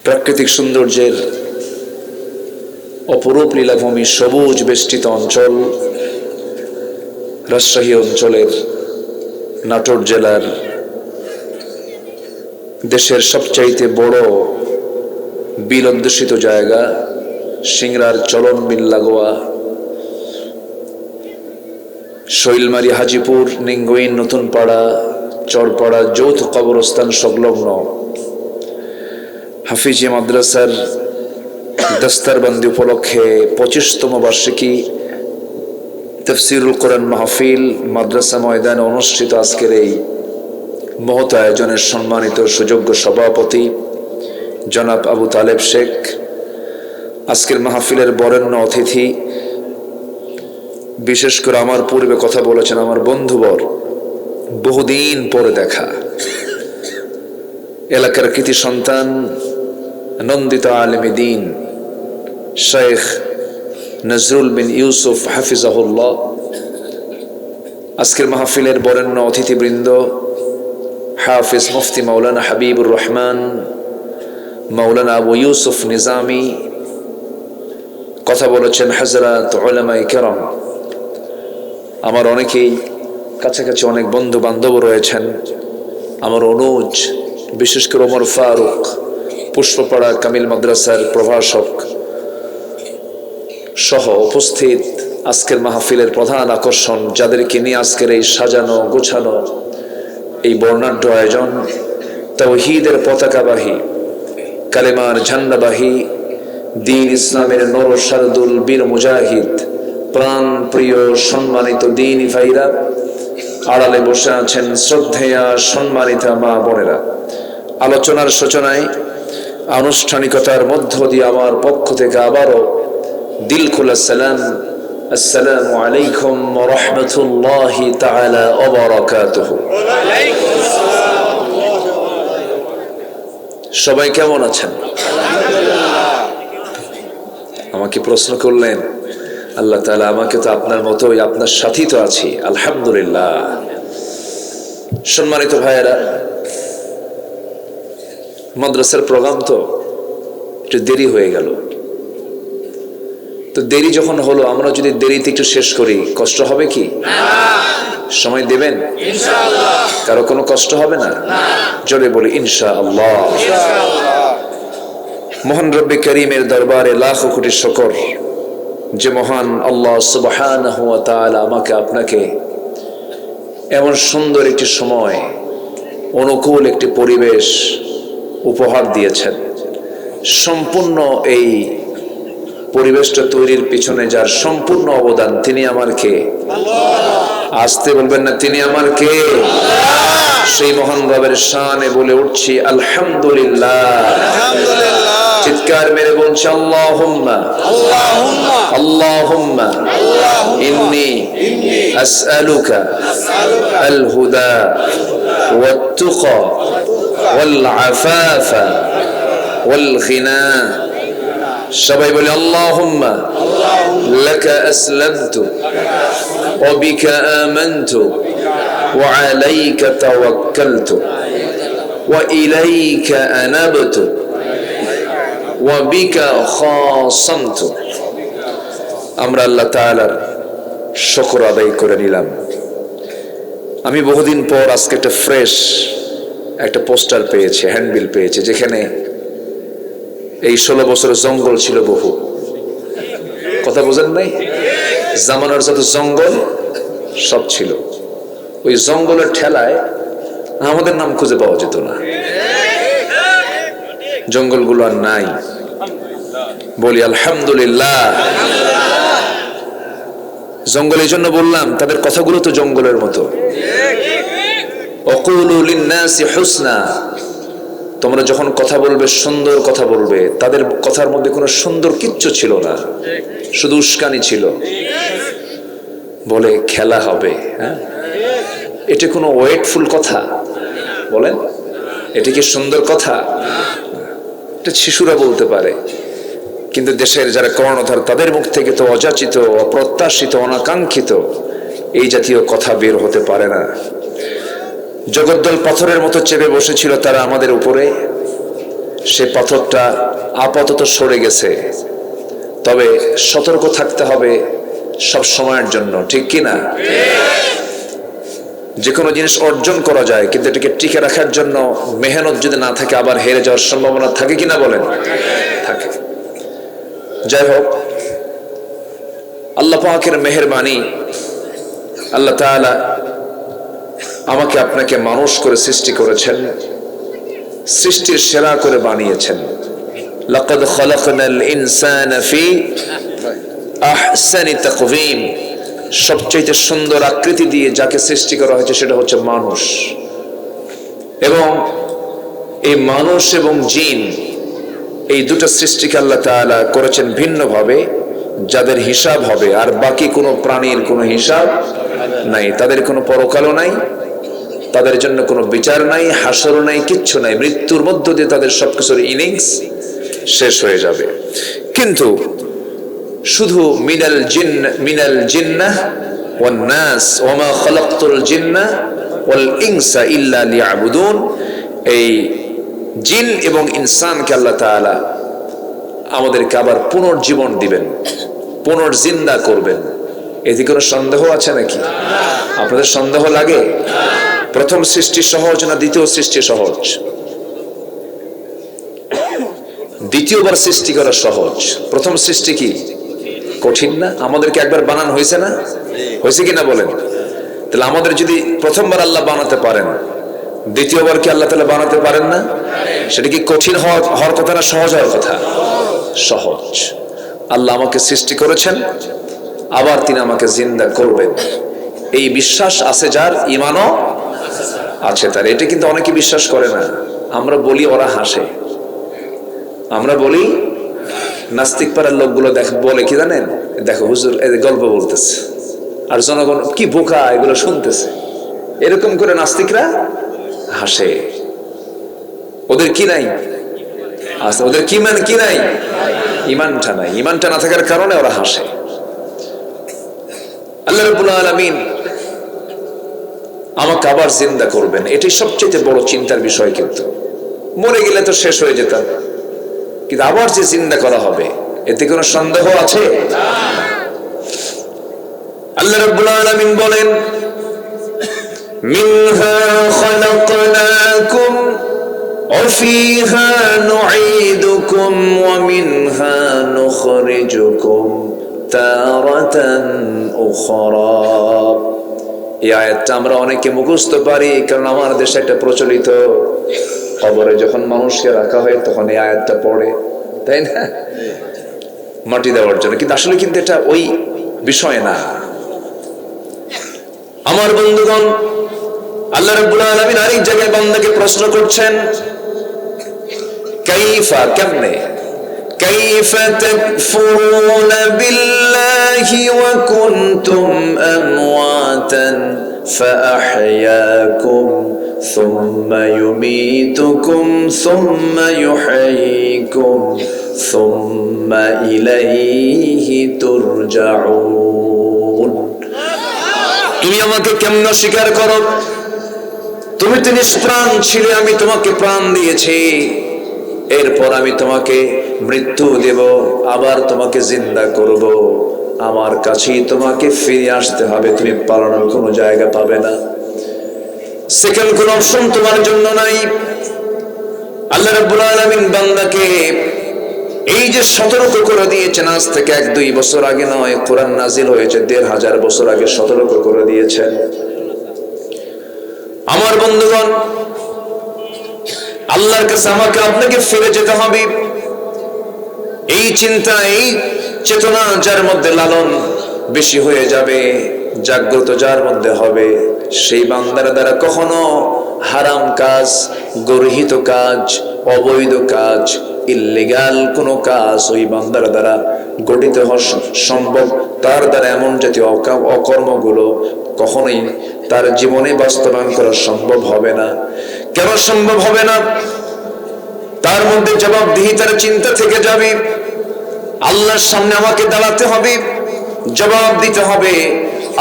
প্রাকৃতিক সৌন্দর্যের অপরূপ লীলাভূমি, সবুজ বেষ্টিত অঞ্চল, রাজশাহী অঞ্চলের নাটোর জেলার দেশের সবচাইতে বড় বিল অধ্যুষিত জায়গা, সিংড়ার চলন বিল লাগোয়া শৈলমারি, হাজিপুর, নিঙ্গুইন, নতুনপাড়া, চরপাড়া যৌথ কবরস্থান সংলগ্ন হাফিজি মাদ্রাসার দস্তারবন্দি উপলক্ষে 25তম বার্ষিকী তাফসীরুল কোরআন মাহফিল মাদ্রাসা ময়দানে অনুষ্ঠিত আজকের এই মহৎ আয়োজনের সম্মানিত সুযোগ্য সভাপতি জনাব আবু তালেব শেখ, আজকের মাহফিলের বরেণ্য অতিথি, বিশেষ করে আমার পূর্বে কথা বলেছেন আমার বন্ধুবর, বহুদিন পরে দেখা এলাকার কৃতি সন্তান, নন্দিত আলেমে দ্বীন শেখ নজরুল বিন ইউসুফ হাফিজাহুল্লাহ, আজকের মাহফিলের বরেণ্য অতিথিবৃন্দ হাফিজ মুফতি মাওলানা হাবিবুর রহমান, মাওলানা আবু ইউসুফ নিজামি, কথা বলেছেন হযরত উলামায়ে কেরাম, আমার অনেকেই কাছাকাছি অনেক বন্ধু বান্ধব রয়েছেন, আমার অনুজ, বিশেষ করে ওমর ফারুক, পুষ্পপাড়া কামিল মাদ্রাসার প্রভাষক সহ উপস্থিত আজকের মাহফিলের প্রধান আকর্ষণ, যাদেরকে নিয়ে আজকের এই সাজানো গোছানো এই বর্ণাঢ্য আয়োজন, তাওহীদের পতাকাবাহী, কালেমার ঝান্ডাবাহী, দ্বীন ইসলামের নরসারদুল বীর মুজাহিদ, প্রাণ প্রিয় সম্মানিত দ্বীনি ভাইরা, আড়ালে বসে আছেন শ্রদ্ধেয়া সম্মানিতা মা বোনেরা, আলোচনার সূচনায় আনুষ্ঠানিকতার মধ্য দিয়ে আমার পক্ষ থেকে আবারও দিল খোলা সালাম, আসসালামু আলাইকুম ওয়া রাহমাতুল্লাহি তাআলা ওয়া বারাকাতুহু। সবাই কেমন আছেন? আমাকে প্রশ্ন করলেন, আল্লাহ তাআলা আমাকে তো আপনার মতোই, আপনার সাথী তো আছি, আলহামদুলিল্লাহ। সম্মানিত ভাইয়েরা, মাদ্রাসার প্রোগ্রাম তো একটু দেরি হয়ে গেল, তো দেরি যখন হলো, আমরা যদি দেরিতে একটু শেষ করি কষ্ট হবে কি? সময় দেবেন ইনশাআল্লাহ? কারো কোনো কষ্ট হবে না? জোরে বলি ইনশাআল্লাহ। মহান রব্বে করিমের দরবারে লাখো কোটি শুকর, যে মহান আল্লাহ সুবহানাহু ওয়া তাআলা আমাকে আপনাকে এমন সুন্দর একটি সময়, অনুকূল একটি পরিবেশ উপহার দিয়েছেন। সম্পূর্ণ এই পরিবেশটা তৈরির পিছনে যার সম্পূর্ণ অবদান, তিনি আমার কে? আসতে বলবেন না, তিনি আমার কে? সেই মহান রবের শানে বলে উঠছি আলহামদুলিল্লাহ। চিৎকার মেরে বলছি আল্লাহুম্মা আল্লাহুম্মা ইন্নী আসআলুকা আল হুদা ওয়াত তুকা ওয়াল আফাফা ওয়াল গিনা। সবাই বলে আল্লাহুম্মা লাকা আসলামতু ওয়া বিকা আমানতু ওয়া আলাইকা তাওয়াক্কালতু ওয়া ইলাইকা আনাবতু ওয়া বিকা খাসামতু। আমরা আল্লাহ তাআলার শুকর আদায় করে নিলাম। আমি বহুদিন পর আজকে একটা ফ্রেশ একটা পোস্টার পেয়েছি, হ্যান্ডবিল পেয়েছি, যেখানে এই 16 বছর জঙ্গল ছিল বহু। কথা বোঝেন নাই? জামানার যত জঙ্গল সব ছিল, ওই জঙ্গলের ঠেলায় আমাদের নাম খুঁজে পাওয়া যেত না। জঙ্গলগুলো আর নাই, বলি আলহামদুলিল্লাহ। জঙ্গল এই জন্য বললাম, তাদের কথাগুলো তো জঙ্গলের মতো। ওয়াকুলু লিন-নাসি হুসনা, তোমরা যখন কথা বলবে সুন্দর কথা বলবে। তাদের কথার মধ্যে কোনো সুন্দর কিচ্ছু ছিল না, শুধু উস্কানি ছিল। বলে খেলা হবে, হ্যাঁ, এটা কোনো ওয়েটফুল কথা? বলেন, এটা কি সুন্দর কথা? এটা শিশুরা বলতে পারে, কিন্তু দেশের যারা কর্ণধার, তাদের মুখ থেকে তো অযাচিত, অপ্রত্যাশিত, অনাকাঙ্ক্ষিত এই জাতীয় কথা বের হতে পারে না। জগদ্দল পাথরের মতো চেপে বসেছিল তারা আমাদের উপরে, সে পাথরটা আপাতত সরে গেছে, তবে সতর্ক থাকতে হবে সব সময়ের জন্য, ঠিক কি না? যে কোনো জিনিস অর্জন করা যায়, কিন্তু এটাকে টিকে রাখার জন্য মেহনত যদি না থাকে আবার হেরে যাওয়ার সম্ভাবনা থাকে কিনা বলেন? থাকে। যাই হোক, আল্লাহ পাকের মেহেরবানি, আল্লাহ তাআলা আমাকে আপনাকে মানুষ করে সৃষ্টি করেছেন, সৃষ্টির সেরা করে বানিয়েছেন। লাকাদ খালাকনাল ইনসানা ফি আহসানি তাকওয়িম, সবচেয়ে সুন্দর আকৃতি দিয়ে যাকে সৃষ্টি করা হয়েছে সেটা হচ্ছে মানুষ। এবং এই মানুষ এবং জিন, এই দুটো সৃষ্টিকে আল্লাহ তাআলা করেছেন ভিন্নভাবে, যাদের হিসাব হবে, আর বাকি কোনো প্রাণীর কোনো হিসাব নাই, তাদের কোনো পরকালও নাই, তাদের জন্য কোনো বিচার নাই, হাসরও নাই, কিচ্ছু নাই। মৃত্যুর মধ্য দিয়ে তাদের সবকিছুর ইনিংস শেষ হয়ে যাবে। কিন্তু শুধু মিনাল জিন্নাহ ওয়ান নাস ওয়া মা খালাকতুল জিন্না ওয়াল ইনসা ইল্লা লিয়াবুদুন, এই জিন এবং ইনসানকে আল্লাহ তাআলা আমাদেরকে আবার পুনর্জীবন দিবেন, পুনর্জিন্দা করবেন। এতে কোনো সন্দেহ আছে নাকি? আপনাদের সন্দেহ লাগে? প্রথম সৃষ্টি সহজ না দ্বিতীয় সৃষ্টি সহজ? দ্বিতীয়বার সৃষ্টি করা সহজ, প্রথম সৃষ্টি কি কঠিন না? আমাদেরকে একবার বানানো হয়েছে না? হয়েছে কিনা বলেন? তাহলে আমাদের যদি প্রথমবার আল্লাহ বানাতে পারেন, দ্বিতীয়বার কি আল্লাহ তাআলা বানাতে পারেন না? সেটা কি কঠিন হওয়ার কথা না সহজ হওয়ার কথা? সহজ। আল্লাহ আমাকে সৃষ্টি করেছেন, আবার তিনি আমাকে জিন্দা করবেন, এই বিশ্বাস আছে যার, ঈমানও আছে তার। এটা কিন্তু অনেকে বিশ্বাস করে না। আমরা বলি, ওরা হাসে। আমরা বলি, নাস্তিক পাড়ার লোকগুলো বলে কি জানেন, দেখো হুজুর এদের গল্প বলতেছে, আর জনগণ কি বোকা এগুলো শুনতেছে, এরকম করে নাস্তিকরা হাসে। ওদের কি নাই? আচ্ছা, ওদের কি নাই? ঈমানটা নাই। ঈমানটা না থাকার কারণে ওরা হাসে। আল্লাহ রাব্বুল আলামিন আমাকে আবার জিন্দা করবেন, এটাই সবচেয়ে বড় চিন্তার বিষয়। কিন্তু মরে গেলে তো শেষ হয়ে যেতাম, কিন্তু আবার যে জিন্দা করা হবে এতে কোনো সন্দেহ আছে? আল্লাহ রাব্বুল আলামিন বলেন, মিনহা খালাকনাকুম ওয়া ফিহা নুঈদুকুম ওয়া মিনহা নুখরিজুকুম তারাতান উখরা। এই আয়াতটা আমরা অনেকে মুখস্থ পারি, কারণ আমার দেশে একটা প্রচলিত, কবরে যখন মানুষকে রাখা হয় তখন এই আয়াতটা পড়ে, তাই না, মাটি দেওয়ার জন্য। কিন্তু আসলে কিন্তু এটা ওই বিষয় না। আমার বন্ধুগণ, আল্লাহ রাব্বুল আলামিন আরেক জায়গায় বান্দাকে প্রশ্ন করছেন, কাইফা, কেমনে, কাইফা তাকফুরুনা বিল্লাহি ওয়া কুনতুম আমওয়াতান ফাআহইয়াকুম সুম্মা ইউমীতুকুম সুম্মা ইউহয়ীকুম সুম্মা ইলাইহি তুরজাউন। তুমি আমাকে কেমন স্বীকার করো? তুমি তো নিষ্প্রাণ ছিলে, আমি তোমাকে প্রাণ দিয়েছি, এরপর আমি তোমাকে মৃত্যু দেব, আবার তোমাকে জিন্দা করব, আমার কাছেই তোমাকে ফিরে আসতে হবে, তুমি পালানোর কোনো জায়গা পাবে না, সেকেন্ড কোন অপশন তোমার জন্য নাই। আল্লাহ রাব্বুল আলামিন বান্দাকে এই যে সতর্ক করে দিয়েছেন, আজ থেকে 1-2 বছর আগে নয়, কোরআন নাজিল হয়েছে 1500 বছর আগে সতর্ক করে দিয়েছেন। আমার বন্ধুগণ, আল্লাহর কাছে আমাকে আপনাকে ফিরে যেতে হবে। এই চিন্তা, এই চেতনা যার মধ্যে লালন বেশি হয়ে যাবে, জাগ্রত যার মধ্যে হবে, সেই বান্দার দ্বারা কখনো হারাম কাজ, গর্হিত কাজ, অবৈধ কাজ, ইল্লিগাল কোনো কাজ ওই বান্দার দ্বারা গঠিত হওয়া সম্ভব। তার দ্বারা এমন জাতীয় অকর্মগুলো কখনোই তার জীবনে বাস্তবায়ন করা সম্ভব হবে না। কেন সম্ভব হবে না? তার মধ্যে জবাবদিহিতার চিন্তা থেকে যাবে। আল্লাহর সামনে আমাকে দাঁড়াতে হবে, জবাব দিতে হবে,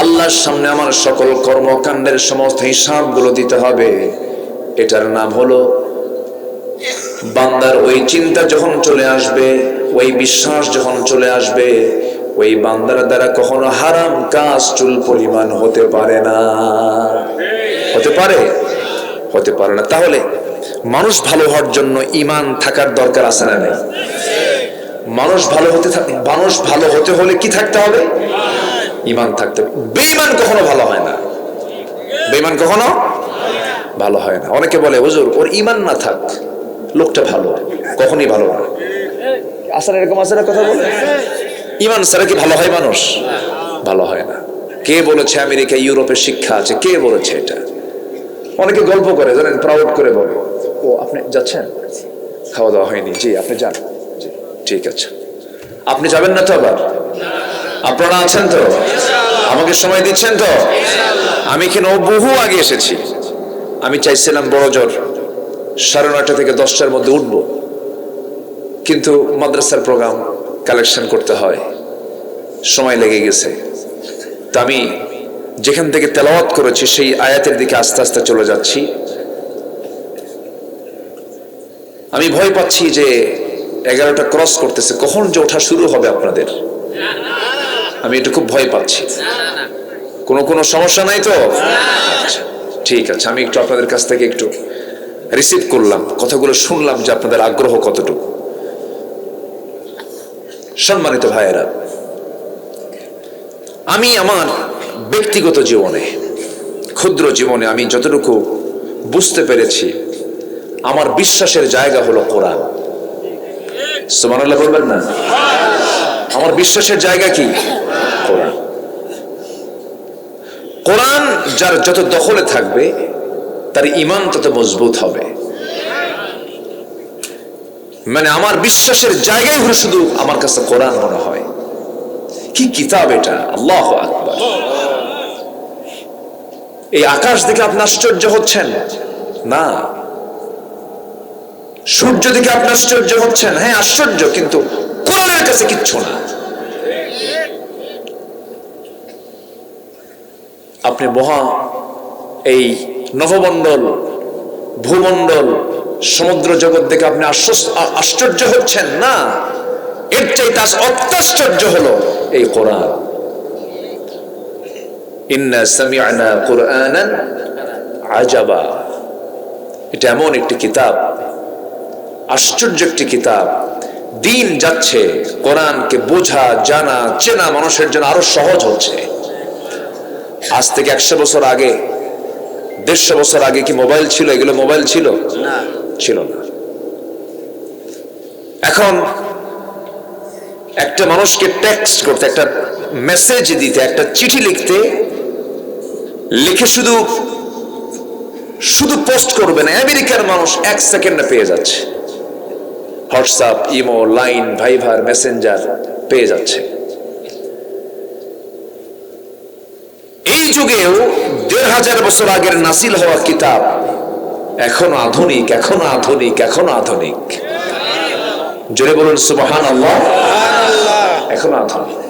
আল্লাহর সামনে আমার সকল কর্মকাণ্ডের সমস্ত হিসাবগুলো দিতে হবে। এটার নাম হলো বান্দার ওই চিন্তা যখন চলে আসবে, ওই বিশ্বাস যখন চলে আসবে, ওই বান্দার দ্বারা কখনো হারাম কাজ চুল পরিমাণ হতে পারে না। হতে পারে? হতে পারে না। তাহলে মানুষ ভালো হওয়ার জন্য ঈমান থাকার দরকার আছে না নেই? মানুষ ভালো হতে হলে কি থাকতে হবে? ঈমান থাকতে হবে। বেঈমান কখনো ভালো হয় না। বেঈমান কখনো ভালো হয় না। অনেকে বলে হুজুর ওর ঈমান না থাক, লোকটা ভালো, কখনই ভালো না। আসলে এরকম আছে না কথা বলে? ঈমান ছাড়া কি ভালো হয় মানুষ? ভালো হয় না। কে বলেছে আমেরিকা ইউরোপের শিক্ষা আছে? কে বলেছে এটা? অনেকে গল্প করে, জানেন, প্রাউড করে বলে, ও আপনি যাচ্ছেন, খাওয়া দাওয়া হয়নি, জি আপনি যান, জি ঠিক আছে। আপনি যাবেন না তো? আবার আপনারা আছেন তো? আমাকে সময় দিচ্ছেন তো? আমি কেন বহু আগে এসেছি। আমি চাইছিলাম বড় জোর 9:30 থেকে 10টার মধ্যে উঠবো, কিন্তু মাদ্রাসার প্রোগ্রাম কালেকশন করতে হয়, সময় লেগে গেছে। তা আমি যেখান থেকে তেলাওয়াত করেছি সেই আয়াতের দিকে আস্তে আস্তে চলে যাচ্ছি। আমি ভয় পাচ্ছি যে 11টা ক্রস করতেছে, কখন যে ওঠা শুরু হবে আপনাদের, আমি একটু খুব ভয় পাচ্ছি। কোনো সমস্যা নাই তো? আচ্ছা ঠিক আছে, আমি একটু আপনাদের কাছ থেকে একটু রিসিভ করলাম, কথাগুলো শুনলাম যে আপনাদের আগ্রহ কতটুকু। সম্মানিত ভাইয়েরা, আমি আমার ব্যক্তিগত জীবনে, ক্ষুদ্র জীবনে আমি যতটুকু বুঝতে পেরেছি, আমার বিশ্বাসের জায়গা হলো কোরআন। সুবহানাল্লাহ বলবেন না? আমার বিশ্বাসের জায়গা কি? কোরআন। কোরআন যার যত দখলে থাকবে তার ঈমান তত মজবুত হবে। মানে আমার বিশ্বাসের জায়গায় হলো শুধু আমার কাছে কোরআন মনে হয়। কি কিতাব এটা! আল্লাহু আকবার। এই আকাশ দেখে আপনি আশ্চর্য হচ্ছেন না? সূর্য দেখে আপনি আশ্চর্য হচ্ছেন? হ্যাঁ আশ্চর্য, কিন্তু কোরআনের কাছে কিচ্ছু না। আপনি মহা এই নভমণ্ডল, ভূমণ্ডল, সমুদ্র জগৎ দেখে আপনি আশ্চর্য হচ্ছেন না? এর চাইতে অত্যাশ্চর্য হলো এই কোরআন। ইন্না সামি'না কুরআনান আজাবা। এটা এমন একটি কিতাব, আশ্চর্য একটি কিতাব। দিন যাচ্ছে, কোরআনকে বোঝা, জানা, চেনা মানুষের জন্য আরো সহজ হচ্ছে। আজ থেকে 100 বছর আগে, 150 বছর আগে কি মোবাইল ছিল? এগুলো মোবাইল ছিল না, ছিল না। এখন একটা মানুষকে টেক্সট করতে, একটা মেসেজ দিতে, একটা চিঠি লিখতে, লিখে শুধু পোস্ট করবে না, আমেরিকার মানুষ 1 সেকেন্ডে পেয়ে যাচ্ছে। হোয়াটসঅ্যাপ, ইমো, লাইন, ভাইবার, মেসেঞ্জার পেয়ে যাচ্ছে। এই যুগেও 1500 বছর আগের নাসিল হওয়া কিতাব এখনো আধুনিক, এখনো আধুনিক, এখনো আধুনিক। জোরে বলুন সুবহানাল্লাহ। এখনো আধুনিক।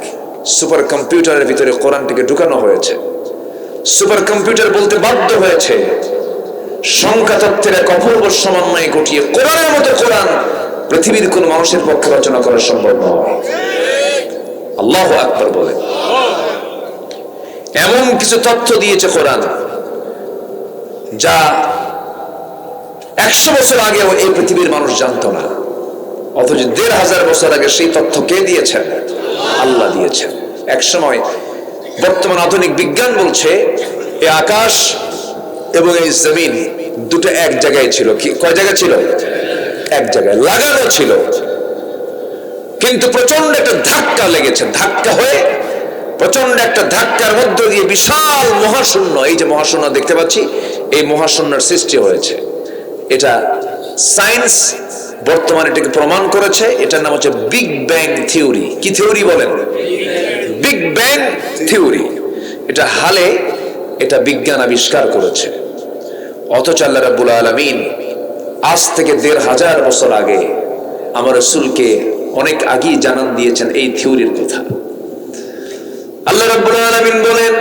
সুপার কম্পিউটারের ভিতরে কোরআনটিকে ঢুকানো হয়েছে। সুপার কম্পিউটার বলতে বাধ্য হয়েছে সংখ্যা তত্ত্বের এক অপূর্ব সমন্বয় ঘটিয়ে কোরআনের মতো কোরআন পৃথিবীর কোন মানুষের পক্ষে রচনা করা সম্ভব নয়। আল্লাহু আকবার বলে। এমন কিছু তথ্য দিয়েছে কোরআন যা 100 বছর আগেও এই পৃথিবীর মানুষ জানতো না, অথচ 1500 বছর আগে সেই তথ্য কে দিয়েছেন? আল্লাহ দিয়েছেন। এক সময় বর্তমান আধুনিক বিজ্ঞান বলছে এই আকাশ এবং এই জমিন দুটো এক জায়গায় ছিল। কি কয় জায়গায় ছিল? এক জায়গায় লাগানো ছিল, কিন্তু প্রচন্ড একটা ধাক্কা লেগেছে। ধাক্কা হয়ে প্রচন্ড একটা ধাক্কার মধ্য দিয়ে বিশাল মহাশূন্য, এই যে মহাশূন্য দেখতে পাচ্ছি, এই মহাশূন্যের সৃষ্টি হয়েছে। এটা সায়েন্স বর্তমানে এটাকে প্রমাণ করেছে। এটার নাম হচ্ছে বিগ ব্যাং থিওরি। কি থিওরি বলেন? Big bang theory. এটা হালে এটা বিজ্ঞান আবিষ্কার করেছে। অথচ আল্লাহ রাব্বুল আলামিন আজ থেকে 1500 বছর আগে আমার রাসূলকে অনেক আগেই জানান দিয়েছেন এই থিওরির কথা। আল্লাহ রাব্বুল আলামিন বলেন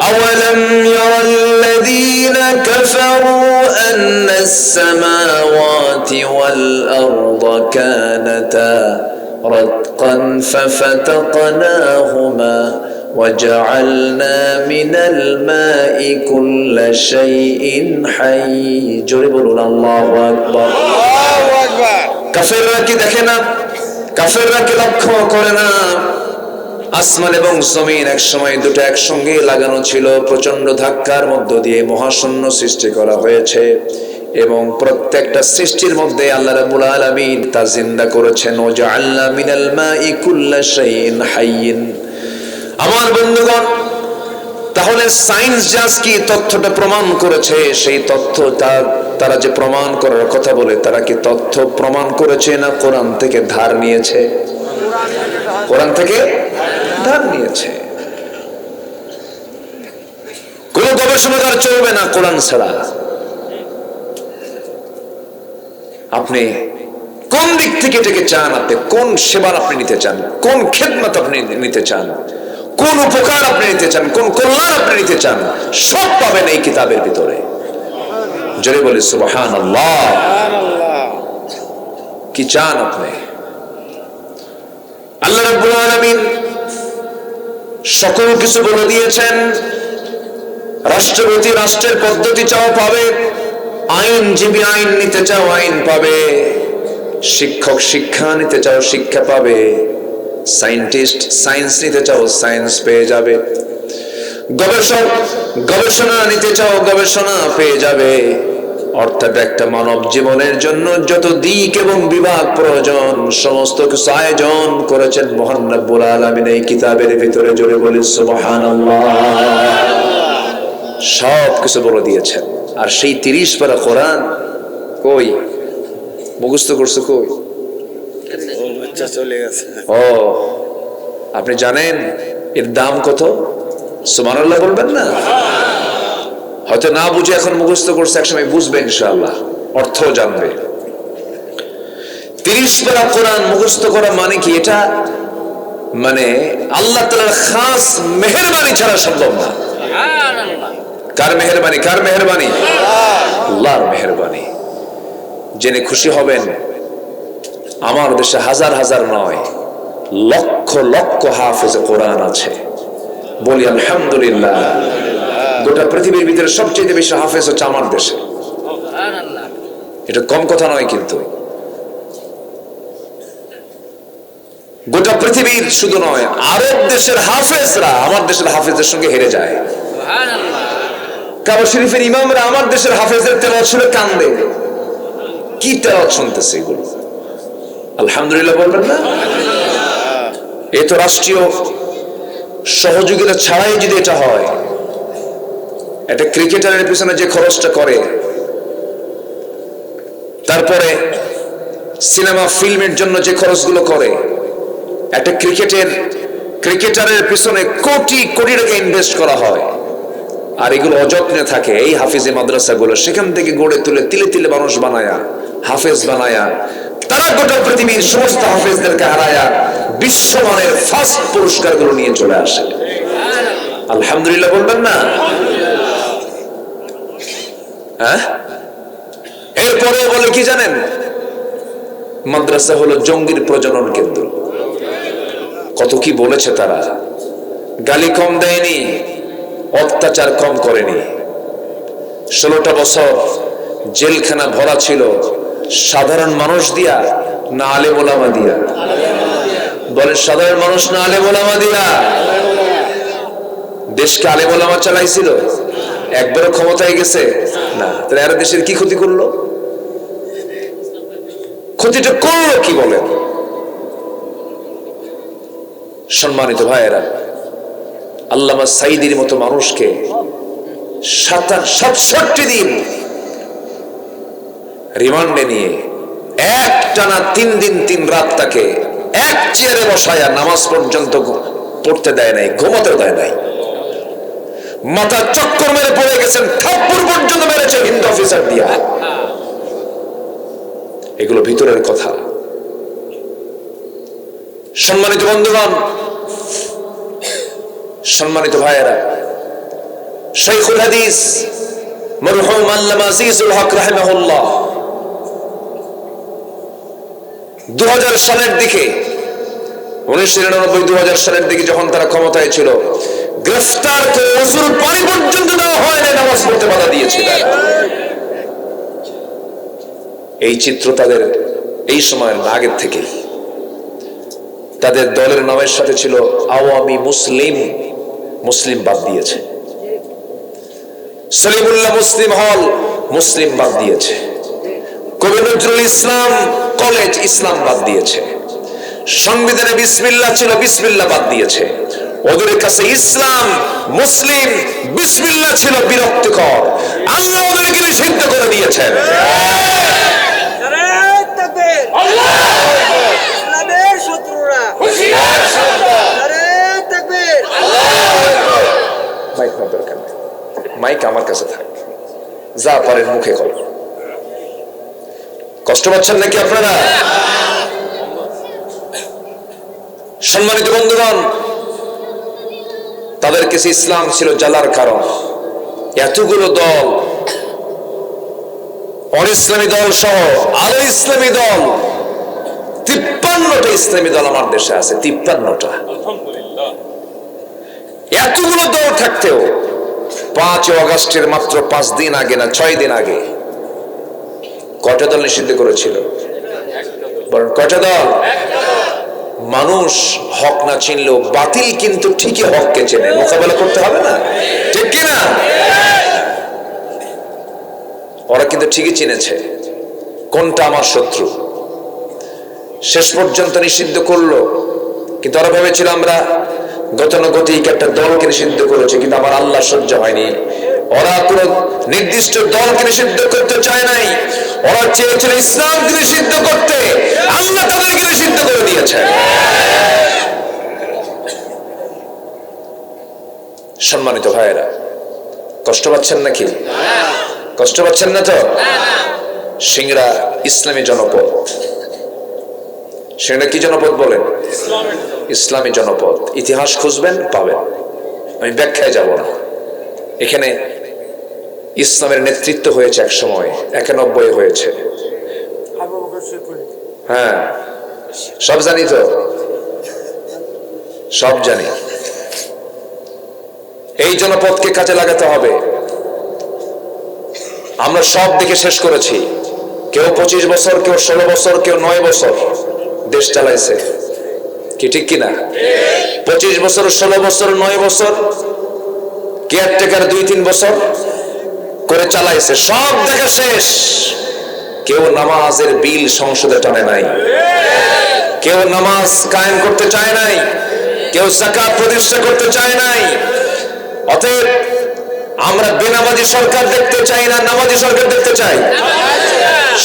أولم ير الذين كفروا أن السماوات والأرض كانتا رتقا ففتقناهما وجعلنا من الماء كل شيء حي جربوا الله أكبر কাফেররা কি দেখে না? কাফেররা কি লক্ষ্য করে না? আসমান এবং জমিন এক সময় দুটো একসঙ্গে লাগানো ছিল, প্রচন্ড ধাক্কার মধ্য দিয়ে মহাশূন্য সৃষ্টি করা হয়েছে এবং প্রত্যেকটা সৃষ্টির মধ্যে আল্লাহ রাব্বুল আলামিন তা জিন্দা করেছেন। ওয়াজআলনা মিনাল মাই কুল্লা শাইইন হাইয়িন। আমার বন্ধুগণ, তাহলে সায়েন্স জাজ কি তথ্যটা প্রমাণ করেছে, সেই তথ্য তারা যে প্রমাণ করার কথা বলে, তারা কি তথ্য প্রমাণ করেছে না কোরআন থেকে ধার নিয়েছে? কোরআন থেকে ধার নিয়েছে। কোন গবেষণাগার চলবে না কোরআন ছাড়া। আপনি কোন দিক থেকে এটাকে চান, আপনি কোন সেবা আপনি নিতে চান, কোন খেদমত আপনি নিতে চান, কোন উপকার আপনি নিতে চান, কোন কল্যাণ আপনি নিতে চান, সব পাবেন এই কিতাবের ভিতরে। জোরে বলি সুবহানাল্লাহ। কি চান আপনি? আল্লাহ রাব্বুল আলামিন সকল কিছু বলে দিয়েছেন। রাষ্ট্রপতি রাষ্ট্রের পদ্ধতি চাও পাবে, আইনজীবী আইন নিতে চাও আইন পাবে, শিক্ষক শিক্ষা নিতে চাও শিক্ষা পাবে, সায়েন্টিস্ট সায়েন্স নিতে চাও সায়েন্স পেয়ে যাবে, গবেষক গবেষণা নিতে চাও গবেষণা পেয়ে যাবে। অর্থাৎ একটা মানব জীবনের জন্য যত দিক এবং বিভাগ প্রয়োজন সমস্ত কিছু আয়োজন করেছেন মহান রব্বুল আলামিন এই কিতাবের ভিতরে। জোরে বলি সুবহানাল্লাহ। সব কিছু বলে দিয়েছেন। আর সেই 30 পারা কোরআন কই মুখস্থ করছো? কই? চলে গেছে। ও, আপনি জানেন এর দাম কত? সুবহানাল্লাহ বলবেন না? হয়তো না বুঝে এখন মুখস্থ করছে, একসময় বুঝবে ইনশাআল্লাহ, অর্থ জানবে। 30 পারা কোরআন মুখস্থ করা মানে কি? এটা মানে আল্লাহ তাআলার খাস মেহেরবানি ছাড়া সম্ভব না। কার মেহেরবানি? কার মেহেরবানি? আল্লাহর মেহেরবানি। জেনে খুশি হবেন আমার দেশে হাজার হাজার নয় লক্ষ লক্ষ হাফেজ কোরআন আছে। বলি আলহামদুলিল্লাহ। গোটা পৃথিবীর ভিতরে সবচেয়ে বেশি হাফেজ হচ্ছে আমার দেশে। এটা কম কথা নয় কিন্তু। গোটা পৃথিবীর শুধু নয়, আরব দেশের হাফেজরা আমার দেশের হাফেজের সঙ্গে হেরে যায়। কাবা শরীফের ইমামরা আমার দেশের হাফেজের তেলাওয়াত শুনে কান্দে। কি তেলাওয়াত শুনতেছে এগুলো? আলহামদুলিল্লাহ বলবেন না? এই তো রাষ্ট্রীয় সহযোগিতা ছাড়াই যদি এটা হয়, একটা ক্রিকেটারের পিছনে যে খরচটা করে, তারপরে সিনেমা ফিল্মের জন্য যে খরচগুলো করে, একটা ক্রিকেটারের পিছনে কোটি কোটি টাকা ইনভেস্ট করা হয়, আর এগুলো অযত্নে থাকে এই হাফিজে মাদ্রাসাগুলো, সেখান থেকে গড়ে তুলে তিলে তিলে মানুষ বানায়া হাফেজ বানায়া তারা গোটা পৃথিবীর সমস্ত হাফেজদেরকে হারায়া বিশ্বমানের ফার্স্ট পুরস্কারগুলো নিয়ে চলে আসে। আলহামদুলিল্লাহ বলবেন না? হ্যাঁ, এরপরে বলে কি জানেন? মাদ্রাসা হলো জঙ্গির প্রজনন কেন্দ্র। কত কি বলেছে তারা। গালি কম দেয়নি, অত্যাচার কম করেনি। 16টা বছর জেলখানা ভরা ছিল সাধারণ মানুষ দিয়া না আলেম ওলামা দিয়া? বলে সাধারণ মানুষ না আলেম ওলামা দিয়া? দেশকে আলেম ওলামা চালাইছিল? একবারও ক্ষমতায় গেছে না। তাহলে এরা দেশের কি ক্ষতি করলো? ক্ষতিটা করলো কি বলেন? সম্মানিত ভাইয়েরা, আল্লামা সাঈদীর মতো মানুষকে 67 দিন রিমান্ডে নিয়ে একটানা 3 দিন 3 রাত তাকে এক চেয়ারে বসায়া নামাজ পর্যন্ত পড়তে দেয় নাই, ঘুমাতে দেয় নাই। মাথা চক্কর মেরে পড়ে গেছেন, থাপ্পড় পর্যন্ত মেরেছে হিন্দু অফিসার দিয়া। এগুলো ভিতরের কথা। সম্মানিত বন্ধুগণ, সম্মানিত ভাইয়েরা, শাইখুল হাদিস মরহুম আল্লামা আজিজুল হক রাহিমাহুল্লাহ 2000 সালের দিকে 1999-2000 সালের দিকে যখন তারা ক্ষমতায় ছিল, গ্রেফতার করে ওযুর পানি পর্যন্ত দেওয়া হয় না, নামাজ পড়তে বাধা দিয়েছিল। এই চিত্র তাদের এই সময়ের আগের থেকেই। তাদের দলের নামের সাথে ছিল আওয়ামী মুসলিম, মুসলিম বাদ দিয়েছে। সলিমুল্লাহ মুসলিম হল, মুসলিম বাদ দিয়েছে। কবি নজরুল ইসলাম কলেজ, ইসলাম বাদ দিয়েছে। সংবিধানে বিসমিল্লাহ ছিল, বিসমিল্লাহ বাদ দিয়েছে। ওদের কাছে ইসলাম, মুসলিম, বিসমিল্লাহ ছিল বিরক্তিকর। আল্লাহ ওদেরকে নিষিদ্ধ করে দিয়েছেন। মাইক আমার কাছে থাক, যা পারেন মুখে কর। কষ্ট পাচ্ছেন নাকি আপনারা? সম্মানিত বন্ধুগণ, তাদের কাছে ইসলাম ছিল জ্বালার কারণ। এতগুলো দল, অনিসলামী দল সহ আরো ইসলামী দল, 53টা ইসলামী দল আমার দেশে আছে। 53টা। এতগুলো দল থাকতেও 5 আগস্টের মাত্র 5 দিন আগে, না 6 দিন আগে, কয়টা দল নিষিদ্ধ করেছিল? বরং কয়টা দল? মানুষ হক না চিনলেও বাতিল কিন্তু ঠিকই হককে চেনে। মোকাবেলা করতে হবে না, ঠিক কিনা? ওরা কিন্তু ঠিকই চিনেছে কোনটা আমার শত্রু। শেষ পর্যন্ত নিষিদ্ধ করলো, কিন্তু ওরা ভেবেছিল আমরা গতানুগতিক একটা দলকে নিষিদ্ধ করেছে, কিন্তু আমার আল্লাহ সহ্য হয়নি। ওরা কোন নির্দিষ্ট দলকে নিষিদ্ধ করতে চায় নাই, ওরা চেয়েছিল ইসলামকে নিষিদ্ধ করতে। আল্লাহ তাদেরকে নিষিদ্ধ করে দিয়েছে। সম্মানিত ভাইয়েরা, কষ্ট পাচ্ছেন নাকি? কষ্ট পাচ্ছেন না তো? সিংড়া ইসলামী জনপদ। সিংড়া কি জনপদ বলেন? ইসলামী জনপদ। ইতিহাস খুঁজবেন, পাবেন। আমি ব্যাখ্যায় যাব না। এখানে ইসলামের নেতৃত্ব হয়েছে এক সময়, 91 হয়েছে। হ্যাঁ, সব জানি তো, সব জানি। এই জনপদকে কাজে লাগাতে হবে। আমরা সব দিকে শেষ করেছি। কেউ 25 বছর, কেউ 16 বছর, কেউ 9 বছর দেশ চালাইছে। কি ঠিক কিনা? 25 বছর, 16 বছর, 9 বছর, কেয়ারটেকার 2-3 বছর করে চালাইছে। সব দেখা শেষ। কেউ নামাজের বিল সংসদে টানে নাই, কেউ নামাজ কায়েম করতে চায় নাই, কেউ যাকাত প্রতিষ্ঠা করতে চায় নাই। অতএব আমরা বেনামাজি সরকার দেখতে চাই না, নামাজি সরকার দেখতে চাই।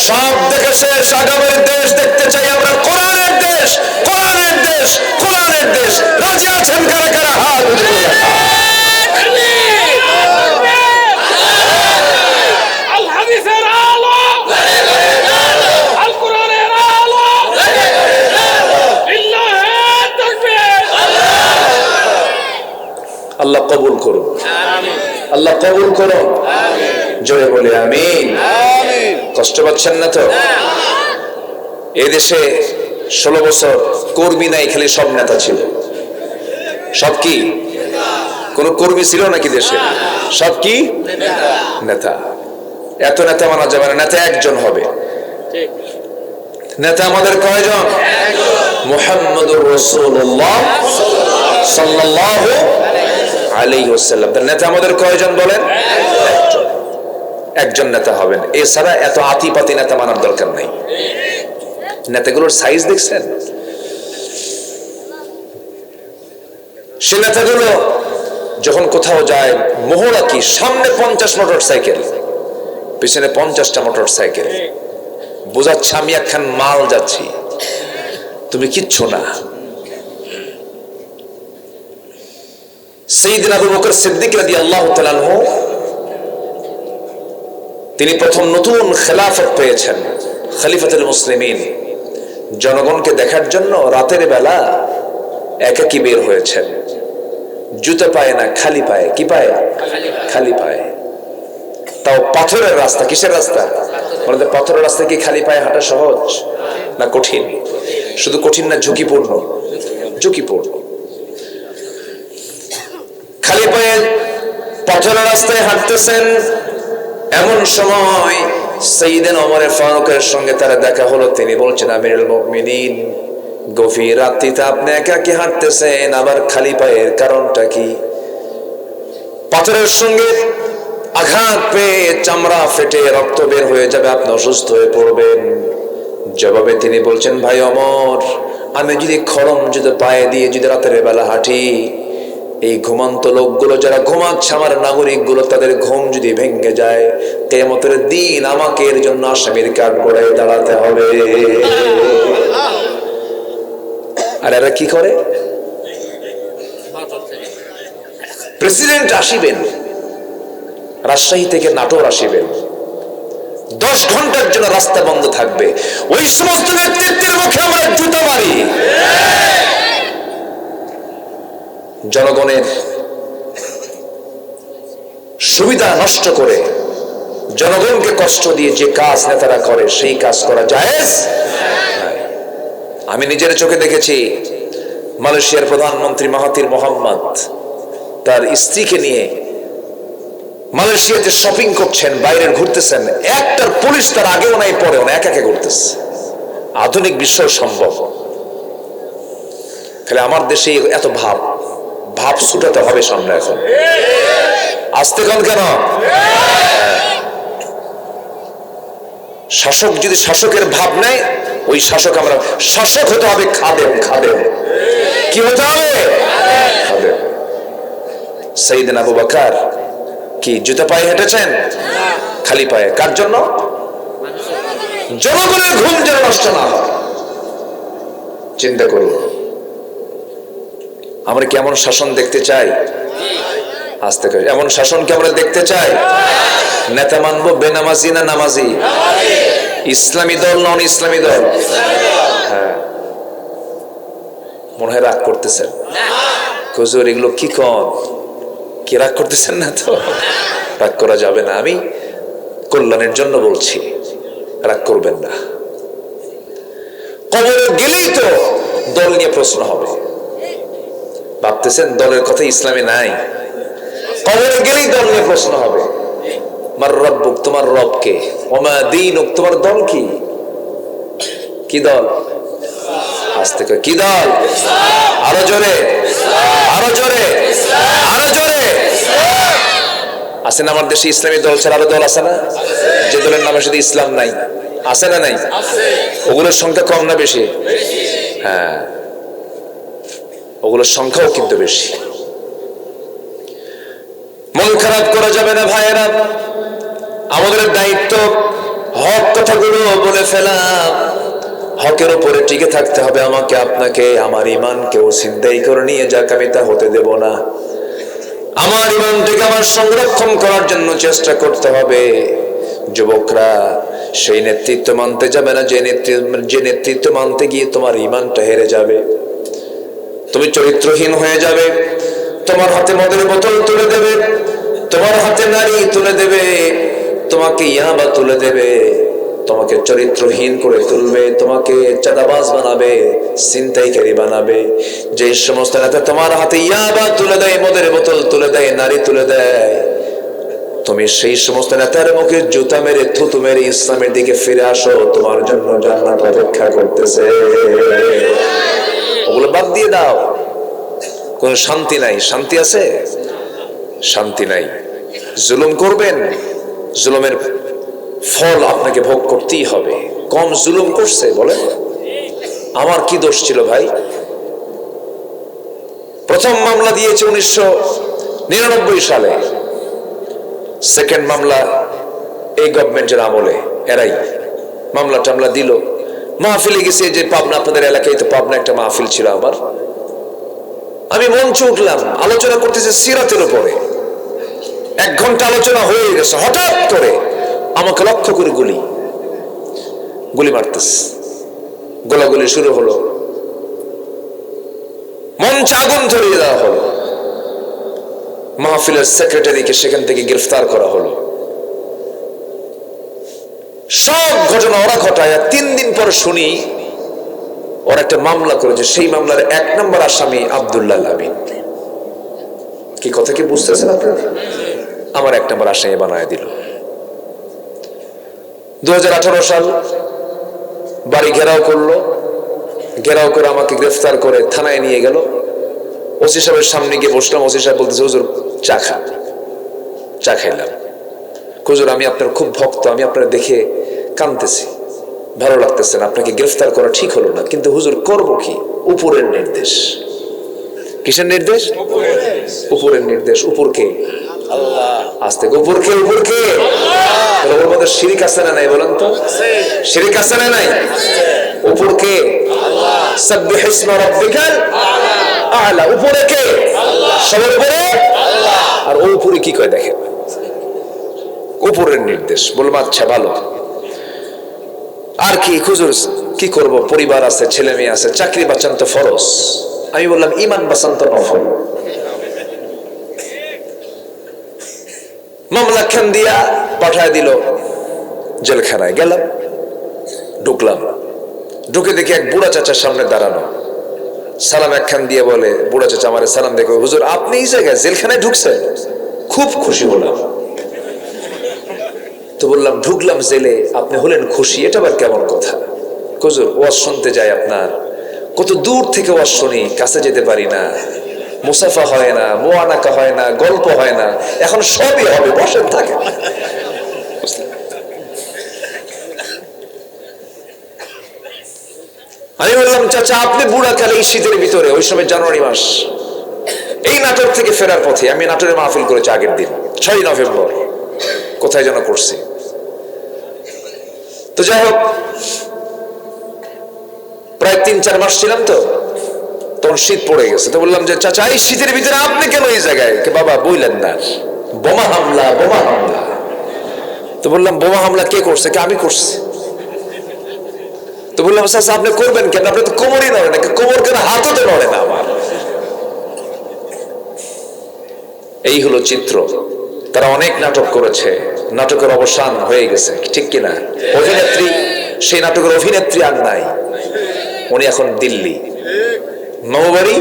সব দেখে শেষ। আগামীর দেশ দেখতে চাই আমরা কোরআনের দেশ, কোরআনের দেশ, কোরআনের দেশ। রাজি আছেন কারা কারা? হাত উঁচু করে রাখা। আল্লাহ কবুল করুন, আল্লাহ কবুল করুন। জোরে বলে আমিন। কষ্ট পাচ্ছেন না তো? এদেশে 16 বছর কর্মী নাই, খালি সব নেতা ছিল। সব কি? কোন কর্মী ছিল নাকি দেশে? সব কি? নেতা। এত নেতা মানা যাবে না, নেতা একজন হবে। নেতা আমাদের কয়জন? মুহাম্মদুর রাসূলুল্লাহ সাল্লাল্লাহু আলাইহি ওয়াসাল্লাম। তার নেতা আমাদের কয়জন বলেন? একজন নেতা হবেন। এছাড়া এত আতিপাতি নেতা মানার দরকার নাই। নেতাগুলোর সাইজ দেখছেন? সে নেতাগুলো যখন কোথাও যায়, মোহরা কি, সামনে 50 মোটর সাইকেল, পিছনে 50টা মোটর সাইকেল, বোঝাচ্ছে আমি একখান মাল যাচ্ছি, তুমি কিচ্ছু না। সাইয়েদনা আবু বকর সিদ্দিক রাদিয়াল্লাহু তাআলা আনহু, তিনি প্রথম নতুন খেলাফত পেয়েছেন, খলিফাতুল মুসলিমিন। জনগণকে দেখার জন্য রাতের বেলা একাকী বের হয়েছেন। জুতো পায় না, খালি পায়ে। কি পায়? খালি পায়ে। তাও পাথরের রাস্তা। কিসের রাস্তা? বলতে পাথরের রাস্তা কি খালি পায়ে হাঁটা সহজ না কঠিন? শুধু কঠিন না, ঝুঁকিপূর্ণ। ঝুঁকিপূর্ণ। খালি পায়ে পাথরের রাস্তায় হাঁটতেছেন, এমন সময় সাইয়েদনা ওমর ফারুকের সঙ্গে তারা দেখা হলো। তিনি বলছেন, আমিরুল মুমিনিন, গভীর রাত্রিতে আপনি একাকী হাঁটতেছেন, আবার খালি পায়ের কারণটা কি? পাথরের সঙ্গে আঘাত পেয়ে চামড়া ফেটে রক্ত বের হয়ে যাবে, আপনি অসুস্থ হয়ে পড়বেন। জবাবে তিনি বলছেন, ভাই ওমর, আমি যদি খড়ম যদি পায়ে দিয়ে যদি রাতের বেলা হাঁটি, এই ঘুমন্ত লোকগুলো যারা ঘুমাচ্ছে, আমার নাগরিকগুলো, তাদের ঘুম যদি ভেঙে যায়, কিয়ামতের দিন আমাকে এর জন্য আসামির কাঠ গড়ায় দাঁড়াতে হবে। আর এরা কি করে? প্রেসিডেন্ট আসিবেন, রাজশাহী থেকে নাটোর আসিবেন, 10 ঘন্টার জন্য রাস্তা বন্ধ থাকবে। ওই সমস্ত নেতৃত্বের মুখে আমরা জুতা মারি। জনগণের সুবিধা নষ্ট করে, জনগণকে কষ্ট দিয়ে যে কাজ নেতারা করে, সেই কাজ করা জায়েজ। আমি নিজের চোখে দেখেছি, মালয়েশিয়ার প্রধানমন্ত্রী মাহাথির মোহাম্মদ তার স্ত্রীকে নিয়ে মালয়েশিয়াতে শপিং করছেন, বাইরে ঘুরতেছেন, একটার পুলিশ তার আগেও নাই পরেও না, একা একা ঘুরতেছে। আধুনিক বিশ্ব সম্ভব। তাহলে আমার দেশে এত ভাব ছুটাতে হবে সামনে। এখন আসতে কন কেন? শাসক যদি শাসকের ভাব নেয়, ওই শাসক আমরা শাসক হতে হবে। খাদেম কি হতে হবে? খাদেম। সাইয়েদনা আবু বকর কি জুতা পায়ে হেঁটেছেন? খালি পায়ে। কার জন্য? জনগণের ঘুম যেন নষ্ট না হয়। চিন্তা করুন, আমরা কি এমন শাসন দেখতে চাই? আস্তে করে এমন শাসন কি আমরা দেখতে চাই? নেতা মানবো বেনামাজি না নামাজি? ইসলামী দল নন ইসলামী দল? হ্যাঁ, মনে হয় রাগ করতেছেন। হুজুর এগুলো কি কন? কি রাগ করতেছেন না তো? রাগ করা যাবে না, আমি কল্যাণের জন্য বলছি, রাগ করবেন না। কবরে গেলেই তো দল নিয়ে প্রশ্ন হবে। ভাবতেছেন দলের কথা ইসলামে নাই? কবরে গেলেই দল নিয়ে প্রশ্ন হবে। মার রব্বুক, তোমার রব কে? ওমা দীনুক, তোমার দল কি? কি দল? আস্তে করে কি দল? আরো জোরে, আরো জোরে, আরো জোরে। আছে না আমার দেশে ইসলামী দল ছাড়া আরো দল আছে না? যে দলের নামে শুধু ইসলাম নাই, আছে না নাই? ওগুলোর সংখ্যা কম না বেশি? হ্যাঁ, ওগুলোর সংখ্যাও কিন্তু বেশি। মন খারাপ করা যাবে না ভাইয়েরা। আমাদের দায়িত্ব হক কথাগুলো বলে ফেলা, হকের উপরে টিকে থাকতে হবে আমাকে আপনাকে। আমার ইমানকেও ছিনতাই করে নিয়ে যাক, আমি তা হতে দেব না। আমার ইমানটাকে আমার সংরক্ষণ করার জন্য চেষ্টা করতে হবে। যুবকরা, সেই নেতৃত্ব মানতে যাবে না যে নেতৃত্ব মানতে গিয়ে তোমার ইমানটা হেরে যাবে, তুমি চরিত্রহীন হয়ে যাবে। তোমার হাতে মদের বোতল তুলে দেবে, তোমার হাতে নারী তুলে দেবে, তোমাকে ইয়াবা তুলে দেবে, তোমাকে চরিত্রহীন করে তুলবে, তোমাকে চাঁদাবাজ বানাবে, ছিনতাইকারী বানাবে। যে সমস্ত নেতা তোমার হাতে ইয়াবা তুলে দেয়, মদের বোতল তুলে দেয়, নারী তুলে দেয়, তুমি সেই সমস্ত নেতার মুখে জুতা মেরে থুতু মেরে ইসলামের দিকে ফিরে আসো, তোমার জন্য জান্নাত অপেক্ষা করতেছে। ওগুলো বাদ দিয়ে দাও। কোন শান্তি নাই। শান্তি আছে? শান্তি নাই। জুলুম করবেন, জুলুমের ফল আপনাকে ভোগ করতেই হবে। কম জুলুম করছে বলেন, আমার কি দোষ ছিল ভাই? প্রথম মামলা দিয়েছে 1999 সালে, সেকেন্ড মামলা এই গভর্নমেন্টের আমলে এরাই মামলা টামলা দিল। মাহফিলে গেছে, যে পাবনা, আপনাদের এলাকায় তো পাবনা একটা মাহফিল ছিল আমার, আমি মঞ্চে উঠলাম, আলোচনা করতেছে সিরাতের উপরে। 1 ঘন্টা আলোচনা হয়ে গেছে, হঠাৎ করে আমাকে লক্ষ্য করে গুলি মারতেছে। গোলাগুলি শুরু হলো, মঞ্চে আগুন ধরিয়ে দেওয়া হলো। মাহফিলের সেক্রেটারিকে সেখান থেকে গ্রেফতার করা হলো। সব ঘটনা ওরা ঘটায় 3 দিন পর শুনি ওরা একটা মামলা করেছে, সেই মামলার 1 নম্বর আসামি আব্দুল্লাহ আমিন। কি কথা কি বুঝতেছেন আপনারা? আমার 1 নম্বর আসামি বানায় দিল। 2018 সাল বাড়ি ঘেরাও করলো, ঘেরাও করে আমাকে গ্রেফতার করে থানায় নিয়ে গেল। ওসি সাহেবের সামনে গিয়ে বসলাম। ওসি সাহেব বলতেছে, হুজুর চা খান। চা খাইলাম। হুজুর আমি আপনার খুব ভক্ত, আমি আপনার দেখে কাঁদতেছি, ভালো লাগতেছে না, আপনাকে গ্রেফতার করা ঠিক হলো না, কিন্তু হুজুর করব কি? উপরের নির্দেশ। কিসের নির্দেশ? উপরের নির্দেশ। উপরকে আল্লাহ। আস্তে উপরকে, উপরকে আল্লাহ। ওর মধ্যে শিরিক আছে না নাই বলেন তো? শিরিক আছে না নাই? উপরকে আল্লাহ। সাব্বিহ ইসমা রাব্বিকাল আ'লা। উপরে কে? আল্লাহ। সবার উপরে আল্লাহ। আর ও উপরে কি কয় দেখেন, উপরের নির্দেশ। বললাম আচ্ছা ভালো, আর কি হুজুর কি করব? পরিবার আছে, ছেলে মেয়ে আছে, চাকরি বাঁচান তো ফরজ। আমি বললাম ঈমান বাঁচান তো নফল। মামলা খান দিয়া পাঠায় দিল জেলখানায়। গেলাম, ঢুকলাম, ঢুকে দেখি এক বুড়া চাচার সামনে দাঁড়ানো। সালাম একখান দিয়ে বলে, বুড়া চাচা আমারে সালাম দেখো, হুজুর আপনি এই জায়গায় জেলখানায় ঢুকছেন? খুব খুশি হলাম। তো বললাম ঢুকলাম জেলে, আপনি হলেন খুশি, এটা আবার কেমন কথা? হুজুর ওয়াজ শুনতে যাই আপনার, কত দূর থেকে ওয়াজ শুনি, কাছে যেতে পারি না, মুসাফা হয় না, মুআনাকা হয় না, গল্প হয় না, এখন সবই হবে, বসেন থাকেন। আমি বললাম চাচা আপনি বুড়া কালে এই শীতের ভিতরে, ওই সময় জানুয়ারি মাস, এই নাটোর থেকে ফেরার পথে, আমি নাটোরে মাহফিল করেছি আগের দিন 6 নভেম্বর, কোথায় যেন করছি। তো যাই হোক, প্রায় 3-4 মাস ছিলাম, তো তখন শীত পড়ে গেছে। তো বললাম যে চাচা এই শীতের ভিতরে আপনি কেন এই জায়গায়? বাবা বললেন না, বোমা হামলা, বোমা হামলা। তো বললাম বোমা হামলা কে করছে? আমি করছি। তো বললাম চাচা আপনি করবেন কেন? আপনি তো কোমরই নড়ে না। কোমর কেন? হাতও তো নড়ে না আমার। এই হলো চিত্র। তারা অনেক নাটক করেছে, নাটকের অবসান হয়ে গেছে, ঠিক কিনা? অভিনেত্রী, সেই নাটকের অভিনেত্রী আর নাই, উনি এখন দিল্লি, নববাড়ি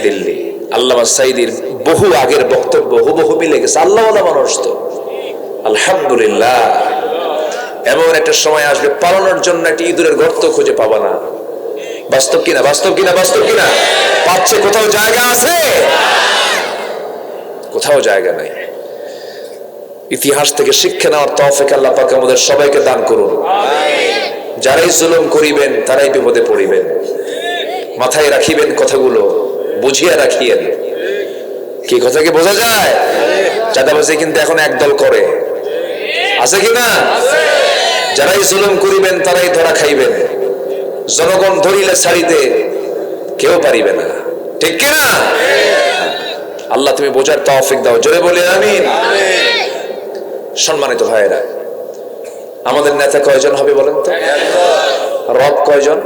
দিল্লি। আল্লামা সাঈদীর বহু আগের বক্তব্য হুবহু মিলে গেছে। আল্লাহওয়ালা মানুষ তো, আলহামদুলিল্লাহ। এমন একটা সময় আসবে পালানোর জন্য একটা ইঁদুরের গর্ত খুঁজে পাবা না। বাস্তব কিনা? বাস্তব কিনা? বাস্তব কিনা? পাচ্ছে? কোথাও জায়গা আছে? কোথাও জায়গা নাই। ইতিহাস থেকে শিক্ষা নেওয়ার তৌফিক আল্লাহ পাক আমাদের সবাইকে দান করুন। যারাই জুলুম করিবেন তারাই বিপদে পড়িবেন। মাথায় রাখিবেন কথাগুলো, বুঝিয়ে রাখিয়েন। কি কথা কি বোঝা যায়? চাঁদাবাজি কিন্তু এখন একদল করে, আছে কিনা? যারাই জুলুম করিবেন তারাই ধরা খাইবেন। জনগণ ধরিলে ছাড়িতে কেউ পারিবে না, ঠিক কিনা? আল্লাহ তুমি বোঝার তৌফিক দাও, জোরে বলি আমিন। সম্মানিত ভাইয়েরা, আমাদের নেতা কয়জন হবে বলেন তো? রব কয়জন?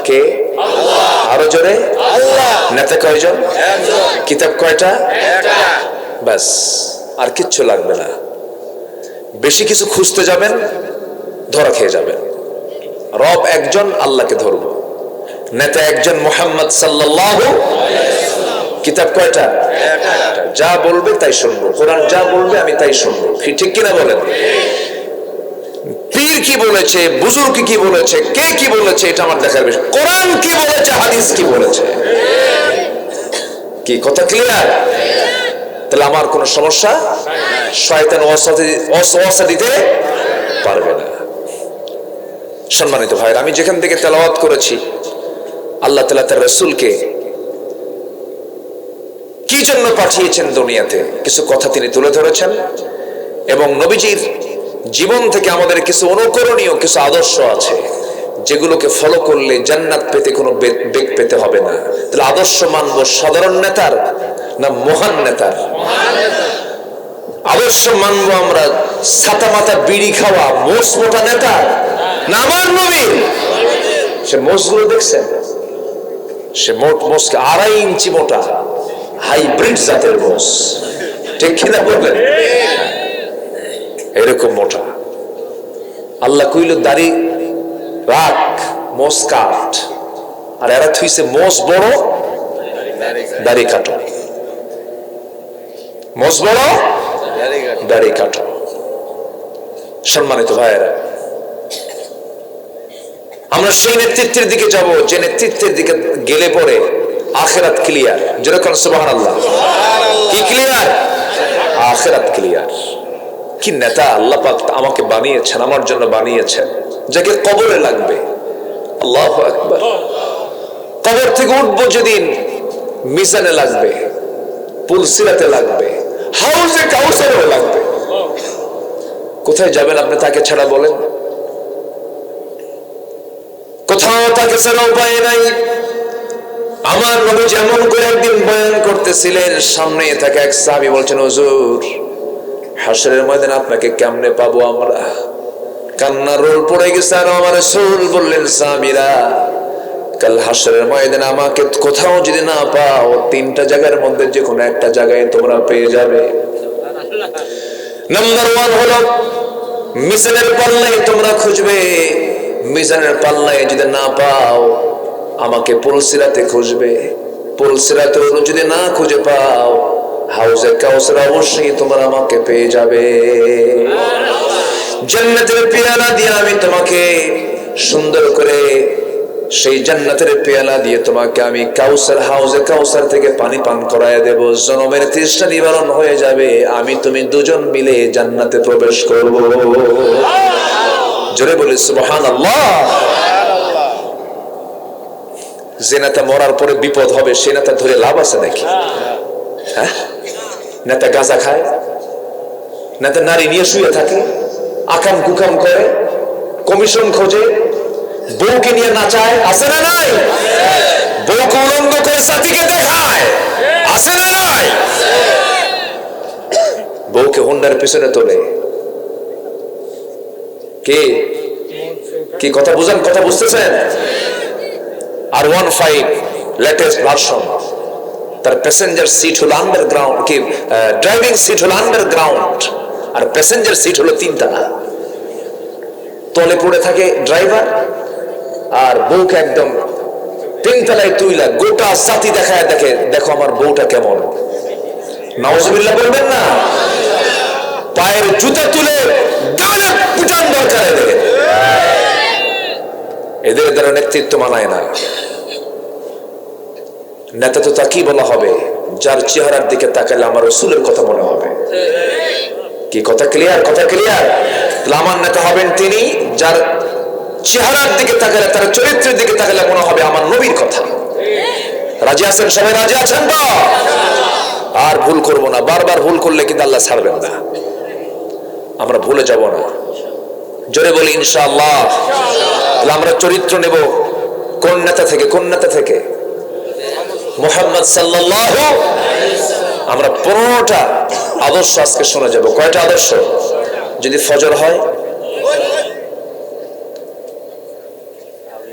কে? আরো জোরে। নেতা কয়জন? কিতাব কয়টা? ব্যাস, আর কিচ্ছু লাগবে না। বেশি কিছু খুঁজতে যাবেন, ধরা খেয়ে যাবেন। রব একজন, আল্লাহকে ধরব। নেতা একজন, মুহাম্মদ সাল্লাল্লাহু আলাইহি ওয়াসাল্লাম। কিতাব কয়টা? যা বলবে তাই শুনবো, কোরআন যা বলবে আমি তাই শুনবো, ঠিক কিনা বলেন? পীর কি বলেছে, বুজুর্গ কি বলেছে, কে কি বলেছে, এটা আমার দেখার বিষয়। কোরআন কি বলেছে, হাদিস কি বলেছে, কি কথা ক্লিয়ার? তাহলে আমার কোনো সমস্যা, শয়তান ওয়াসওয়াসা দিতে পারবে না। সম্মানিত ভাইরা, আমি যেখান থেকে তেলাওয়াত করেছি, আল্লাহ তাআলা তার রাসূলকে কি জন্য পাঠিয়েছেন দুনিয়াতে, কিছু কথা তিনি তুলে ধরেছেন, এবং নবীজির জীবন থেকে আমাদের কিছু অনুকরণীয় কিছু আদর্শ আছে, যেগুলোকে ফলো করলে জান্নাত পেতে কোনো বেগ পেতে হবে না। তাহলে আদর্শ মানবো সাধারণ নেতার না মহান নেতার? আদর্শ মানবো আমরা ছাতা মাথা বিড়ি খাওয়া মোষ মোটা নেতার না আমার নবীর? সে মোষগুলো দেখছেন, সে মোষকে 2.5 ইঞ্চি মোটা, হাইব্রিড জাতের বস, ঠিক কিনা বলবেন? এরকম মোটা। আল্লাহ কইল দাড়ি রাখ, মোস কাট, আর এরা থুইছে মোস বড় দাড়ি কাটো, মোস বড় দাড়ি কাটো। সম্মানিত ভাইয়েরা, আমরা সেই নেতৃত্বের দিকে যাব যে নেতৃত্বের দিকে গেলে পরে আখিরাত ক্লিয়ার। যেরকম সুবহানাল্লাহ, কি ক্লিয়ার? আখিরাত ক্লিয়ার। কি নেতা আল্লাহ পাক আমাকে বানিয়েছেন, আমার জন্য বানিয়েছেন, যাকে কবরে লাগবে। আল্লাহু আকবার। কবর থেকে উঠবো যেদিন, মিজানে লাগবে, পুলসিরাতে লাগবে, হাউজে কাউসারেও লাগবে। কোথায় যাবেন আপনি তাকে ছাড়া বলেন? কোথাও তাকে ছাড়া উপায় নাই। আমার নবী যেমন করে একদিন বয়ান করতেছিলেন, সামনে থাকে এক সাহাবী বলছেন, হুজুর হাশরের ময়দানে আপনাকে কেমনে পাবো আমরা? কান্নার রোল পড়ে গেছে। আর আমার রাসূল বললেন, সাহাবীরা কাল হাশরের ময়দানে আমাকে কোথাও যদি না পাও, তিনটা জায়গার মধ্যে যে কোনো একটা জায়গায় তোমরা পেয়ে যাবে। নাম্বার 1 হলো মিজানের পাল্লায় তোমরা খুঁজবে, মিজানের পাল্লায় যদি না পাও আমাকে পুলসিরাতে খুঁজবে, পুলসিরাতে যদি না খুঁজে পাও হাউজে কাউসার অবশ্যই তোমরা আমাকে পেয়ে যাবে। জান্নাতের পেয়ালা দিয়ে আমি তোমাকে সুন্দর করে, সেই জান্নাতের পেয়ালা দিয়ে তোমাকে আমি কাউসার, হাউজে কাউসার থেকে পানি পান করায় দেব। জনমের তৃষ্ণা নিবারণ হয়ে যাবে। আমি তুমি দুজন মিলে জান্নাতে প্রবেশ করব। জোরে বলি সুবহানাল্লাহ। যে নেতা মরার পরে বিপদ হবে, সে নেতা ধরে লাভ আছে নাকি? হ্যাঁ, নেতা গাঁজা খায়, নেতা নারী নিয়ে শুয়ে থাকে, আকাম কুকাম করে, কমিশন খোঁজে, বউকে নিয়ে নাচায়, আছে না নাই? বউকে উলঙ্গ করে জাতিকে দেখায়, আছে না নাই? বউকে হুন্ডার পিছনে তোলে। কে কি কথা বুঝান? কথা বুঝতেছেন? আর 15 লেটেস্ট ভার্সন, তার প্যাসেঞ্জার সিট হলো আন্ডারগ্রাউন্ড, কি ড্রাইভিং সিট হলো আন্ডারগ্রাউন্ড, আর প্যাসেঞ্জার সিট হলো 3 তলা। তলে পড়ে থাকে ড্রাইভার, আর বউকে একদম 3 তলায় তুইলা গোটা জাতি দেখায়, দেখে দেখো আমার বউটা কেমন। নাউজুবিল্লাহ বলবেন না? পায়ের জুতা তুলে গালে পিটান দরকার এদের। এদের দ্বারা নেতৃত্ব মানায় না। নেতা তো তাকেই বলা হবে যার চেহারার দিকে তাকালে আমার রাসূলের কথা মনে হবে। কি কথা ক্লিয়ার? কথা ক্লিয়ার? আমার নেতা হবেন তিনি যার চেহারার দিকে তাকালে, তার চরিত্রের দিকে তাকালে মনে হবে আমার নবীর কথা। রাজি আছেন? সবাই রাজি আছেন তো? আর ভুল করব না। বারবার ভুল করলে কিন্তু আল্লাহ ছাড়বেন না। আমরা ভুলে যাব না। জোরে বলি ইনশাআল্লাহ। তাহলে আমরা চরিত্র নেব কোন নেতা থেকে? কোন নেতা থেকে? মুহাম্মদ সাল্লাল্লাহু। আমরা 15টা আদর্শ আজকে শুনে যাব। কয়টা আদর্শ? যদি ফজর হয়,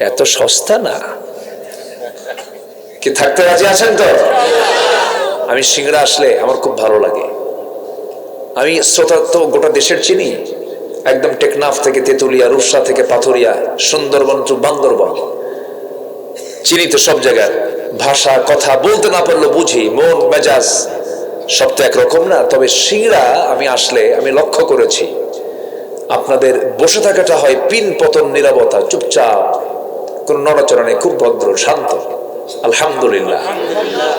এত সস্তা না। কি থাকতে রাজি আছেন তো? আমি সিংড়া আসলে আমার খুব ভালো লাগে। আমি শ্রোতা তো গোটা দেশের চিনি, একদম টেকনাফ থেকে তেতুলিয়া, রূপসা থেকে পাথরিয়া, সুন্দরবন টু বান্দরবন, চিনি তো সব জায়গায়। ভাষা কথা বলতে না পারলেও বুঝি, মন মেজাজ সব তো একরকম না। তবে সিংড়া আমি আসলে আমি লক্ষ্য করেছি আপনাদের বসে থাকাটা হয় পিন পতন, নীরবতা, চুপচাপ, কোন নড়াচড়া নেই, খুব ভদ্র শান্ত, আলহামদুলিল্লাহ।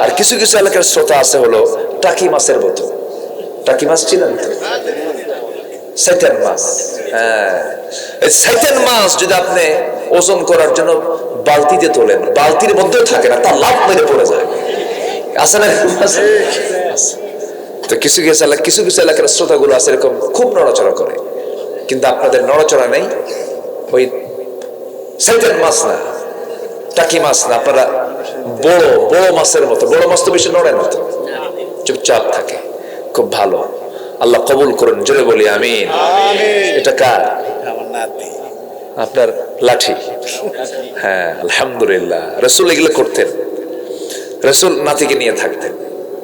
আর কিছু কিছু এলাকার শ্রোতা আছে হলো টাকি মাছের মতো। টাকি মাছ চিনেন তো? শয়তান মাছ। হ্যাঁ, শয়তান মাছ যদি আপনি ওজন করার জন্য বালতিতে তোলেন, বালতির মধ্যেও থাকে না, তার লাভ মেরে পড়ে যায়। আছে না? তো কিছু কিছু এলাকার শ্রোতাগুলো আছে এরকম, খুব নড়াচড়া করে। কিন্তু আপনাদের নড়াচড়া নেই, ওই শয়তান মাছ না, টাকি মাছ না, আপনারা বড় বড় মাছের মতো। বড় মাছ তো বেশি নড়ে না, তো চুপচাপ থাকে, খুব ভালো। আল্লাহ কবুল করুন। জোরে বলি আমিন। এটা কার? আপনার লাঠি। হ্যাঁ, আলহামদুলিল্লাহ। রাসূল এগুলো করতেন। রাসূল নাতিকে নিয়ে থাকতেন।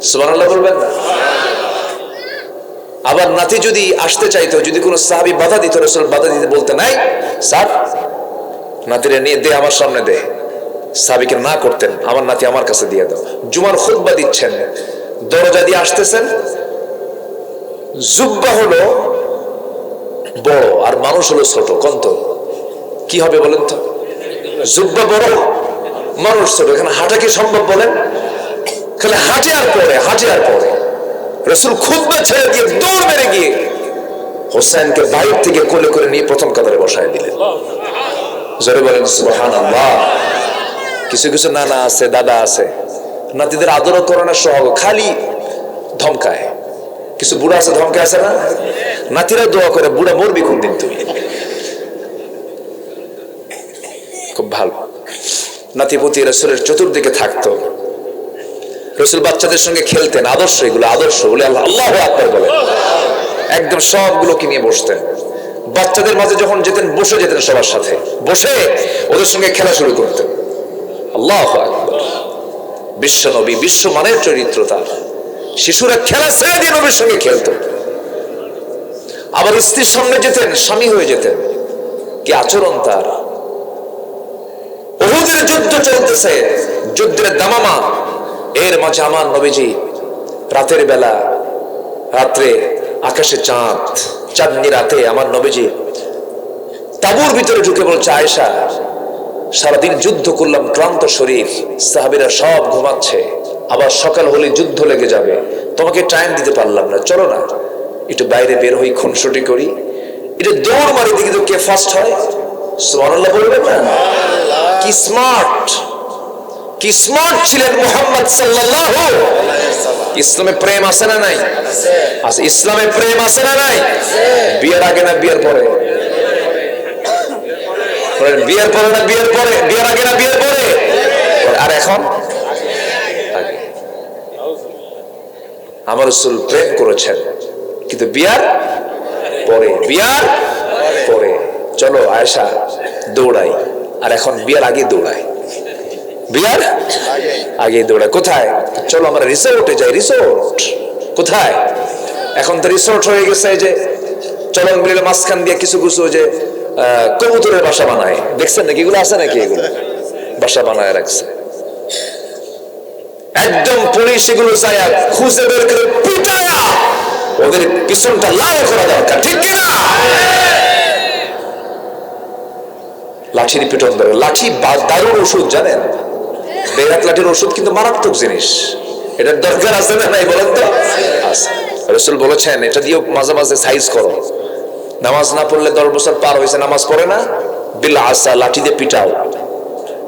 সুবহানাল্লাহ বলবেন না? আবার নাতি যদি আসতে চাইতো, যদি কোনো সাহাবী বাধা দিত, রাসূল বাধা দিতে বলতে নাই, স্যার নাতিরে নিয়ে দে, আমার সামনে দে। সাহাবীকে না করতেন, আমার নাতি আমার কাছে দিয়ে দাও। জুমার খুতবা দিচ্ছেন, দরজা দিয়ে আসতেছেন, জুব্বা হলো বড় আর মানুষ হলো ছোট, কন্ত কি হবে বলেন তো? জুব্বা বড়, মানুষ ছোট, এখানে হাঁটা কি সম্ভব বলেন? খালি হাঁটে আর পড়ে, হাঁটে আর পড়ে। রাসূল খুতবা ছেড়ে দিয়ে দৌড় মেরে গিয়ে হোসেনকে বাইরে থেকে কোলে করে নিয়ে প্রথম কাতারে বসায় দিলেন। জোরে বলেন সুবহানাল্লাহ। কিছু কিছু নানা আছে, দাদা আছে, নাতিদের আদরও করে না, সহ খালি ধমকায়। কিছু বুড়া আছে, ধমকায় আছে না, নাতিরা দোয়া করে, বুড়া মরবি কোন দিন তুই। খুব ভালো নাতিপতি রাসূলের চতুর্দিকে থাকতো। রাসূল বাচ্চাদের সঙ্গে খেলতেন, আদর্শ এগুলো, আদর্শ বলে আল্লাহু আকবার বলে একদম সবগুলোকে নিয়ে বসতেন। বাচ্চাদের মাঝে যখন যেতেন, বসে যেতেন, সবার সাথে বসে ওদের সঙ্গে খেলা শুরু করতেন। আল্লাহু আকবার। বিশ্ব নবী, বিশ্ব মানের চরিত্র তার। শিশুরা খেলা ছেড়ে দিয়ে নবীর সঙ্গে খেলতো। আবার স্ত্রীর সামনে যেতেন, স্বামী হয়ে যেতেন। কি আচরণ তার! উহুদের যুদ্ধ চলতেছে, যুদ্ধের দামামা, এর মাঝে আমার নবীজি রাতের বেলা, রাত্রে আকাশে চাঁদ, চাঁদনি রাতে আমার নবীজি তাঁবুর ভিতরে ঢুকে বলছে, আয়েশা সারাদিন যুদ্ধ করলাম, ক্লান্ত শরীর, সাহাবীরা সব ঘুমাচ্ছে, আবার সকাল হলে যুদ্ধ লেগে যাবে, তোমাকে টাইম দিতে পারলাম না, চলো না একটু বাইরে বের হই, খুনসুটি করি। এটা দৌড় মারি, দেখি তো কে ফার্স্ট হয়। সুবহানাল্লাহ বলবেন না? কি স্মার্ট, কি স্মার্ট ছিলেন মুহাম্মদ সাল্লাল্লাহু আলাইহি ওয়াসাল্লাম। ইসলামে প্রেম আছে না নাই? আছে। ইসলামে প্রেম আছে না নাই? বিয়ের আগে না বিয়ের পরে? বিয়ের পরে না বিয়ের পরে? বিয়ের আগে না বিয়ের পরে? আর এখন আমার রাসূল প্রেম করেছেন, কিন্তু বিয়ার পরে, বিয়ার পরে। চলো আয়েশা দৌড়াই, আর এখন বিয়ার আগে দৌড়াই, বিয়ার আগে দৌড়ায়। কোথায়? চলো আমরা রিসোর্টে যাই। রিসোর্ট কোথায়? এখন তো রিসোর্ট হয়ে গেছে যে চলন বিলের মাঝখান দিয়ে কিছু কিছু যে কবুতরের বাসা বানায়, দেখছেন নাকি? এগুলো আছে নাকি? এগুলো বাসা বানায় রাখছে, একদম পুলিশ এগুলো যায় খুঁজে বের করে পিটায়া ওদের পিছনটা লাল করা দরকার, ঠিক কিনা? লাঠির পিটন ধরে। লাঠি দারুণ ওষুধ, জানেন? বেরাত লাঠির ওষুধ কিন্তু মারাত্মক জিনিস। এটার দরকার আছে না নাই বলেন তো? রাসূল বলেছেন এটা দিয়েও মাঝে মাঝে সাইজ করো। নামাজ না পড়লে 10 বছর পার হয়েছে, নামাজ পড়ে না, বিল আসা, লাঠি দিয়ে পিটাও।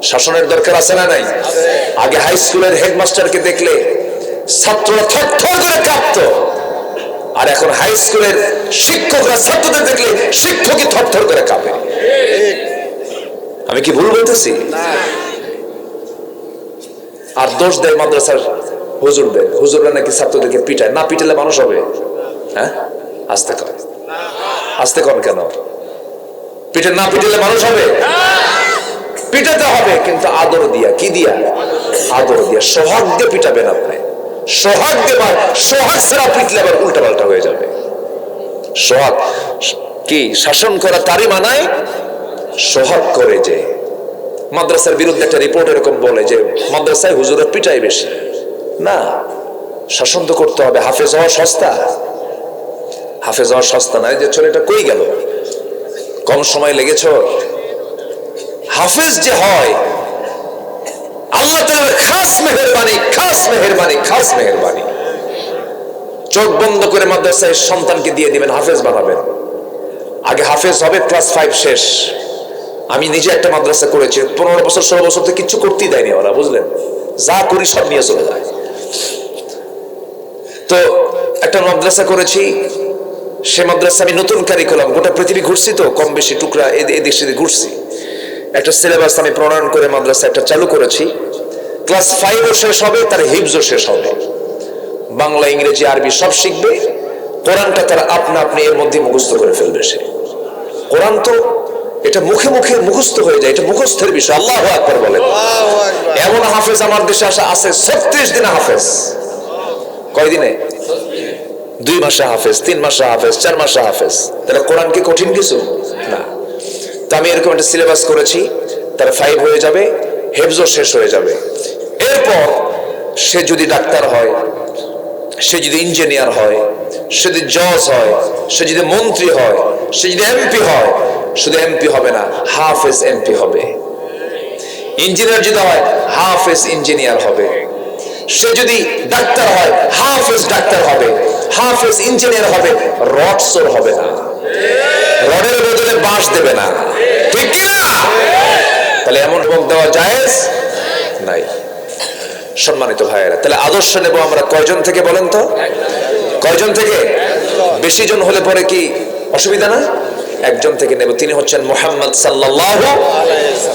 শাসনের দরকার আছে না নাই? আগে হাই স্কুলের হেডমাস্টারকে দেখলে ছাত্ররা থরথর করে কাঁপতো, আর এখন হাই স্কুলের শিক্ষকরা ছাত্রদের দেখলে শিক্ষকই থরথর করে কাঁপে। আমি কি ভুল বলতেছি? আর দোষ দেয় মাদ্রাসার হুজুরদের। হুজুররা নাকি ছাত্রদেরকে পিটায়। না পিটালে মানুষ হবে? হ্যাঁ, আস্তে কর, আস্তে কর। কেন পিটে? না পিটালে মানুষ হবে? পিটাতে হবে, কিন্তু আদর দিয়া। কি দিয়া? আদর দিয়া। সোহাগ দিয়ে পিটাবেন আপনি। সোহাগ দিয়ে, সোহাগ ছাড়া পিটলে আবার উল্টা পাল্টা হয়ে যাবে। সোহাগ কি? শাসন করা তারই মানায় সোহাগ করে। যে মাদ্রাসার বিরুদ্ধে একটা রিপোর্ট এরকম বলে যে মাদ্রাসায় হুজুরের পিটাই বেশি। না, শাসন তো করতে হবে। হাফেজ হওয়া সস্তা? হাফেজ হওয়া সস্তা নয়। যে ছেলেটা কই গেল, কম সময় লেগেছ। হাফেজ যে হয় আল্লাহ তাআলার খাস মেহেরবানি, খাস মেহেরবানি, খাস মেহেরবানি। চোখ বন্ধ করে মাদ্রাসায় সন্তানকে দিয়ে দিবেন, হাফেজ বানাবেন। আগে হাফেজ হবে ক্লাস 5 শেষ। আমি নিজে একটা মাদ্রাসা করেছি, 15 বছর 16 বছর তো কিচ্ছু করতেই দেয়নি ওরা, বুঝলেন? যা করি সব নিয়ে চলে যায়। তো একটা মাদ্রাসা করেছি, সে মাদ্রাসা আমি নতুন কারিকুলাম, গোটা পৃথিবী ঘুরছি তো, কম বেশি টুকরা এদিক সেদিক ঘুরছি। একটা সিলেবাস আমি প্রণয়ন করে মাদ্রাসা একটা চালু করেছি। ক্লাস 5ও শেষ হবে, তার হিফজও শেষ হবে। বাংলা, ইংরেজি, আরবি সব শিখবে। কোরআনটা তারা আপনা আপনি এর মধ্যে মুখস্থ করে ফেলবে। সে কোরআন তো এটা মুখে মুখে মুখস্থ হয়ে যায়, এটা মুখস্থের বিষয়। আল্লাহু আকবার বলেন। এমন হাফেজ আমার দেশে আসা আছে 36 দিন হাফেজ। কয়দিনে? 2 মাসে হাফেজ, 3 মাসে হাফেজ, 4 মাসে হাফেজ। তাহলে কোরআন কি কঠিন কিছু না? তো আমি এরকম একটা সিলেবাস করেছি, তার 5 হয়ে যাবে, হেফজও শেষ হয়ে যাবে। এরপর সে যদি ডাক্তার হয়, সে যদি ইঞ্জিনিয়ার হয়, সে যদি জজ হয়, সে যদি মন্ত্রী হয়, সে যদি এমপি হয়, শুধু এমপি হবে না, হাফেজ এমপি হবে। ইঞ্জিনিয়ার যদি হয়, হাফেজ ইঞ্জিনিয়ার হবে। সে যদি ডাক্তার হয়, হাফেজ ডাক্তার হবে, হাফেজ ইঞ্জিনিয়ার হবে, রডসর হবে না, রডের বদলে বাঁশ দেবে না, ঠিক কি না? তাহলে এমন ভোগ দেওয়া জায়েজ নাই। সম্মানিত ভাইয়েরা, তাহলে আদর্শ নেব আমরা কয়জন থেকে বলেন তো? কয়জন থেকে? বেশি জন হলে পরে কি অসুবিধা না? একজন থেকে নেব, তিনি হচ্ছেন মুহাম্মদ সাল্লাল্লাহু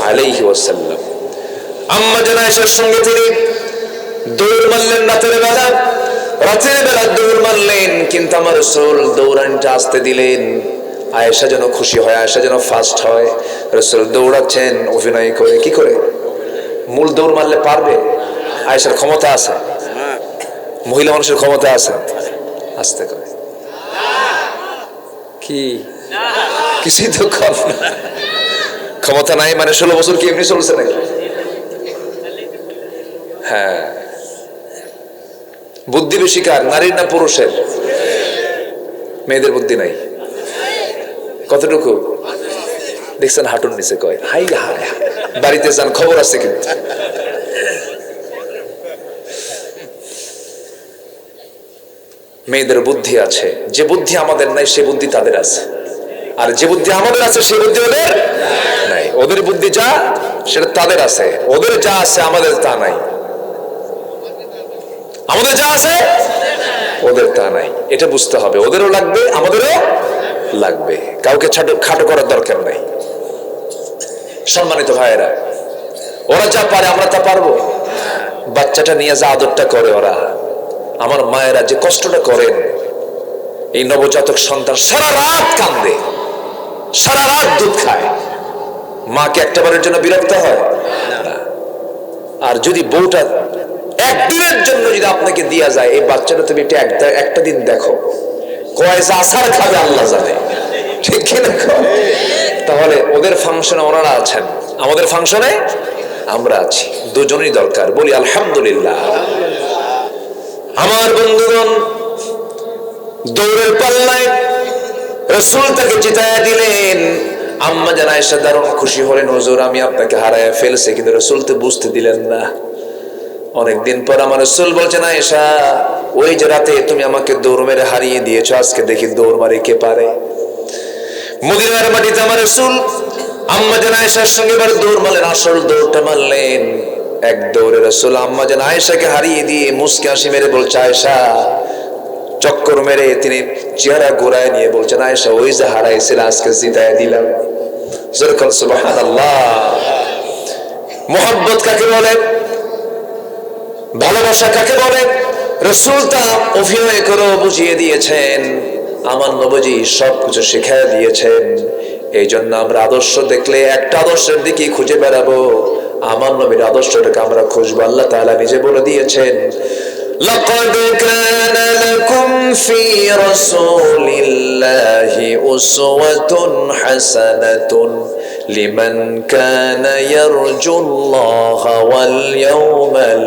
আলাইহি ওয়াসাল্লাম। আম্মা জান আয়েশার সঙ্গে তিনি দৌড় মারলেন রাতের বেলা, রাতের বেলা দৌড় মারলেন, কিন্তু আমার রাসূল দৌড়ানটা আসতে দিলেন, আয়েশা যেন খুশি হয়, আয়েশা যেন ফার্স্ট হয়। রাসূল দৌড়াচ্ছেন অভিনয় করে, কি করে? মূল দৌড় মারলে পারবে? আয়েশার ক্ষমতা আছে, মহিলা মানুষের ক্ষমতা আছে, আস্তে করে কি কিছুই তো কম না। ক্ষমতা নাই মানে 16 বছর কি এমনি চলছে নাকি? হ্যাঁ, বুদ্ধি বেশি কার, নারীর না পুরুষের? মেয়েদের বুদ্ধি নাই। কতটুকু দেখছেন? হাঁটুর নিচে কয় হাই হাই, বাড়িতে যান, খবর আছে কিন্তু। মেয়েদের বুদ্ধি আছে, যে বুদ্ধি আমাদের নাই সে বুদ্ধি তাদের আছে, আর যে বুদ্ধি আমাদের আছে সে বুদ্ধি ওদের নাই। ওদের বুদ্ধি যা সেটা তাদের আছে, ওদের যা আছে আমাদের তা নাই। আমাদের যা আছে ওদের তা নাই, এটা বুঝতে হবে। ওদেরও লাগবে, আমাদেরও লাগবে, কাউকে খাটো করার দরকার নাই। সম্মানিত ভাইয়েরা, ওরা যা পারে আমরা তা পারবো? বাচ্চাটা নিয়ে যা আদরটা করে ওরা, আমার মায়েরা যে কষ্টটা করেন, এই নবজাতক সন্তান সারা রাত কান্দে, সারা রাত দুধ খায়, মাকে একটা বারের জন্য বিরক্ত হয় না। আর যদি বউটা একদিনের জন্য যদি আপনাকে দিয়া যায়, এই বাচ্চাটা তুমি একটা দিন দেখো, কয় যে আসার খাবে আল্লাহ জানে, ঠিক কিনা? তাহলে ওদের ফাংশনে ওনারা আছেন, আমাদের ফাংশনে আমরা আছি, দুজনই দরকার। বলি আলহামদুলিল্লাহ। আমার বন্ধুগণ, দৌড়ের পাল্লায় রাসূল তাকে জিতায়া দিলেন। আম্মা জান আয়েশা দারুণ খুশি হলেন, হুজুর আমি আপনাকে হারায়া ফেলছি, কিন্তু রাসূল তো বুঝতে দিলেন না। অনেকদিন পর আমার রাসূল বলছেন, আয়েশা ওই যে রাতে তুমি আমাকে দৌড় মেরে হারিয়ে দিয়েছো, আজকে দেখি দৌড় মারে কে পারে। মদিনার মাটিতে আমার রাসূল আম্মা জান আয়েশার সঙ্গে এবার দৌড় মারলেন, আসল দৌড়টা মারলেন। এক দৌড়ে রাসূল আম্মা জান আয়েশাকে হারিয়ে দিয়ে মুস্কি হাসি মেরে বলছে, আয়েশা, চক্কর মেরে তিনি চেহারা ঘোরায় নিয়ে বলছেন, আয়েশা ওই যে হারাইছিল আজকে জিতায় দিলাম। যেরকম সুবহানাল্লাহ। মুহাব্বত কাকে বলে? ভালোবাসা কাকে বলে? রাসূল তা অভিনয় করে বুঝিয়ে দিয়েছেন, আমার নবীজি সবকিছু শিখিয়ে দিয়েছেন। এই জন্য আমরা আদর্শ দেখলে একটা আদর্শের দিকে খুঁজে বেড়াবো, আমার নবীর আদর্শটাকে আমরা খুঁজবো। আল্লাহ তাআলা নিজে বলে দিয়েছেন, লাকাদ কানা লাকুম ফি রাসূলিল্লাহি উসওয়াতুন হাসানাতুন লিমান কানা ইয়ারজুল্লাহা ওয়াল ইয়াওমাল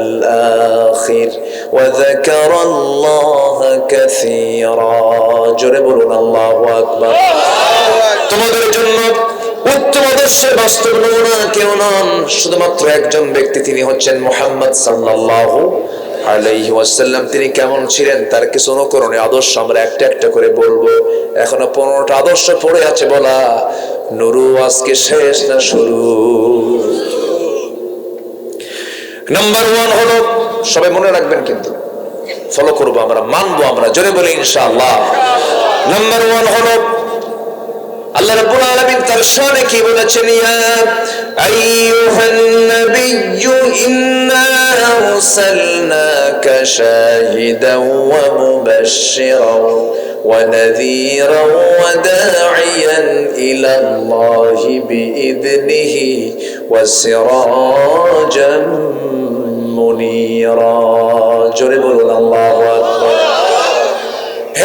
আখির ওয়া যাকারাল্লাহা কাসীরা। জোরে বলুন আল্লাহু আকবার। তোমাদের জন্য উত্তম আদর্শের বাস্তব নমুনা কেউ নন, শুধুমাত্র একজন ব্যক্তি, তিনি হচ্ছেন মুহাম্মদ সাল্লাল্লাহু আলাইহি ওয়াসাল্লাম। তিনি কেমন ছিলেন তার কিছু অনুকরণীয় আদর্শ আমরা একটা একটা করে বলবো। এখনো 15টা আদর্শ পড়ে আছে বলা, নুরু আজকে শেষ না শুরু। নাম্বার 1 হলো, সবাই মনে রাখবেন কিন্তু ফলো করবো আমরা, মানবো আমরা, জোরে বলে ইনশাআল্লাহ। নাম্বার 1 হলো, আল্লাহ রাব্বুল আলামিন তার শানে কি বলেছেন, ইয়া আইয়ুহান নাবিয়্যু ইন্না আরসালনাকা শাহিদাও ওয়া মুবাশশিরাও ওয়া নাযীরাও ওয়া দা'iয়ান ইলা আল্লাহি বিইذনিহি ওয়া সিরাজাম মুনীরা। জোরে বলুন আল্লাহু আকবার।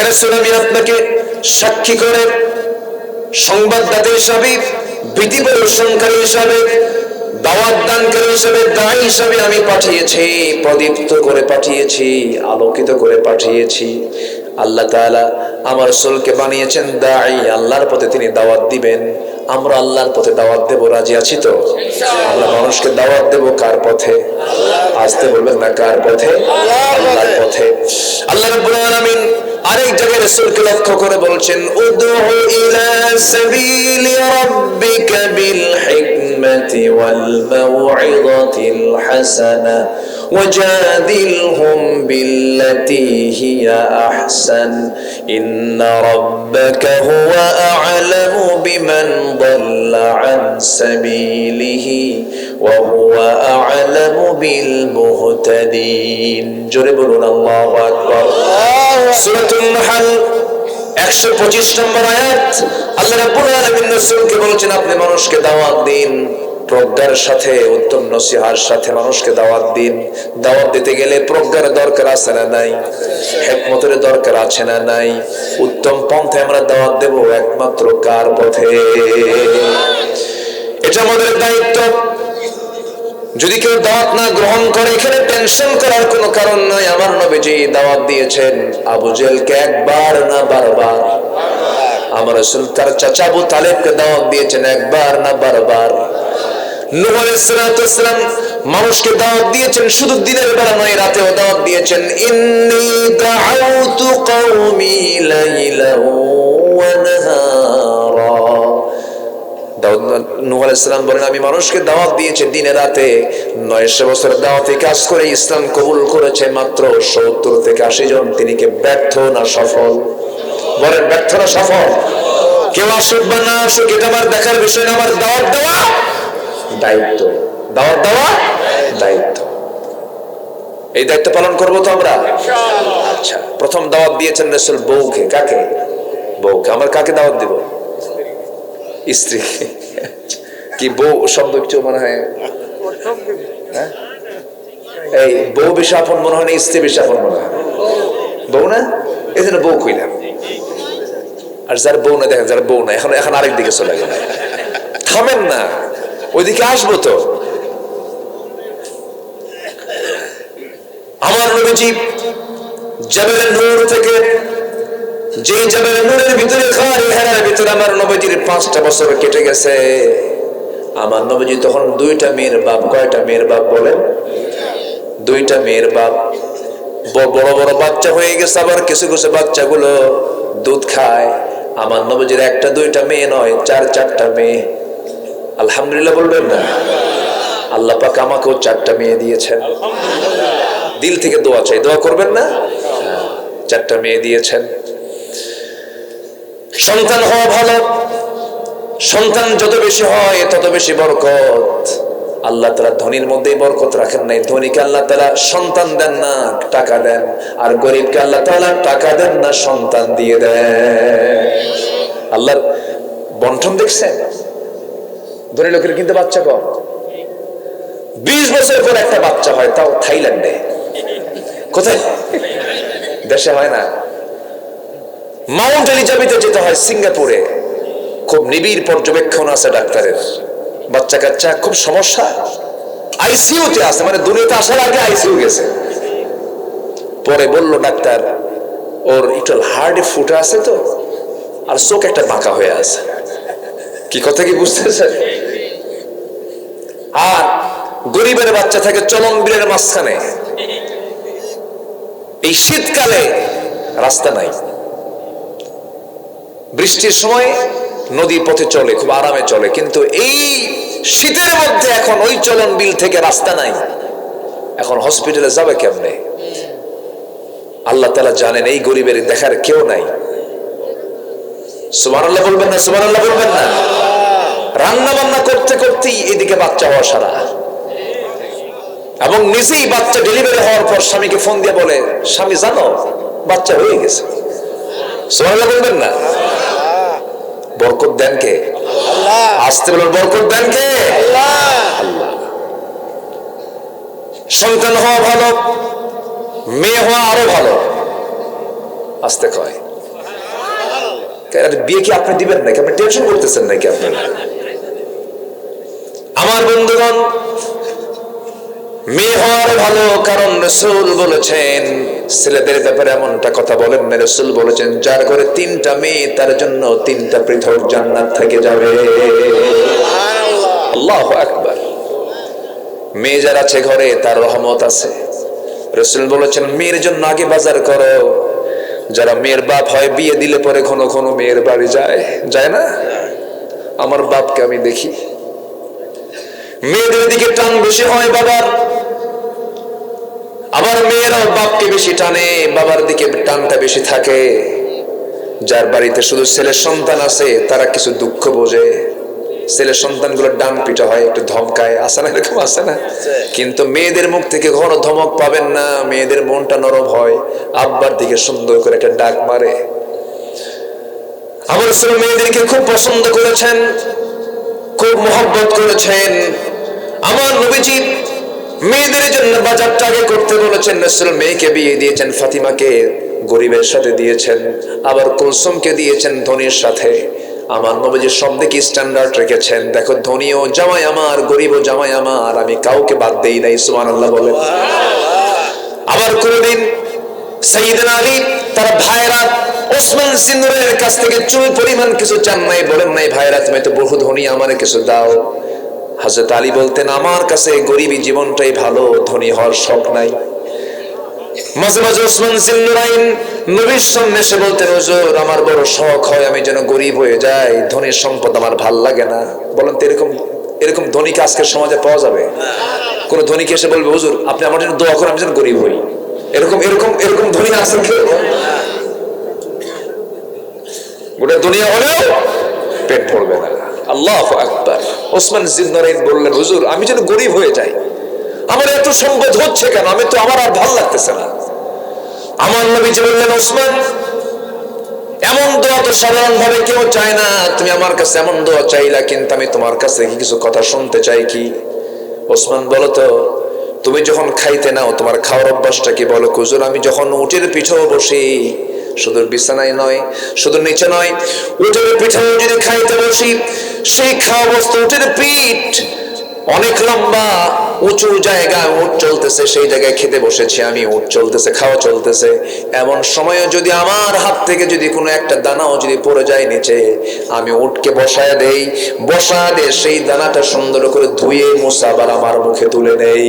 রাসূল, আমি আপনাকে সাক্ষী করে, সংবাদদাতা হিসাবে, ভীতি প্রদর্শনকারী হিসাবে, দাওয়াত দানকারী হিসাবে, দায়ী হিসাবে আমি পাঠিয়েছি, প্রদীপ্ত করে পাঠিয়েছি, আলোকিত করে পাঠিয়েছি। আল্লাহ তাআলা আমার রাসূলকে বানিয়েছেন দায়ী, আল্লাহর পথে তিনি দাওয়াত দিবেন। আমরা আল্লাহর পথে দাওয়াত দেব, রাজি আছি তো? আমরা মানুষকে দাওয়াত দেব কার পথে? আসতে বলবেন না, কার পথে? আল্লাহর পথে। আল্লাহ রাব্বুল আলামিন আরেক জায়গায় রাসূলকে লক্ষ্য করে বলছেন, উদউ ইলা সাবিলি রাব্বিকা বিল হিকমাতি ওয়াল মাউইযাতিল হাসানা ওয়াজাদিলহুম বিল্লাতী হিয়া আহসান ইন্না রাব্বাকা হুয়া আ'লামু বিমান দাল্লা আন সাবিলিহি ওয়া হুয়া আ'লামু বিল মুহতাদিন। জোরে বলুন আল্লাহু আকবার। সূরাতুন নাহল 125 নম্বর আয়াত। আল্লাহ রাব্বুল আলামিন রাসূলকে বলছেন, আপনি মানুষকে দাওয়াত দিন, প্রজ্ঞার সাথে, উত্তম নসিহার সাথে মানুষকে দাওয়াত দিন। দাওয়াত দিতে গেলে প্রজ্ঞার দরকার আছে না নাই? হিকমতের দরকার আছে না নাই? উত্তম পন্থায় আমরা দাওয়াত দেব একমাত্র কার পথে? এটা আমাদের দায়িত্ব। যদি কেউ দাওয়াত না গ্রহণ করে, এখানে টেনশন করার কোনো কারণ নাই। আমার নবীজি দাওয়াত দিয়েছেন আবু জেহেলকে একবার না বারবার। আমার রাসূল তার চাচা আবু তালেবকে দাওয়াত দিয়েছেন একবার না বারবার। নূহ আলাইহিস সালাম মানুষকে দাওয়াত দিয়েছেন, শুধু দিনের বেলা নয়, রাতেও দাওয়াত দিয়েছেন। ইন্নী দাআউতু কওমি লাইলান ওয়া নাহারা। নূহ আলাইহিস সালাম বলেন, আমি মানুষকে দাওয়াত দিয়েছি দিনে রাতে। 900 বছর দাওয়াতে কাজ করে ইসলাম কবুল করেছে মাত্র 70 থেকে 80 জন। তিনি কি ব্যর্থ না সফল? বলেন, ব্যর্থ না সফল? কেউ আসুক বা না আসুক, এটা আমার দেখার বিষয় না। আমার দাওয়াত দেওয়া দায়িত্ব, দাওয়াত দেওয়া দায়িত্ব। এই দায়িত্ব পালন করবো তো আমরা ইনশাআল্লাহ। আচ্ছা, প্রথম দাওয়াত দিয়েছেন রাসূল বউকে। কাকে? বউকে। আমার কাকে দাওয়াত দিব? স্ত্রী। কি বউ শব্দ একটু মনে হয়, এই বউ বেশি আপন মনে হয় না, স্ত্রী বেশি আপন মনে হয়? বউ না, এই জন্য বউ কইলাম। আর যার বউ না, দেখেন যার বউ না, এখন আরেক দিকে চলে গেল। থামেন না, ওইদিকে আসবো তো। আমার নবীজি জাবালে নূর থেকে, যে জাবালে নূরের ভিতরে, খারি হেরার ভিতরে আমার নবীজির 5টা বছর কেটে গেছে। আমার নবীজি তখন 2টা মেয়ের বাপ। কয়টা মেয়ের বাপ বলেন? 2টা মেয়ের বাপ। বড় বড় বাচ্চা হয়ে গেছে, আবার কিছু কিছু বাচ্চাগুলো দুধ খায়। আমার নবীজির 1টা 2টা মেয়ে নয়, 4টা মেয়ে। আলহামদুলিল্লাহ বলবেন না? আল্লাহ পাক আমাকেও 4টা মেয়ে দিয়েছেন। দিল থেকে দোয়া চাই, দোয়া করবেন না? 4টা মেয়ে দিয়েছেন। সন্তান হওয়া ভালো, সন্তান যত বেশি হয় তত বেশি বরকত। আল্লাহ তাআলা ধনীর মধ্যেই বরকত রাখেন নাই। ধনীকে আল্লাহ তাআলা সন্তান দেন না, টাকা দেন। আর গরিবকে আল্লাহ তাআলা টাকা দেন না, সন্তান দিয়ে দেন। আল্লাহর বন্টন দেখছেন? ধনী লোকের কিন্তু বাচ্চা কম। 20 বছর পর একটা বাচ্চা হয়, তাও থাইল্যান্ডে। কোথায়? দেশে হয় না। মাউন্ট এলিজাবেথে যেতে হয়, সিঙ্গাপুরে। খুব নিবিড় পর্যবেক্ষণ আছে ডাক্তারের। বাচ্চা কাচ্চা খুব সমস্যা, আইসিইউতে আছে, মানে দুনিয়াতে আসার আগে আইসিইউ গেছে। পরে বলল ডাক্তার, ওর একটু হার্টে ফুটা আছে তো, আর চোখ একটা বাঁকা হয়ে আছে। কি কথা কি বুঝতেছেন? আর গরিবের বাচ্চা থাকে চলন বিলের মাঝখানে। এই শীতকালে রাস্তা নাই, বৃষ্টির সময় নদী পথে চলে, খুব আরামে চলে। কিন্তু এই শীতের মধ্যে এখন ওই চলন বিল থেকে রাস্তা নাই, এখন হসপিটালে যাবে কেমনে? আল্লাহ তাআলা জানেন এই গরিবের দেখার কেউ নাই। সুবহানাল্লাহ বলবেন না? সুবহানাল্লাহ বলবেন না? রান্না বান্না করতে করতেই এদিকে বাচ্চা হওয়া সারা, এবং নিজেই বাচ্চা ডেলিভারি হওয়ার পর স্বামীকে ফোন দিয়ে বলে, স্বামী জানো বাচ্চা হয়ে গেছে। সুবহানাল্লাহ বলবেন না? বরকত দেন কে? আল্লাহ। আসতে বলেন, বরকত দেন কে? আল্লাহ। আল্লাহ। সন্তান হওয়া ভালো, মেয়ে হওয়া আরো ভালো। আসতে কয় বিয়ে কি আপনি দিবেন নাকি? আপনি টেনশন করতেছেন নাকি আপনি? আমার বন্ধুগণ, মেয়ে হওয়ার ভালো, কারণ রাসূল বলেছেন, ছেলেদের ব্যাপারে এমনটা কথা বলেন না, রাসূল বলেছেন যার ঘরে 3টা মেয়ে তার জন্য 3টা পৃথক জান্নাত থেকে যাবে। আল্লাহু আকবার। মেয়ে যার আছে ঘরে তার রহমত আছে। রাসূল বলেছেন মেয়ের জন্য আগে বাজার করো। যারা মেয়ের বাপ হয় বিয়ে দিলে পরে ঘন ঘন মেয়ের বাড়ি যায় না? আমার বাপকে আমি দেখি, মেয়েদের দিকে টান বেশি হয় বাবার, আবার মেয়েরাও বাপকে বেশি টানে, বাবার দিকে টানটা বেশি থাকে। যার বাড়িতে শুধু ছেলের সন্তান আছে তারা কিছু দুঃখ বোঝে, ছেলের সন্তানগুলো ডান পিটা হয়, একটু ধমকায়, আসে না? এরকম আছে না? কিন্তু মেয়েদের মুখ থেকে ঘন ধমক পাবেন না, মেয়েদের মনটা নরম হয়, আব্বার দিকে সুন্দর করে একটা ডাক মারে। আমার রাসূল মেয়েদেরকে খুব পছন্দ করেছেন, খুব মহব্বত করেছেন। আমার নবীজি মেয়েদের জন্য বাজারটা আগে করতে বলেছেন। রাসূল মেয়েকে বিয়ে দিয়েছেন, ফাতিমাকে গরিবের সাথে দিয়েছেন, আবার কুলসুমকে দিয়েছেন ধনীর সাথে। আমার নবীজি সব দিকে স্ট্যান্ডার্ড রেখেছেন। দেখো, ধনীও জামাই আমার, গরিবও জামাই আমার, আমি কাউকে বাদ দেই নাই। সুবহানাল্লাহ বলেন। আবার কোনদিন সাইয়েদনা আলী তার ভাইরা ওসমান সিন্নুরের কাছ থেকে চুল পরিমাণ কিছু চান নাই, বলেন নাই ভাইরা তুমি তো বহু ধনী, আমারে কিছু দাও। হযরত আলী বলতেন আমার কাছে গরিবী জীবনটাই ভালো, ধনী হওয়ার শখ নাই। মাঝে মাঝে ওসমান সিন্নুরাইন নবীর সামনে এসে বলতেন হুজুর আমার বড় শখ হয় আমি যেন গরিব হয়ে যাই, ধনীর সম্পদ আমার ভাল লাগে না। বলেন তো এরকম ধনীকে আজকের সমাজে পাওয়া যাবে? কোন ধনীকে এসে বলবে হুজুর আপনি আমার জন্য দোয়া করেন আমি যেন গরিব হই, এরকম ধনী আছেন কেউ? গোটা দুনিয়া হলেও পেট ভরবে না। আল্লাহু আকবার। ওসমান জিন্নারাইন বললেন হুজুর আমি যেন গরিব হয়ে যাই, আমার এত সম্পদ হচ্ছে কেন, আমি তো আমার আর ভাল লাগতেছে না। আমার নবীজি বললেন ওসমান এমন দোয়া তো সাধারণ ভাবে কেউ চায় না, তুমি আমার কাছে এমন দোয়া চাইলা, কিন্তু আমি তোমার কাছে কিছু কথা শুনতে চাই। কি? ওসমান বলো তো, তুমি যখন খাইতে নাও তোমার খাওয়ার অভ্যাসটা কি? বলো হুজুর আমি যখন উটের পিঠেও বসি, শুধু বিছানায় নয়, শুধু নিচে নয়, উটের পিঠেও যদি খাইতে বসি, সেই খাওয়া বস্তু উটের পিঠ অনেক লম্বা উঁচু জায়গায় উট চলতেছে, সেই জায়গায় খেতে বসেছি আমি, উট চলতেছে, খাওয়া চলতেছে, এমন সময়ে যদি আমার হাত থেকে যদি কোনো একটা দানাও যদি পড়ে যায় নিচে, আমি উটকে বসায় দেই, সেই দানাটা সুন্দর করে ধুয়ে মুছে আবার আমার মুখে তুলে নেই।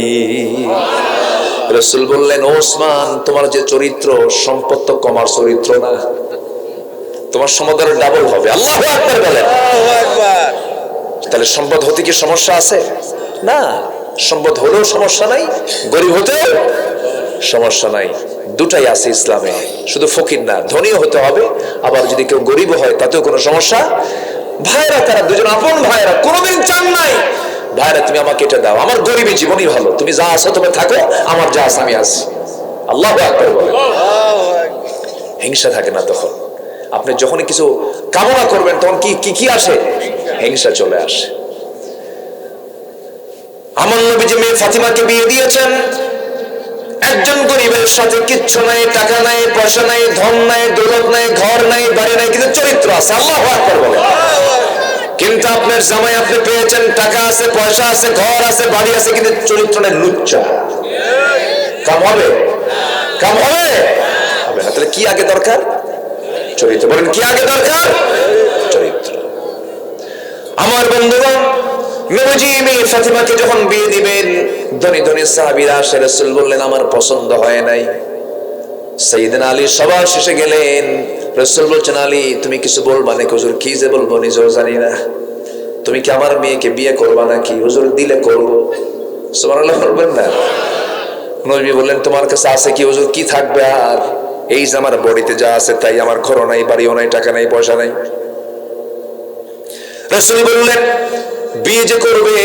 রাসূল বললেন ওসমান তোমার যে চরিত্র, সম্পদ তো কমার চরিত্র না, তোমার সম্পদ আরো ডাবল হবে। আল্লাহু আকবার বলেন। তাহলে সম্পদ হতে কি সমস্যা আছে? না, সম্পদ হলেও সমস্যা নাই, গরিব হতেও সমস্যা নাই, দুটাই আছে ইসলামে। শুধু ফকির না, ধনীও হতে হবে, আবার যদি কেউ গরিব হয় তাতেও কোনো সমস্যা। ভাইরা তারা দুজন আপন ভাইরা, কোনোদিন চান নাই ভাইরা তুমি আমাকে এটা দাও, আমার গরিবী জীবনই ভালো, তুমি যা আছো তুমি থাকো, আমার যা আছে আমি আছি। আল্লাহু আকবার বলেন। হিংসা থাকে না তখন। আপনি যখনই কিছু কামনা করবেন তখন কি আসে? হিংসা চলে আসে। আমার নবীজি মেয়ে ফাতিমাকে বিয়ে দিয়েছেন একজন গরিবের সাথে, কিচ্ছু নাই, টাকা নাই, পয়সা নাই, ধন নাই, দৌলত নাই, ঘর নাই, বাড়ি নাই, কিন্তু চরিত্র আছে। আল্লাহু আকবার বলেন। কিন্তু আপনার জামাই আপনি পেয়েছেন, টাকা আছে, পয়সা আছে, ঘর আছে, বাড়ি আছে, কিন্তু চরিত্র নেই, লুচ্চা। কাম হবে? কাম হবে না। তাহলে কি আগে দরকার? চরিত্র। বলেন কি আগে দরকার? চরিত্র। আমার বন্ধুগণ, নবীজি মেয়ে ফাতিমাকে যখন বিয়ে দিবেন, ধনী ধনী সাহাবীরা আসে, রাসূল বললেন আমার পছন্দ হয় নাই। সাইয়েদনা আলী সবার শেষে গেলেন, রাসূল বলছেন আলী তুমি কিছু বলবা নাকি? হুজুর কি যে বলবো নিজেও জানি না। তুমি কি আমার মেয়েকে বিয়ে করবা নাকি? হুজুর দিলে করব। সুবহানাল্লাহ বলবেন না? নবী বললেন তোমার কাছে আছে কি? হুজুর কি থাকবে আর, এই যে আমার বডিতে যা আছে তাই, আমার ঘরও নাই, বাড়িও নাই, টাকা নাই, পয়সা নাই। রাসূল বললেন বিয়ে যে করবে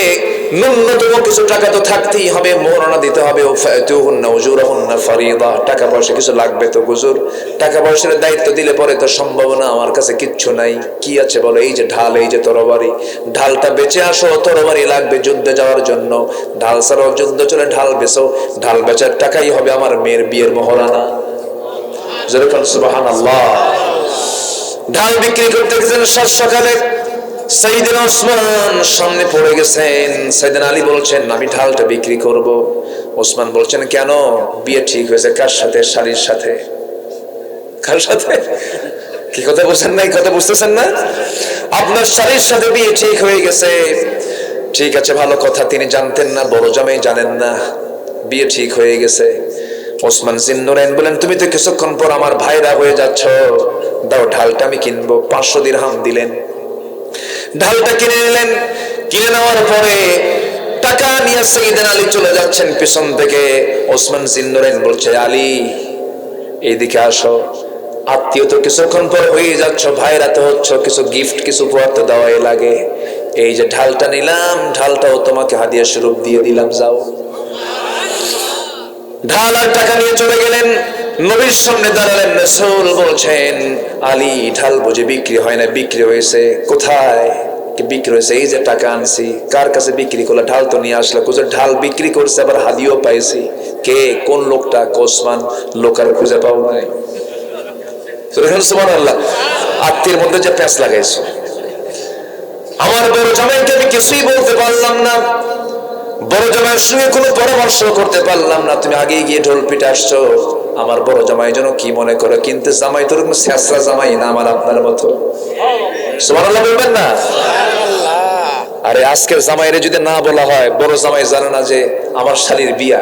ন্যূনতম কিছু টাকা তো থাকতেই হবে, মোহরানা দিতে হবে, ফাতুহুন্না উজুরাহুন্না ফারিদা, টাকা পয়সা কিছু লাগবে তো হুজুর। টাকা পয়সার দায়িত্ব দিলে পরে তো সম্ভব না, আমার কাছে কিচ্ছু নাই। কি আছে বলো? এই যে ঢাল, এই যে তরবারি, ঢালটা বেচে আসো, তরবারি লাগবে যুদ্ধে যাওয়ার জন্য, ঢাল ছাড়াও যুদ্ধ চলে, ঢাল বেচো, ঢাল বেচার টাকাই হবে আমার মেয়ের বিয়ের মোহরানা। যেরকম সুবহানাল্লাহ। ঢাল বিক্রি করতে গেছেন সাত সকালে। সাইয়েদনা ওসমান সামনে পড়ে গেছেন। সাইয়েদনা আলী বলছেন আমি ঢালটা বিক্রি করব। ওসমান বলছেন কেন? বিয়ে ঠিক হয়েছে। কার সাথে? শালীর সাথে। কার সাথে? কি কথা বলছেন না? কথা বুঝতেছেন না? আপনার শালীর সাথে বিয়ে ঠিক হয়ে গেছে। ঠিক আছে, ভালো কথা। তিনি জানতেন না, বড় জামাই জানেন না বিয়ে ঠিক হয়ে গেছে। ওসমান জিন্নুরাইন বলেন তুমি তো কিছুক্ষণ পর আমার ভাইরা হয়ে যাচ্ছ, দাও ঢালটা আমি কিনবো। 500 দিরহাম দিলেন, ঢালটা কিনে নিলেন। কিনে নেওয়ার পরে টাকা নিয়ে সাইয়েদনা আলী চলে যাচ্ছেন পিছন থেকে। ওসমান জিন্নুরাইন বলছে আলী এইদিকে আসো, আত্মীয় তো কিছুক্ষণ পর হয়ে যাচ্ছ, ভাইরা তো হচ্ছ, কিছু গিফট কিছু উপহার তো দেওয়াই লাগে। এই যে ঢালটা নিলাম, ঢালটাও তোমাকে হাদিয়া স্বরূপ দিয়ে দিলাম, যাও। ঢাল আর টাকা নিয়ে চলে গেলেন। নবীর সামনে দাঁড়ালেন। রাসূল বলছেন আলী ঢাল বুঝে বিক্রি হয় না? বিক্রি হয়েছে। কোথায় বিক্রি হয়েছে? এই যে টাকা আনছি। কার কাছে বিক্রি করলে? ঢাল তো নিয়ে আসলে। কোথায়? ঢাল বিক্রি করছে, আবার হাদিয়াও পাইছি। কে? কোন লোকটা? ওসমান। লোক আর খুঁজে পাও নাই। সুবহানাল্লাহ। আত্মীয়ের মধ্যে যে প্যাঁচ লাগাইছো। আমার বড় জামাইকে আমি কিছুই বলতে পারলাম না, বড় জামাইয়ের সঙ্গে কোনো পরামর্শ করতে পারলাম না। তুমি আগে গিয়ে ঢোল পিটে আসছো। আমার বড় জামাই যেন কি মনে করে, কিন্তু জামাই তো এরকম শেষরা জামাই না আমার আপনার মতো। সুবহানাল্লাহ বলবেন না? আরে আজকের জামাইরে যদি না বলা হয়, বড় জামাই জানে না যে আমার শালীর বিয়া,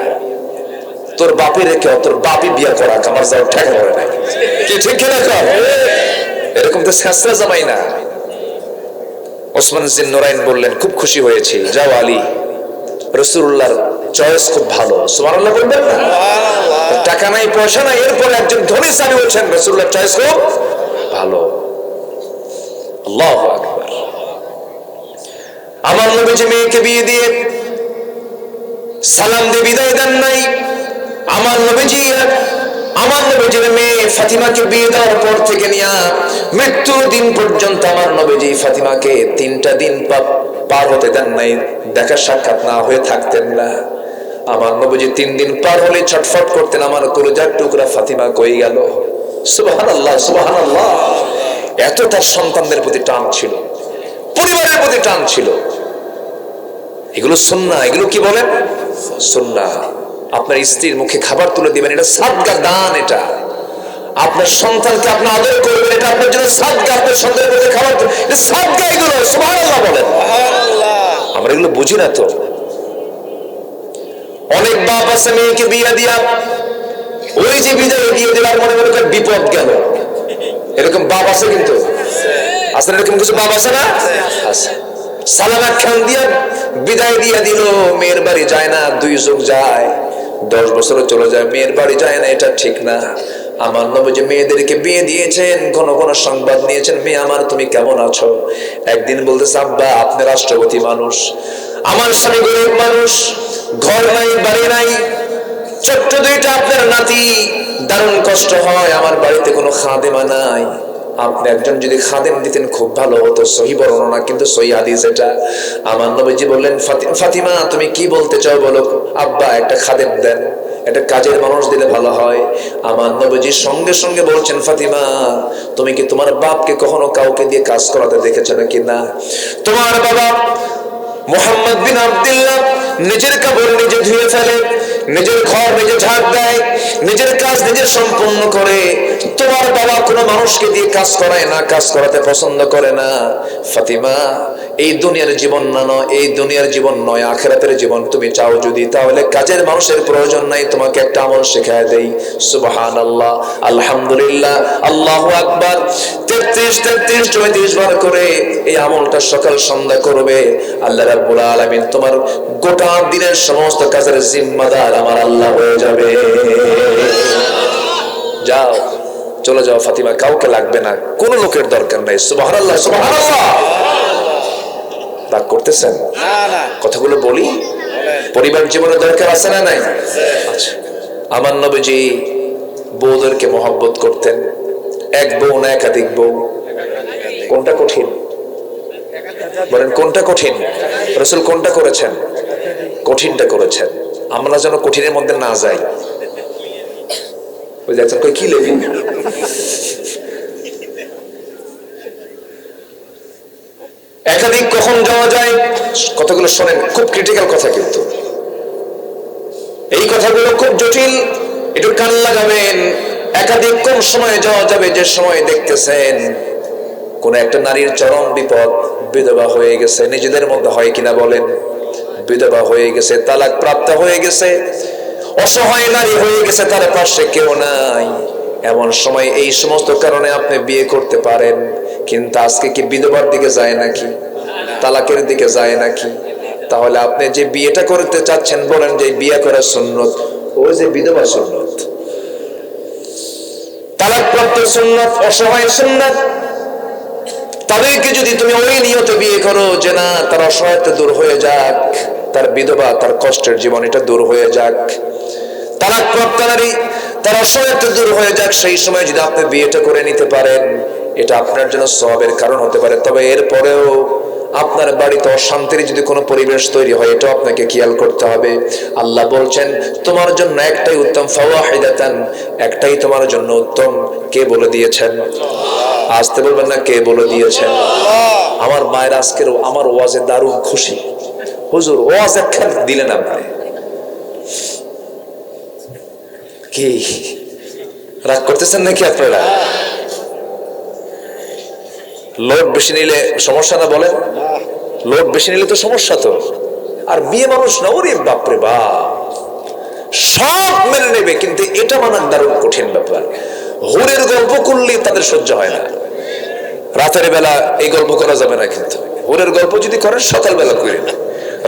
তোর বাপের রেখে তোর বাপই বিয়া করা, আমার যাও ঠেকা করে নাই। কি ঠিক কিনা কর? এরকম তো শেষরা জামাই না। ওসমান জিন্নুরাইন বললেন খুব খুশি হয়েছি, যাও আলী, রাসূলুল্লাহর চয়েস খুব ভালো। সুবহানাল্লাহ বলবেন না? টাকা নাই, পয়সা নাই, এরপর একজন ধনী সাহাবী বলছেন রাসূলুল্লাহর চয়েস খুব ভালো। আল্লাহু আকবার। আমার নবীজি মেয়েকে বিয়ে দিয়ে সালাম দিয়ে বিদায় দেন নাই। আমার নবীজির মেয়ে ফাতিমাকে বিয়ে দেওয়ার পর থেকে নিয়ে মৃত্যুর দিন পর্যন্ত আমার নবীজি ফাতিমাকে 3টা দিন পার হতে দেন নাই, দেখা সাক্ষাৎ না হয়ে থাকতেন না। আমার নবীজি 3 দিন পার হলে ছটফট করতেন, আমার কলিজার টুকরা ফাতিমা কই গেল। সুবহানাল্লাহ, সুবহানাল্লাহ। এত তার সন্তানদের প্রতি টান ছিল, পরিবারের প্রতি টান ছিল। এগুলো সুন্নাহ। এগুলো কি বলেন? সুন্নাহ। আপনার স্ত্রীর মুখে খাবার তুলে দিবেন, এটা সাদকা দান। এটা আপনার সন্তানকে আপনি আদর করবেন, এটা আপনার জন্য সাদকা। আপনার সন্তানের মুখে খাবার, এটা সাদকা। এগুলো সুবহানাল্লাহ বলেন। আমরা এগুলো বুঝি না তো। অনেক বাপ আছে মেয়েকে বিয়ে দিয়া ওই যে বিদায় দিয়ে দিলার মনে মনে করে বিপদ গেল, এরকম বাপ আছে। কিন্তু আসলে এরকম কিছু বাপ আছে না? আছে। সালাম খান দিয়া বিদায় দিয়ে দিল, মেয়ের বাড়ি যায় না। 2 যুগ যায়, 10 বছরও চলে যায়, মেয়ের বাড়ি যায় না। এটা ঠিক না। আমার নবীজি মেয়েদেরকে বিয়ে দিয়েছেন, ঘন ঘন সংবাদ নিয়েছেন, মেয়ে আমার তুমি কেমন আছো। একদিন বলতেছে আব্বা আপনি রাষ্ট্রপতি মানুষ, আমার স্বামী গরিব মানুষ, ঘর নাই বাড়ি নাই, ছোট্ট 2টা আপনার নাতি, দারুণ কষ্ট হয়, আমার বাড়িতে কোনো খাদেমা নাই। আপনি একজন যদি খাদেম দিতেন খুব ভালো হতো। সহিহ বর্ণনা, কিন্তু সহিহ হাদিস এটা। আমার নবীজি বললেন ফাতিমা তুমি কি বলতে চাও বলো। আব্বা একটা খাদেম দেন, একটা কাজের মানুষ দিলে ভালো হয়। আমার নবীজি সঙ্গে সঙ্গে বলছেন ফাতিমা তুমি কি তোমার বাপকে কখনো কাউকে দিয়ে কাজ করাতে দেখেছো নাকি? না। তোমার বাবা মুহাম্মদ বিন আব্দুল্লাহ নিজের কাপড় নিজে ধুয়ে ফেলে, নিজের ঘর নিজে ঝাড় দেয়, নিজের কাজ নিজে সম্পূর্ণ করে। তোমার বাবা কোনো মানুষকে দিয়ে কাজ করায় না, কাজ করাতে পছন্দ করে না। ফাতিমা এই দুনিয়ার জীবন না, এই দুনিয়ার জীবন নয়, আখিরাতের জীবন তুমি চাও যদি, তাহলে কাজের মানুষের প্রয়োজন নাই, তোমাকে একটা আমল শেখায় দেই। সুবহানাল্লাহ, আলহামদুলিল্লাহ, আল্লাহু আকবার। 33 বার করে এই আমলটা সকাল সন্ধ্যা করবে। আল্লাহ রাব্বুল আলামিন তোমার গোটা দিনের সমস্ত কাজের জিম্মাদার আমার আল্লাহ হয়ে যাবে। যাও, চলে যাও ফাতিমা, কাউকে লাগবে না, কোনো লোকের দরকার নাই। সুবহানাল্লাহ, সুবহানাল্লাহ। রাগ করতেছেন? কথাগুলো বলি, পরিবার জীবনের দরকার আছে না নাই? আচ্ছা, আমার নবীজি বউদেরকে মহব্বত করতেন। এক বউ না একাধিক বউ? কোনটা কঠিন বলেন? কোনটা কঠিন? রাসূল কোনটা করেছেন? কঠিনটা করেছেন। আমরা যেন কঠিনের মধ্যে না যাই। ওই দেখছেন কই কি লেবি, একাধিক কখন যাওয়া যায়, কথাগুলো শোনেন, খুব ক্রিটিক্যাল কথা, কিন্তু এই কথাগুলো খুব জটিল, একটু কান লাগাবেন। একাধিক কোন সময় যাওয়া যাবে? যে সময় দেখতেছেন কোন একটা নারীর চরম বিপদ, বিধবা হয়ে গেছে, নিজেদের মধ্যে হয় কিনা বলেন, বিধবা হয়ে গেছে, তালাক প্রাপ্ত হয়ে গেছে, অসহায় নারী হয়ে গেছে, তার পাশে কেউ নাই। এমন সময় এই সমস্ত কারণে আপনি বিয়ে করতে পারেন, কিন্তু আজকে কি বিধবার দিকে যায় নাকি, তালাকের দিকে যায় নাকি? তাহলে আপনি যে বিয়েটা করতে চাচ্ছেন, বলেন যে বিয়ে করা সুন্নত, ওই যে বিধবা সুন্নত, তালাক প্রাপ্ত সুন্নত, অসহায় সুন্নত। তাদেরকে যদি তুমি ওই নিয়তে বিয়ে করো যে না, তার অসহায়তা দূর হয়ে যাক, তার বিধবা, তার কষ্টের জীবন এটা দূর হয়ে যাক, তালাক প্রাপ্ত নারী, তার অসহায়তা দূর হয়ে যাক, সেই সময় যদি আপনি বিয়েটা করে নিতে পারেন, এটা আপনার জন্য সওয়াবের কারণ হতে পারে। তবে এরপরেও আপনার বাড়িতে অশান্তির যদি কোনো পরিবেশ তৈরি হয়, এটা আপনাকে খেয়াল করতে হবে। আল্লাহ বলছেন তোমার জন্য একটাই উত্তম, ফাওয়াহিদাতান, একটাই তোমার জন্য উত্তম। কে বলে দিয়েছেন? আসতে বলবেন না, কে বলে দিয়েছেন? আমার মায়ের আজকের আমার ওয়াজে দারুণ খুশি। হুজুর ওয়াজ একখান দিলেন আপনি, কি রাগ করতেছেন নাকি আপনারা? লোড বেশি নিলে সমস্যা না বলেন? লোড বেশি নিলে তো সমস্যা। তো আর বিয়ে মানুষ না, ওরে বাপরে বাপ, সব মেনে নেবে, কিন্তু এটা মানার দারুণ কঠিন ব্যাপার। হুরের গল্প করলে তাদের সহ্য হয় না। রাতের বেলা এই গল্প করা যাবে না, কিন্তু হুরের গল্প যদি করেন সকাল বেলা করেন।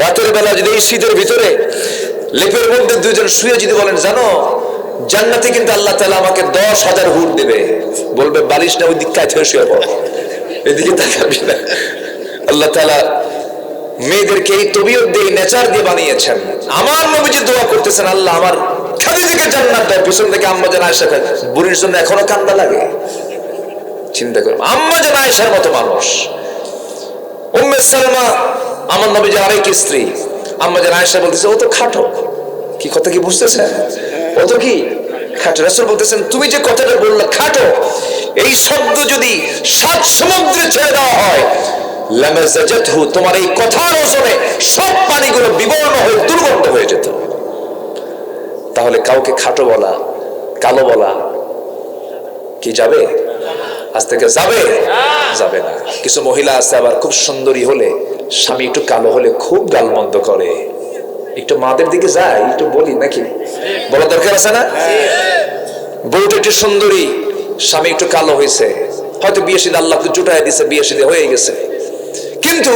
রাতের বেলা যদি এই শীতের ভিতরে লেপের মধ্যে দুইজন শুয়ে যদি বলেন জানো জান্নাতে কিন্তু আল্লাহ তাআলা আমাকে 10,000 হুর দেবে, বলবে বালিশ না ওই দিক কাছে শুয়ে পড়ো, এদিকে তাকাবি না। আল্লাহ তাআলা মেয়েদেরকে এই তবিয়ত দিয়ে, নেচার দিয়ে বানিয়েছেন। আমার নবীজি দোয়া করতেছেন, আল্লাহ আমার খাদিজাকে জান্নাত দাও। পিছন থেকে আম্মা জান আয়েশা, বুড়ির জন্য এখনো কান্না লাগে। চিন্তা করুন, আম্মা জান আয়েশার মতো মানুষ। উম্মে সালমা আমার নবীজি আরেক স্ত্রী, আম্মা জান আয়েশা বলতেছে ও তো খাটো। কি কথা কি বুঝতেছেন? ও তো কি খাটো। রাসূল বলতেছেন তুমি যে কথাটা বললে খাটো, এই শব্দ যদি 7 সমুদ্রে ছেড়ে দেওয়া হয়, লামাজাজাতহু, তোমার এই কথার ওজনে সব পানিগুলো বিবর্ণ হয়ে দুর্গন্ধ হয়ে যেত। তাহলে কাউকে খাটো বলা, কালো বলা কি যাবে? আজ থেকে যাবে? যাবে না। কিছু মহিলা আছে আবার খুব সুন্দরী হলে, স্বামী একটু কালো হলে খুব গালমন্দ করে। একটু মাদের দিকে যায়, একটু বলি নাকি, বলা দরকার আছে না? বউটা একটু সুন্দরী, স্বামী একটু কালো হয়েছে, হয়তো বিয়ে শাদী আল্লাহ জুটাই দিছে, বিয়ে শাদী হয়ে গেছে, কিন্তু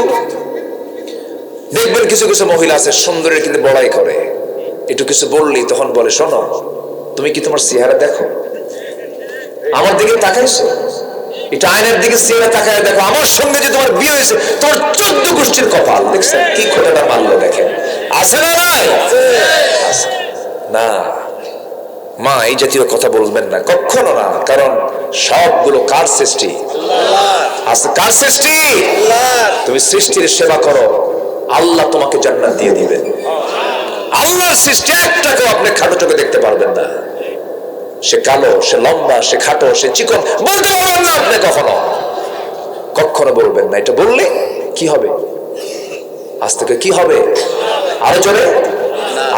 দেখবেন কিছু কিছু মহিলা আছে সুন্দরীর কিন্তু বড়াই করে। একটু কিছু বললি তখন বলে শোনো তুমি কি তোমার চেহারা দেখো, আমার দিকে তাকাইছো, এটা আয়নার দিকে চেহারা তাকায় দেখো, আমার সঙ্গে যে তোমার বিয়ে হয়েছে তোমার 14 গোষ্ঠীর কপাল। দেখছেন কি খোঁটাটা মারলো, দেখেন আছে না নাই? না মা এই জাতীয় কথা বলবেন না, কখনো না। কারণ সবগুলো কার সৃষ্টি? আল্লাহ। কার সৃষ্টি? আল্লাহ। তুমি সৃষ্টির সেবা করো, আল্লাহ তোমাকে জান্নাত দিয়ে দিবেন। আল্লাহর সৃষ্টি একটাকেও আপনি খাটো চোখে দেখতে পারবেন না। সে কালো, সে লম্বা, সে খাটো, সে চিকন, বলতে পারবেন না আপনি কখনো, কখনো বলবেন না। এটা বললে কি হবে? আজ থেকে কি হবে? আরো জোরে,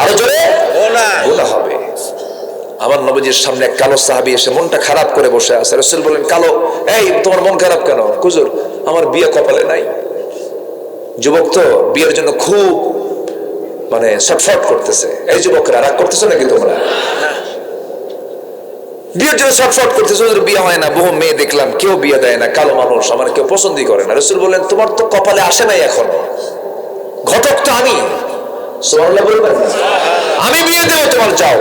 আরো জোরে গোনা হবে। আমার নবীজির সামনে এক কালো সাহাবী এসে মনটা খারাপ করে বসে আছে। রাসূল বলেন কালো, এই তোমার মন খারাপ কেন? হুজুর আমার বিয়ে কপালে নাই। যুবক তো বিয়ের জন্য খুব মানে ছটফট করতেছে। এই যুবকরা রাগ করতেছো নাকি তোমরা? বিয়ের জন্য ছটফট করতেছে, ওদের বিয়ে হয় না, বহু মেয়ে দেখলাম কেউ বিয়ে দেয় না, কালো মানুষ, আমার কেউ পছন্দই করে না। রাসূল বলেন তোমার তো কপালে আসে নাই এখন, ঘটক তো আমি। সুবহানাল্লাহ বলবেন, আমি বিয়ে দেবো তোমার, যাও।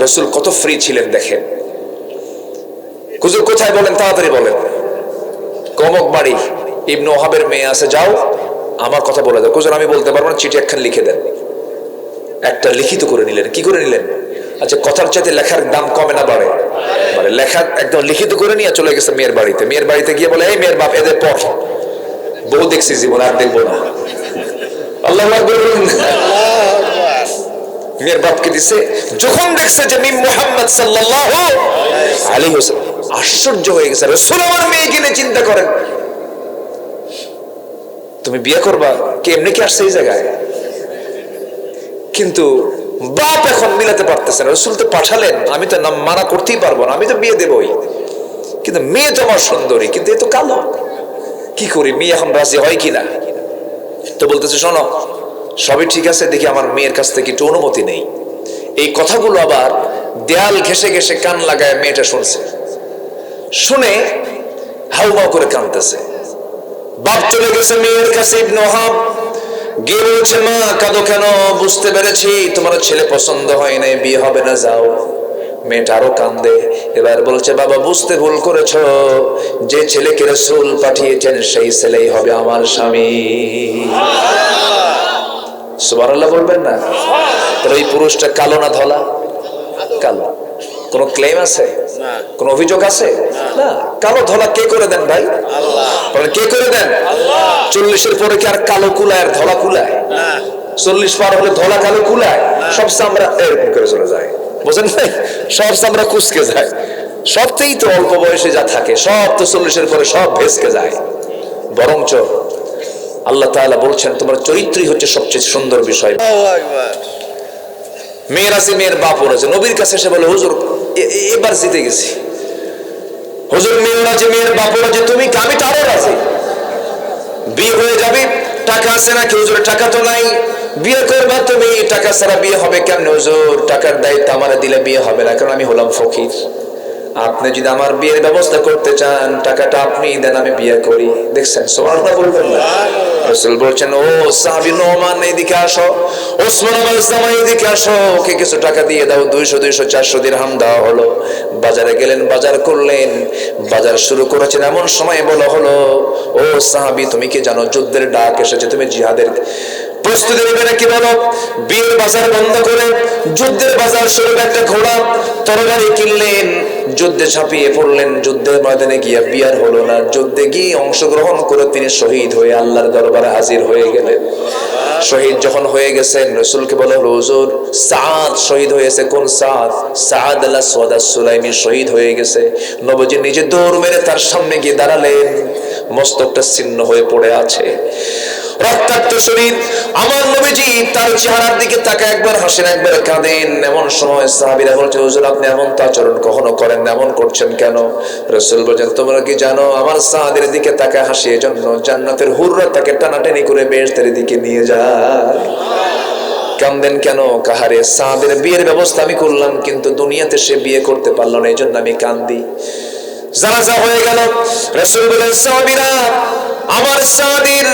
রাসূল কত ফ্রি ছিলেন দেখেন। হুজুর কোথায় বলেন, তাড়াতাড়ি বলেন। কমক বাড়ি, ইবনে ওহাবের মেয়ে আছে, যাও আমার কথা বলে দাও। হুজুর আমি বলতে পারবো না, চিঠি একখান লিখে দেন। একটা লিখিত করে নিলেন। কি করে নিলেন? আচ্ছা কথার চাইতে লেখার দাম কমে না বাড়ে? মানে লেখা একদম লিখিত করে নিয়ে চলে গেছে মেয়ের বাড়িতে। মেয়ের বাড়িতে গিয়ে বলে এই মেয়ের বাপ এদের পর বউ দেখছি জীবন আর দেখবো না। আল্লাহু আকবার। মেয়ের বাপকে দিছে। যখন দেখছে যে মিম মুহাম্মদ সাল্লাল্লাহু আলাইহি ওয়াসাল্লাম, আশ্চর্য হয়ে গেছে। রাসূল আমার মেয়ে কিনে চিন্তা করেন। তুমি বিয়ে করবা, কে এমনি কি আসছে এই জায়গায়? কিন্তু বাপ এখন মিলাতে পারতেছে না। রাসূল তো পাঠালেন, আমি তো মানা করতেই পারবো না, আমি তো বিয়ে দেবই, কিন্তু মেয়ে তো আমার সুন্দরী, কিন্তু এ তো কালো, কি করি, মেয়ে এখন রাজি হয় কিনা। তো বলতেছে শোনো, সবই ঠিক আছে, দেখি আমার মেয়ের কাছ থেকে একটু অনুমতি নেই। এই কথাগুলো আবার দেয়াল ঘেসে ঘেসে কান লাগায় মেয়েটা শুনছে, শুনে হাউমাউ করে কাঁদতেছে। বাপ চলে গেছে মেয়ের কাছে, ইবনে ওহাব গিয়ে বলছে, মা কাঁদো কেন? বুঝতে পেরেছি তোমার ছেলে পছন্দ হয় না, বিয়ে হবে না, যাও। মেয়েটা আরো কান্দে, এবার বলছে, বাবা বুঝতে ভুল করেছো, যে ছেলেকে রাসূল পাঠিয়েছেন সেই ছেলেই হবে আমার স্বামী। সুবহানাল্লাহ বলবেন না? তাহলে এই পুরুষটা কালো না ধলা? কালো। কোন ক্লেম আছে? কোন অভিযোগ আছে? না। কালো ধলা কে করে দেন ভাই? আল্লাহ। কে করে দেন? আল্লাহ। 40-এর পরে কি আর কালো কুলায় আর ধলা কুলায়? না। 40 পার হলে ধলা কালো কুলায়? সব চামড়া এরকম করে চলে যায়, বুঝেন ভাই? সব চামড়া কুচকে যায়। সবতেই তো অল্প বয়সে যা থাকে সব তো 40-এর পরে সব ভেস্কে যায়। বরঞ্চ আল্লাহ তাআলা বলছেন, তোমার চরিত্রই হচ্ছে সবচেয়ে সুন্দর বিষয়। মেয়ের আছে, মেয়ের বাপর আছে। নবীর কাছে এসে বলে, হুজুর এবার জিতে গেছি, হুজুর মেয়ের আছে, মেয়ের বাপর আছে, তুমি আমি তারও রাজি, বিয়ে হয়ে যাবে। টাকা আছে নাকি? হুজুর টাকা তো নাই। বিয়ে করবা তুমি, টাকা ছাড়া বিয়ে হবে কেমনে? হুজুর টাকার দায়িত্ব আমার দিলে বিয়ে হবে না, কারণ আমি হলাম ফকির। আপনি যদি আমার বিয়ের ব্যবস্থা করতে চান, টাকাটা আপনি দেন, আমি বিয়ে করি। দেখছেন? সুবহানাল্লাহ বলবেন না? রাসূল বলছেন, ও সাহাবী নোমান এদিকে আসো, ওসমান আল-সামা এদিকে আসো, ওকে কিছু টাকা দিয়ে দাও। 200-400 দিরহাম দেওয়া হলো। বাজারে গেলেন, বাজার করলেন, বাজার শুরু করেছেন, এমন সময় বলা হলো, ও সাহাবী তুমি কি জানো যুদ্ধের ডাক এসেছে, তুমি জিহাদের প্রস্তুতি নেবে নাকি বলো? বিয়ের বাজার বন্ধ করে যুদ্ধের বাজার শুরু। একটা ঘোড়া তরবারি কিনলেন, যুদ্ধে ঝাঁপিয়ে পড়লেন। যুদ্ধের ময়দানে গিয়ে বিয়ার হলো না, যুদ্ধে গিয়ে অংশগ্রহণ করে তিনি শহীদ হয়ে আল্লাহর দরবারে হাজির হয়ে গেলেন। শহীদ যখন হয়ে গেছেন, রাসূলকে বলে, হুজুর সাদ শহীদ হয়েছে। কোন সাদ? সাদ আল-আসওয়াদ আস-সুলাইমি শহীদ হয়ে গেছে। নবীজি নিজে দৌড় মেরে তার সামনে গিয়ে দাঁড়ালেন, মস্তকটা ছিন্ন হয়ে পড়ে আছে, রক্তাক্ত শরীর। আমার নবীজি তার চেহারার দিকে তাকায়, একবার হাসেন, একবার কাঁদেন। এমন সময় সাহাবীরা বলছে, হুজুর আপনি এমন তো আচরণ কখনো করেন না, এমন করছেন কেন? রাসূল বলেন, তোমরা কি জানো আমার সাদের দিকে তাকায় হাসি এজন্য জান্নাতের হুররা তাকে টানাটানি করে বেহেশতের দিকে নিয়ে যায়। কাঁদেন কেন? কাহারে সাদের বিয়ের ব্যবস্থা আমি করলাম, কিন্তু দুনিয়াতে সে বিয়ে করতে পারলো না, এই জন্য আমি কান্দি। জানাজা হয়ে গেল। রাসূল বলেন, সাহাবীরা আমার সাদের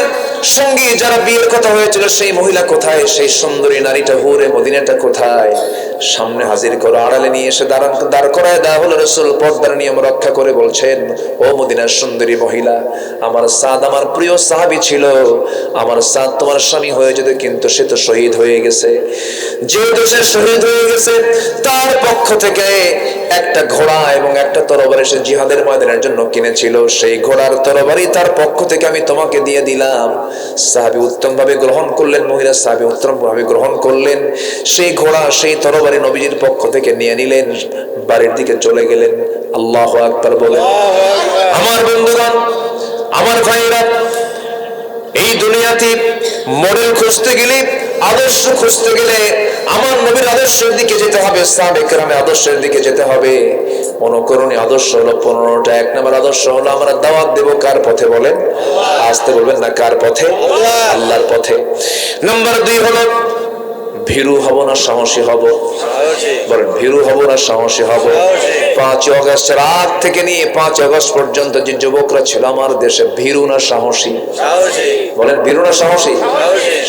সঙ্গে যারা বিয়ের কথা হয়েছিল সেই মহিলা কোথায়? সেই সুন্দরী নারীটা, হুরে মদিনাটা কোথায়? সামনে হাজির করো। আড়ালে নিয়ে এসে দাঁড় করায় দেওয়া হলো। রাসূল পর্দার নিয়ম রক্ষা করে বলছেন, ও মদিনার সুন্দরী মহিলা, আমার সাদ আমার প্রিয় সাহাবী ছিল, আমার সাদ তোমার স্বামী হয়ে যেত, কিন্তু সে তো শহীদ হয়ে গেছে। যেহেতু সে শহীদ হয়ে গেছে, তার পক্ষ থেকে একটা ঘোড়া এবং একটা তরবারি সে জিহাদের ময়দানের জন্য কিনেছিল, সেই ঘোড়ার তরবারি তার পক্ষ থেকে আমি তোমাকে দিয়ে দিলাম। সাহাবী উত্তম ভাবে গ্রহণ করলেন, মহিলা সাহাবী উত্তম ভাবে গ্রহণ করলেন। সেই ঘোড়া সেই তরবারি নবীজির পক্ষ থেকে নিয়ে নিলেন, বাড়ির দিকে চলে গেলেন। আল্লাহু আকবার বলেন। আমার বন্ধুগণ, আমার ভাইরা, এই দুনিয়াতে মডেল খুঁজতে গেলে, আদর্শ খুঁজতে গেলে আমার নবীর আদর্শের দিকে যেতে হবে, সাহাবায়ে কেরামের আদর্শের দিকে যেতে হবে। অনুকরণীয় আদর্শ হলো 15টা। 1 নম্বর আদর্শ হলো আমরা দাওয়াত দেব কার পথে? বলেন, আসতে বলবেন না, কার পথে? আল্লাহর পথে। নাম্বার 2 হলো ভীরু হব না সাহসী হব? বলেন, ভীরু হব না সাহসী হব? 5 আগস্টের রাত থেকে নিয়ে 5 আগস্ট পর্যন্ত যে যুবকরা ছিল আমার দেশে, ভীরু না সাহসী? বলেন, ভীরু না সাহসী?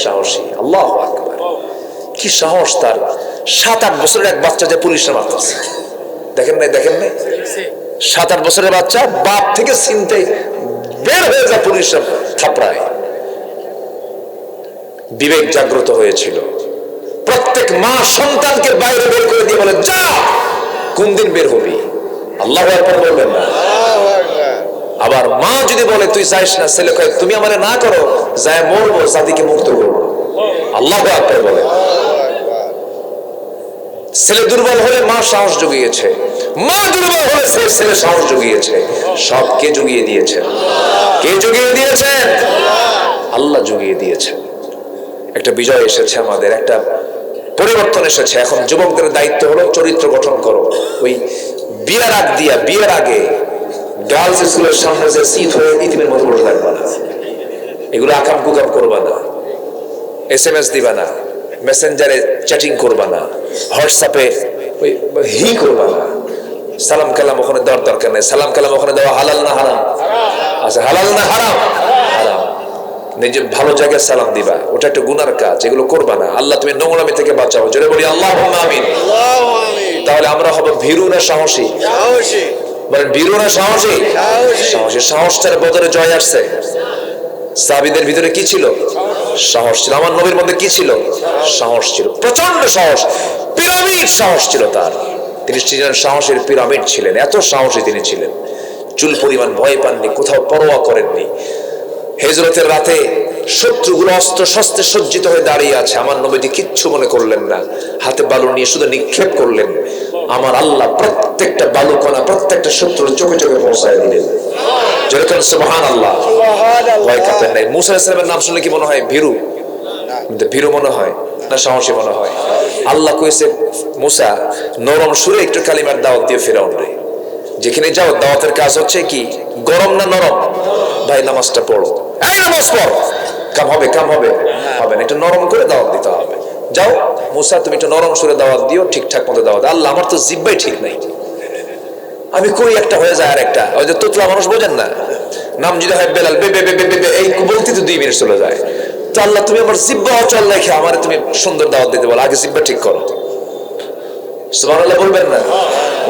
সাহসী। আল্লাহু আকবার, কি সাহস তার! 7-8 বছরের এক বাচ্চা যে পুলিশে মারতেছে, দেখেন নাই? দেখেন নাই? 7-8 বছরের বাচ্চা বাপ থেকে চিনতে বের হয়ে যায়, পুলিশে থাপড়ায়। বিবেক জাগ্রত হয়েছিল। প্রত্যেক মা সন্তানকে বাইরে বের করে দিয়ে বলে, যা, কোন দিন বের হবি? আল্লাহু আকবার বলবেন না? আবার মা যদি বলে তুই যাইস না, ছেলে কয় তুমি আমারে না করো, যায় মরবো, জাতিকে মুক্ত করবো। আল্লাহু আকবার বলে। ছেলে দুর্বল হলে মা সাহস জুগিয়েছে, মা দুর্বল হলে ছেলে সাহস জুগিয়েছে। সব কে জুগিয়ে দিয়েছেন? কে জুগিয়ে দিয়েছেন? আল্লাহ জুগিয়ে দিয়েছেন। একটা বিজয় এসেছে, আমাদের একটা পরিবর্তন এসেছে। এখন যুবকদের দায়িত্ব হলো চরিত্র গঠন করো। ওই বিয়ের আগে গার্লস স্কুলের সামনে যে সিট হয়ে ইতিমের মতো বসে থাকবা না, এগুলো আকাম কুকাম করবা না, SMS দিবা না, মেসেঞ্জারে চ্যাটিং করবা না, হোয়াটসঅ্যাপে হি করবা না। সালাম কালাম ওখানে দেওয়ার দরকার নেই। সালাম কালাম ওখানে দেওয়া হালাল না হারাম? আচ্ছা, হালাল না হারাম? হারাম। নিজে ভালো জায়গায় সালাম দিবা, ওটা একটা গুনার কাজ, এগুলো করবা না। আল্লাহ তুমি নোংরামি থেকে বাঁচাও, জোরে বলি আল্লাহুম্মা আমিন। তাহলে আমরা হব ভীরু না সাহসী? বলেন ভীরু না সাহসী? সাহসী। সাহসটার বদলে জয় আসছে। সাহাবীদের ভিতরে কি ছিল? সাহস ছিল। আমার নবীর মধ্যে কি ছিল? সাহস ছিল, প্রচন্ড সাহস, পিরামিড সাহস ছিল তার। তিনি ছিলেন সাহসের পিরামিড ছিলেন, এত সাহসী তিনি ছিলেন। চুল পরিমাণ ভয় পাননি, কোথাও পরোয়া করেননি। হিজরতের রাতে শত্রুগুলো অস্ত্র শস্ত্রে সজ্জিত হয়ে দাঁড়িয়ে আছে, আমার নবীজি কিচ্ছু মনে করলেন না, হাতে বালু নিয়ে শুধু নিক্ষেপ করলেন। আমার আল্লাহ প্রত্যেকটা বালুকণা প্রত্যেকটা শত্রুর চোখে চোখে পৌঁছায় দিলেন। যেরকম সুবহানাল্লাহ, ভয় কাঁপেন নাই। মুসা আলাইহিস সালামের নাম শুনলে কি মনে হয়? ভীরু? ভীরু মনে হয় না সাহসী মনে হয়? আল্লাহ কইছে মুসা নরম সুরে একটু কালিমার দাওয়াত দিয়ে ফিরাউন রে। যেখানে যাও দাওয়াতের কাজ হচ্ছে কি, গরম না নরম? ভাই নামাজটা পড়ো, এই নামাজ পড়, কাম হবে হবে না, একটু নরম করে দাওয়াত দিতে হবে। যাও মুসা, তুমি একটু নরম সুরে দাওয়াত দিও, ঠিকঠাক মতো দাওয়াত। আল্লাহ, আমার তো জিহ্বাই ঠিক নাই, আমি কই একটা হয়ে যায় আর একটা। ওই যে তোতলা মানুষ বোঝেন না, নাম যদি হয় বেলাল, বে বে বে বে বে, এই বলতে তো 2 মিনিট চলে যায়। তো আল্লাহ, তুমি আমার জিহ্বা অচল রেখে আমারে তুমি সুন্দর দাওয়াত দিতে বলো, আগে জিহ্বা ঠিক করো। সুবহানাল্লাহ বলবেন না?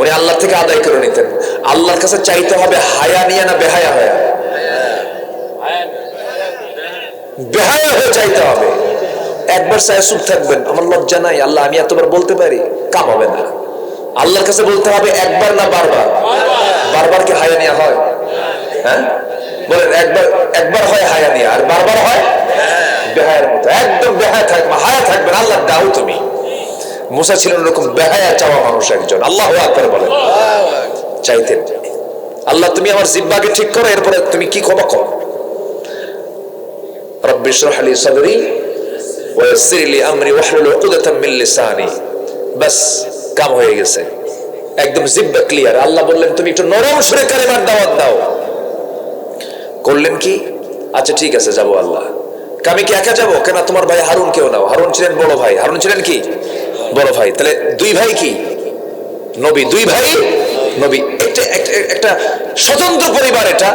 উনি আল্লাহ থেকে আদায় করে নিতেন। আল্লাহর কাছে চাইতে হবে হায়া নিয়ে না বেহায়া হয়ে? বেহায়া হয়ে চাইতে হবে। একবার চাই চুপ থাকবেন, আমার লজ্জা নাই আল্লাহ, আমি এতবার বলতে পারি, কাম হবে না। আল্লাহর কাছে বলতে হবে একবার না বারবার? বারবার কি হায়া নিয়ে হয়? হ্যাঁ বলেন, একবার হয় হায়া নিয়ে, আর বারবার হয় বেহায়ার মতো। একদম বেহায়া থাকবে, হায়া থাকবেন। আল্লাহ দাও তুমি। মুসা ছিলেন এরকম বেহায়া চাওয়া মানুষ একজন। আল্লাহু আকবার বলেন। চাইতেন আল্লাহ, তুমি আমার জিহ্বাকে ঠিক করো, এরপরে তুমি কি করো করো। রব্বি ইশরাহ লি সাদরি ওয়া ইয়াসসির লি আমরি ওয়াহলুল উকদাতাম মিন লিসানি। বাস, কাম হয়ে গেছে, একদম জিহ্বা ক্লিয়ার। আল্লাহ বললেন তুমি একটু নরম সুরে কালিমার দাওয়াত দাও। করলেন কি? আচ্ছা ঠিক আছে, যাবো আল্লাহ। আমি কি একা যাবো? কেন, তোমার ভাই হারুন কেউ নাও। হারুন ছিলেন বড় ভাই। হারুন ছিলেন কি? বড় ভাই। তাহলে 2 ভাই কি নবী, 2 ভাই নবী। একটা স্বতন্ত্র পরিবার এটা।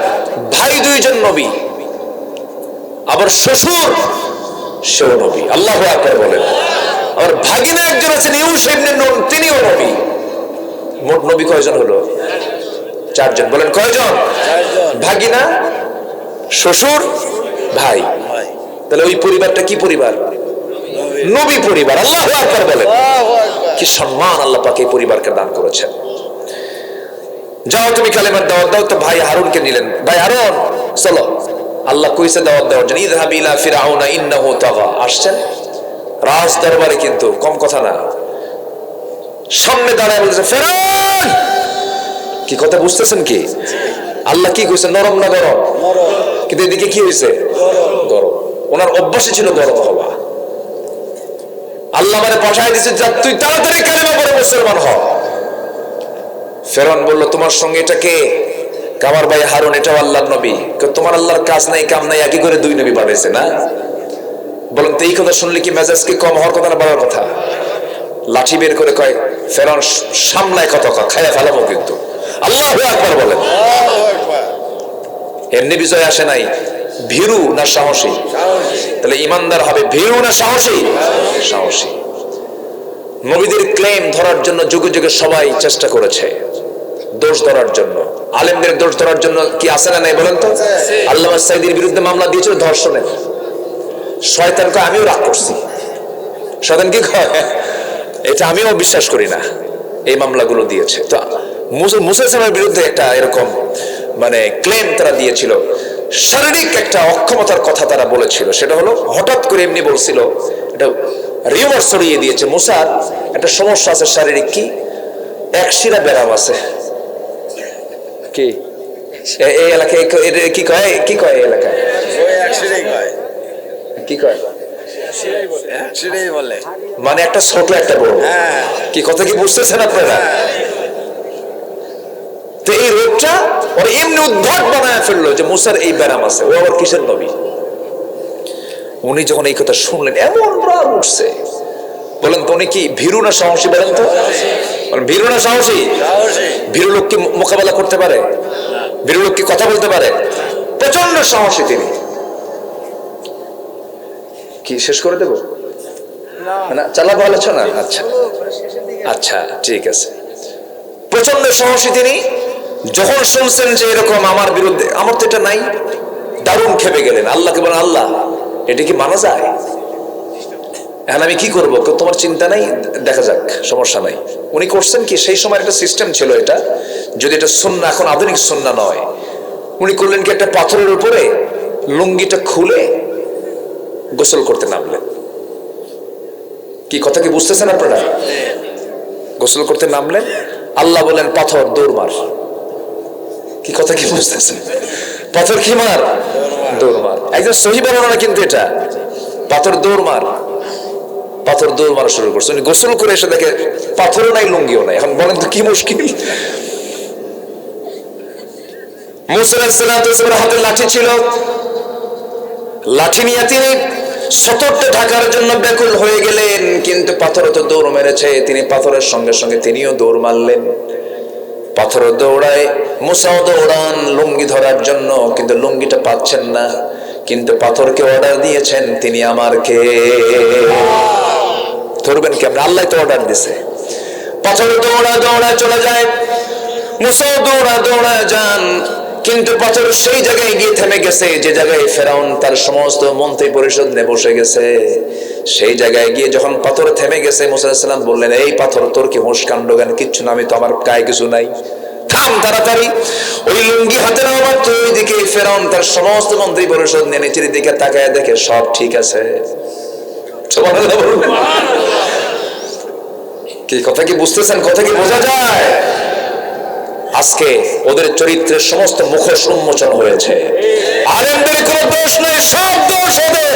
ভাই 2 জন নবী, আবার শ্বশুর সেও নবী। আল্লাহু আকবার বলেন। আর ভাগিনা একজন আছেন ইউস ইবনে নুন, তিনিও নবী। মোট নবী কয়জন হলো? 4 জন। বলেন কয়জন? 4 জন। ভাগিনা, শ্বশুর, ভাই। তাহলে ওই পরিবারটা কি পরিবার? নবী পরিবার। আল্লাহু আকবার বলেন। কি সম্মান আল্লাহ পাক এই পরিবারকে দান করেছেন। যাও তুমি কালেমার দাওয়াত দাও। তো ভাই হারুনকে নিলেন। ভাই হারুন চলো, আল্লাহ কইছে দাওয়াত দেওয়ার জন্য, ইযহাব ইলা ফিরআউনা ইন্নাহু তাগা। আসছেন রাজ দরবারে, কিন্তু কম কথা না। সামনে দাঁড়ায় বলতেছে ফিরআউন। কি কথা বুঝতেছেন কি? আল্লাহ কি কইছে? নরম না গরম? কিন্তু এদিকে কি হয়েছে? গরম। ওনার অভ্যাসই ছিল গরম হওয়া। আল্লাহ মানে পাঠায় দিয়েছে, যা তুই তাড়াতাড়ি কালেমা পড়ে মুসলমান হ। ফেরাউন বলল তোমার সঙ্গে এটা কে? আমার ভাই হারুন, এটাও আল্লাহর নবী। তোমার আল্লাহর কাজ নাই কাম নাই, একই করে 2 নবী পাঠাইছে না? বলেন তো এই কথা শুনলে কি মেজাজ কি কম হওয়ার কথা না বাড়ার কথা? লাঠি বের করে কয় ফেরাউন সামলায় কত খায়া ফেলাবো কিন্তু। আল্লাহু আকবার বলেন। এমনি বিজয় আসে নাই। ভীরু না সাহসী? তাহলে ইমানদার হবে ভীরু না সাহসী? সাহসী। নবীদের ক্লেম ধরার জন্য যুগে যুগে সবাই চেষ্টা করেছে, দোষ ধরার জন্য। আলেমদের দোষ ধরার জন্য কি আছে না নাই বলেন তো? আল্লামা সাঈদীর বিরুদ্ধে মামলা দিয়েছিল ধর্ষণের। শয়তান কয় আমিও রাগ করছি। শয়তান কি কয়? এটা আমিও বিশ্বাস করি না। এই মামলাগুলো দিয়েছে। তো মুসা আলাইহিসসালামের বিরুদ্ধে একটা এরকম মানে ক্লেম তারা দিয়েছিল, শারীরিক একটা অক্ষমতার কথা তারা বলেছিল। সেটা হলো হঠাৎ করে এমনি বলছিল, এটা রিউমার ছড়িয়ে দিয়েছে, মুসার একটা সমস্যা আছে শারীরিক। কি? একশিরা ব্যারাম আছে। কি এই এলাকায় কি কয়? কি কয় এই এলাকায়? কি কয়? সেটাই বলে। মানে একটা ছোট একটা বড়। কি কথা কি বুঝতেছেন আপনারা? তো এই রোগটা ওর এমনি উদ্ভট বানায় ফেললো যে মুসার এই ব্যারাম আছে, ও আবার কিসের নবী? উনি যখন এই কথা শুনলেন এমন রাগ উঠছে। বলেন তো উনি কি ভীরু না সাহসী? বলেন তো, ভীরু না সাহসী? ভীরু লোক কি মোকাবেলা করতে পারে? ভীরু লোক কি কথা বলতে পারে? প্রচন্ড সাহসী তিনি। কি শেষ করে দেব না? চালাবো আলোচনা? আচ্ছা আচ্ছা ঠিক আছে। প্রচন্ড সাহসী তিনি। যখন শুনছেন যে এরকম আমার বিরুদ্ধে, আমার তো এটা নাই, দারুণ খেপে গেলেন। আল্লাহকে বলেন, আল্লাহ এটা কি মানা যায়? এখন আমি কি করবো? তোমার চিন্তা নাই, দেখা যাক, সমস্যা নাই। উনি করছেন কি, সেই সময় একটা সিস্টেম ছিল, এটা যদি এটা সুন্নাহ, এখন আধুনিক সুন্নাহ নয়। উনি করলেন কি, একটা পাথরের উপরে লুঙ্গিটা খুলে গোসল করতে নামলেন। কি কথা কি বুঝতেছেন আপনারা? গোসল করতে নামলেন, আল্লাহ বলেন পাথর দৌড় মার। কি কথা কি বুঝতেছেন? পাথর কি মার? দৌড় মার। একজন সহি বর্ণনা না কিন্তু এটা, পাথর দৌড় মার। পাথর দৌড় মারা শুরু করছে। উনি গোসল করে এসে দেখে পাথরও নাই, লুঙ্গিও নাই। এখন বলেন তো কি মুশকিল? মুসা আলাইহিস সালামের হাতে লাঠি ছিল, লাঠি নিয়ে তিনি সতর্কটা ঢাকার জন্য ব্যাকুল হয়ে গেলেন, কিন্তু পাথর তো দৌড় মেরেছে। তিনি পাথরের সঙ্গে সঙ্গে তিনিও দৌড় মারলেন। পাথর দৌড়ায়, মুসাও দৌড়ান লুঙ্গি ধরার জন্য, কিন্তু লুঙ্গিটা পাচ্ছেন না। কিন্তু পাথরকে অর্ডার দিয়েছেন, তিনি আমার কে ধরবেন কেমন? আল্লাহ তো অর্ডার দিছে। পাথর দৌড়া দৌড়া চলে যায়, মুসাও দৌড়া দৌড়া যান, কিন্তু পাথর সেই জায়গায় গিয়ে থেমে গেছে যে জায়গায় ফেরাউন তার সমস্ত মন্ত্রী পরিষদ নিয়ে বসে গেছে। সেই জায়গায় গিয়ে যখন পাথর থেমে গেছে, মুসা আলাইহিস সালাম বললেন, এই পাথর তোর কি হুঁশ কাণ্ড জ্ঞান কিচ্ছু না? আমি তো, আমার গায়ে কিছু নাই, থাম তাড়াতাড়ি। ওই লুঙ্গি হাতে নাও মাত্র ওইদিকে ফেরাউন তার সমস্ত মন্ত্রী পরিষদ নিয়ে নিচের দিকে তাকায় দেখে সব ঠিক আছে। সুবহানাল্লাহ বলবেন? কি কথা কি বুঝতেছেন? কথা কি বোঝা যায়? আজকে ওদের চরিত্রের সমস্ত মুখোশ উন্মোচন হয়েছে। আলেমদের কোনো দোষ নেই, সব দোষ ওদের।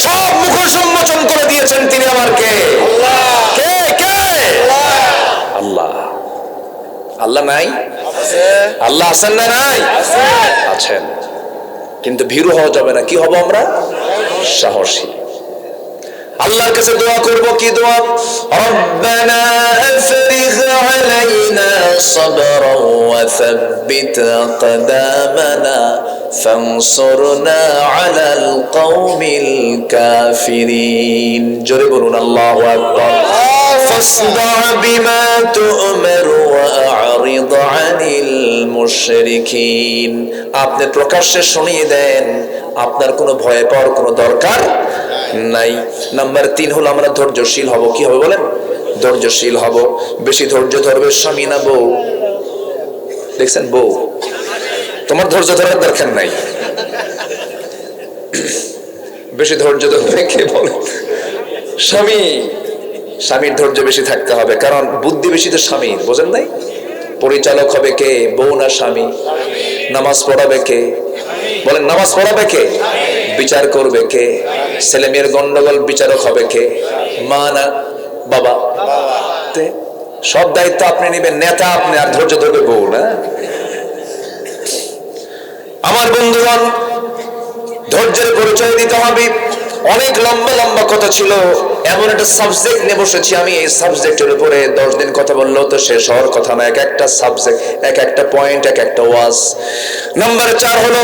সব মুখোশ উন্মোচন করে দিয়েছেন তিনি আমার কে? কে কে? আল্লাহ। আল্লাহ নাই? আল্লাহ আছেন না? নাই, আছেন। কিন্তু ভীরু হওয়া যাবে না। কি হব আমরা? সাহসী। আল্লাহর কাছে দোয়া করব, কি দোয়া? রব্বানা আফরিগ আলাইনা সাবরান ওয়া সাব্বিত আকদামানা ফানসুরনা আলাল কওমিল কাফিরিন। জোরে বলুন আল্লাহু আকবার। ফাসদা বিমা তু'মার ওয়া আ'রিদ আনিল মুশরিকিন। আপনি প্রকাশ্যে শুনিয়ে দেন, আপনার কোনো ভয় পাওয়ার কোনো দরকার নাই। নাম্বার 3 হলো আমরা ধৈর্যশীল হব। কি হবে বলেন? ধৈর্যশীল হব। বেশি ধৈর্য ধরবে স্বামী না বউ? দেখছেন, বউ তোমার ধৈর্য ধরার দরকার নাই, বেশি ধৈর্য ধরবে কে বলে? স্বামী। স্বামীর ধৈর্য বেশি থাকতে হবে, কারণ বুদ্ধি বেশি তো স্বামীর, বোঝেন নাই? পরিচালক হবে কে, বউ না স্বামী? নামাজ পড়াবে কে? বলেন, নামাজ পড়াবে কে? বিচার করবে কে? ছেলে মেয়ের গন্ডগোল বিচারক হবে কে? মা না বাবা? সব দায়িত্ব আপনি নেবেন, নেতা আপনি, আর ধৈর্য ধরবে বউ না? আমার বন্ধুগণ, ধৈর্যের পরিচয় দিতে হবে। অনেক লম্বা লম্বা কথা ছিল, এমন একটা সাবজেক্ট নিয়ে বসেছি আমি। এই সাবজেক্টের উপরে 10 দিন কথা বললেও তো শেষ হওয়ার কথা না। এক একটা সাবজেক্ট, এক একটা পয়েন্ট, এক একটা ওয়াজ। নাম্বার 4 হলো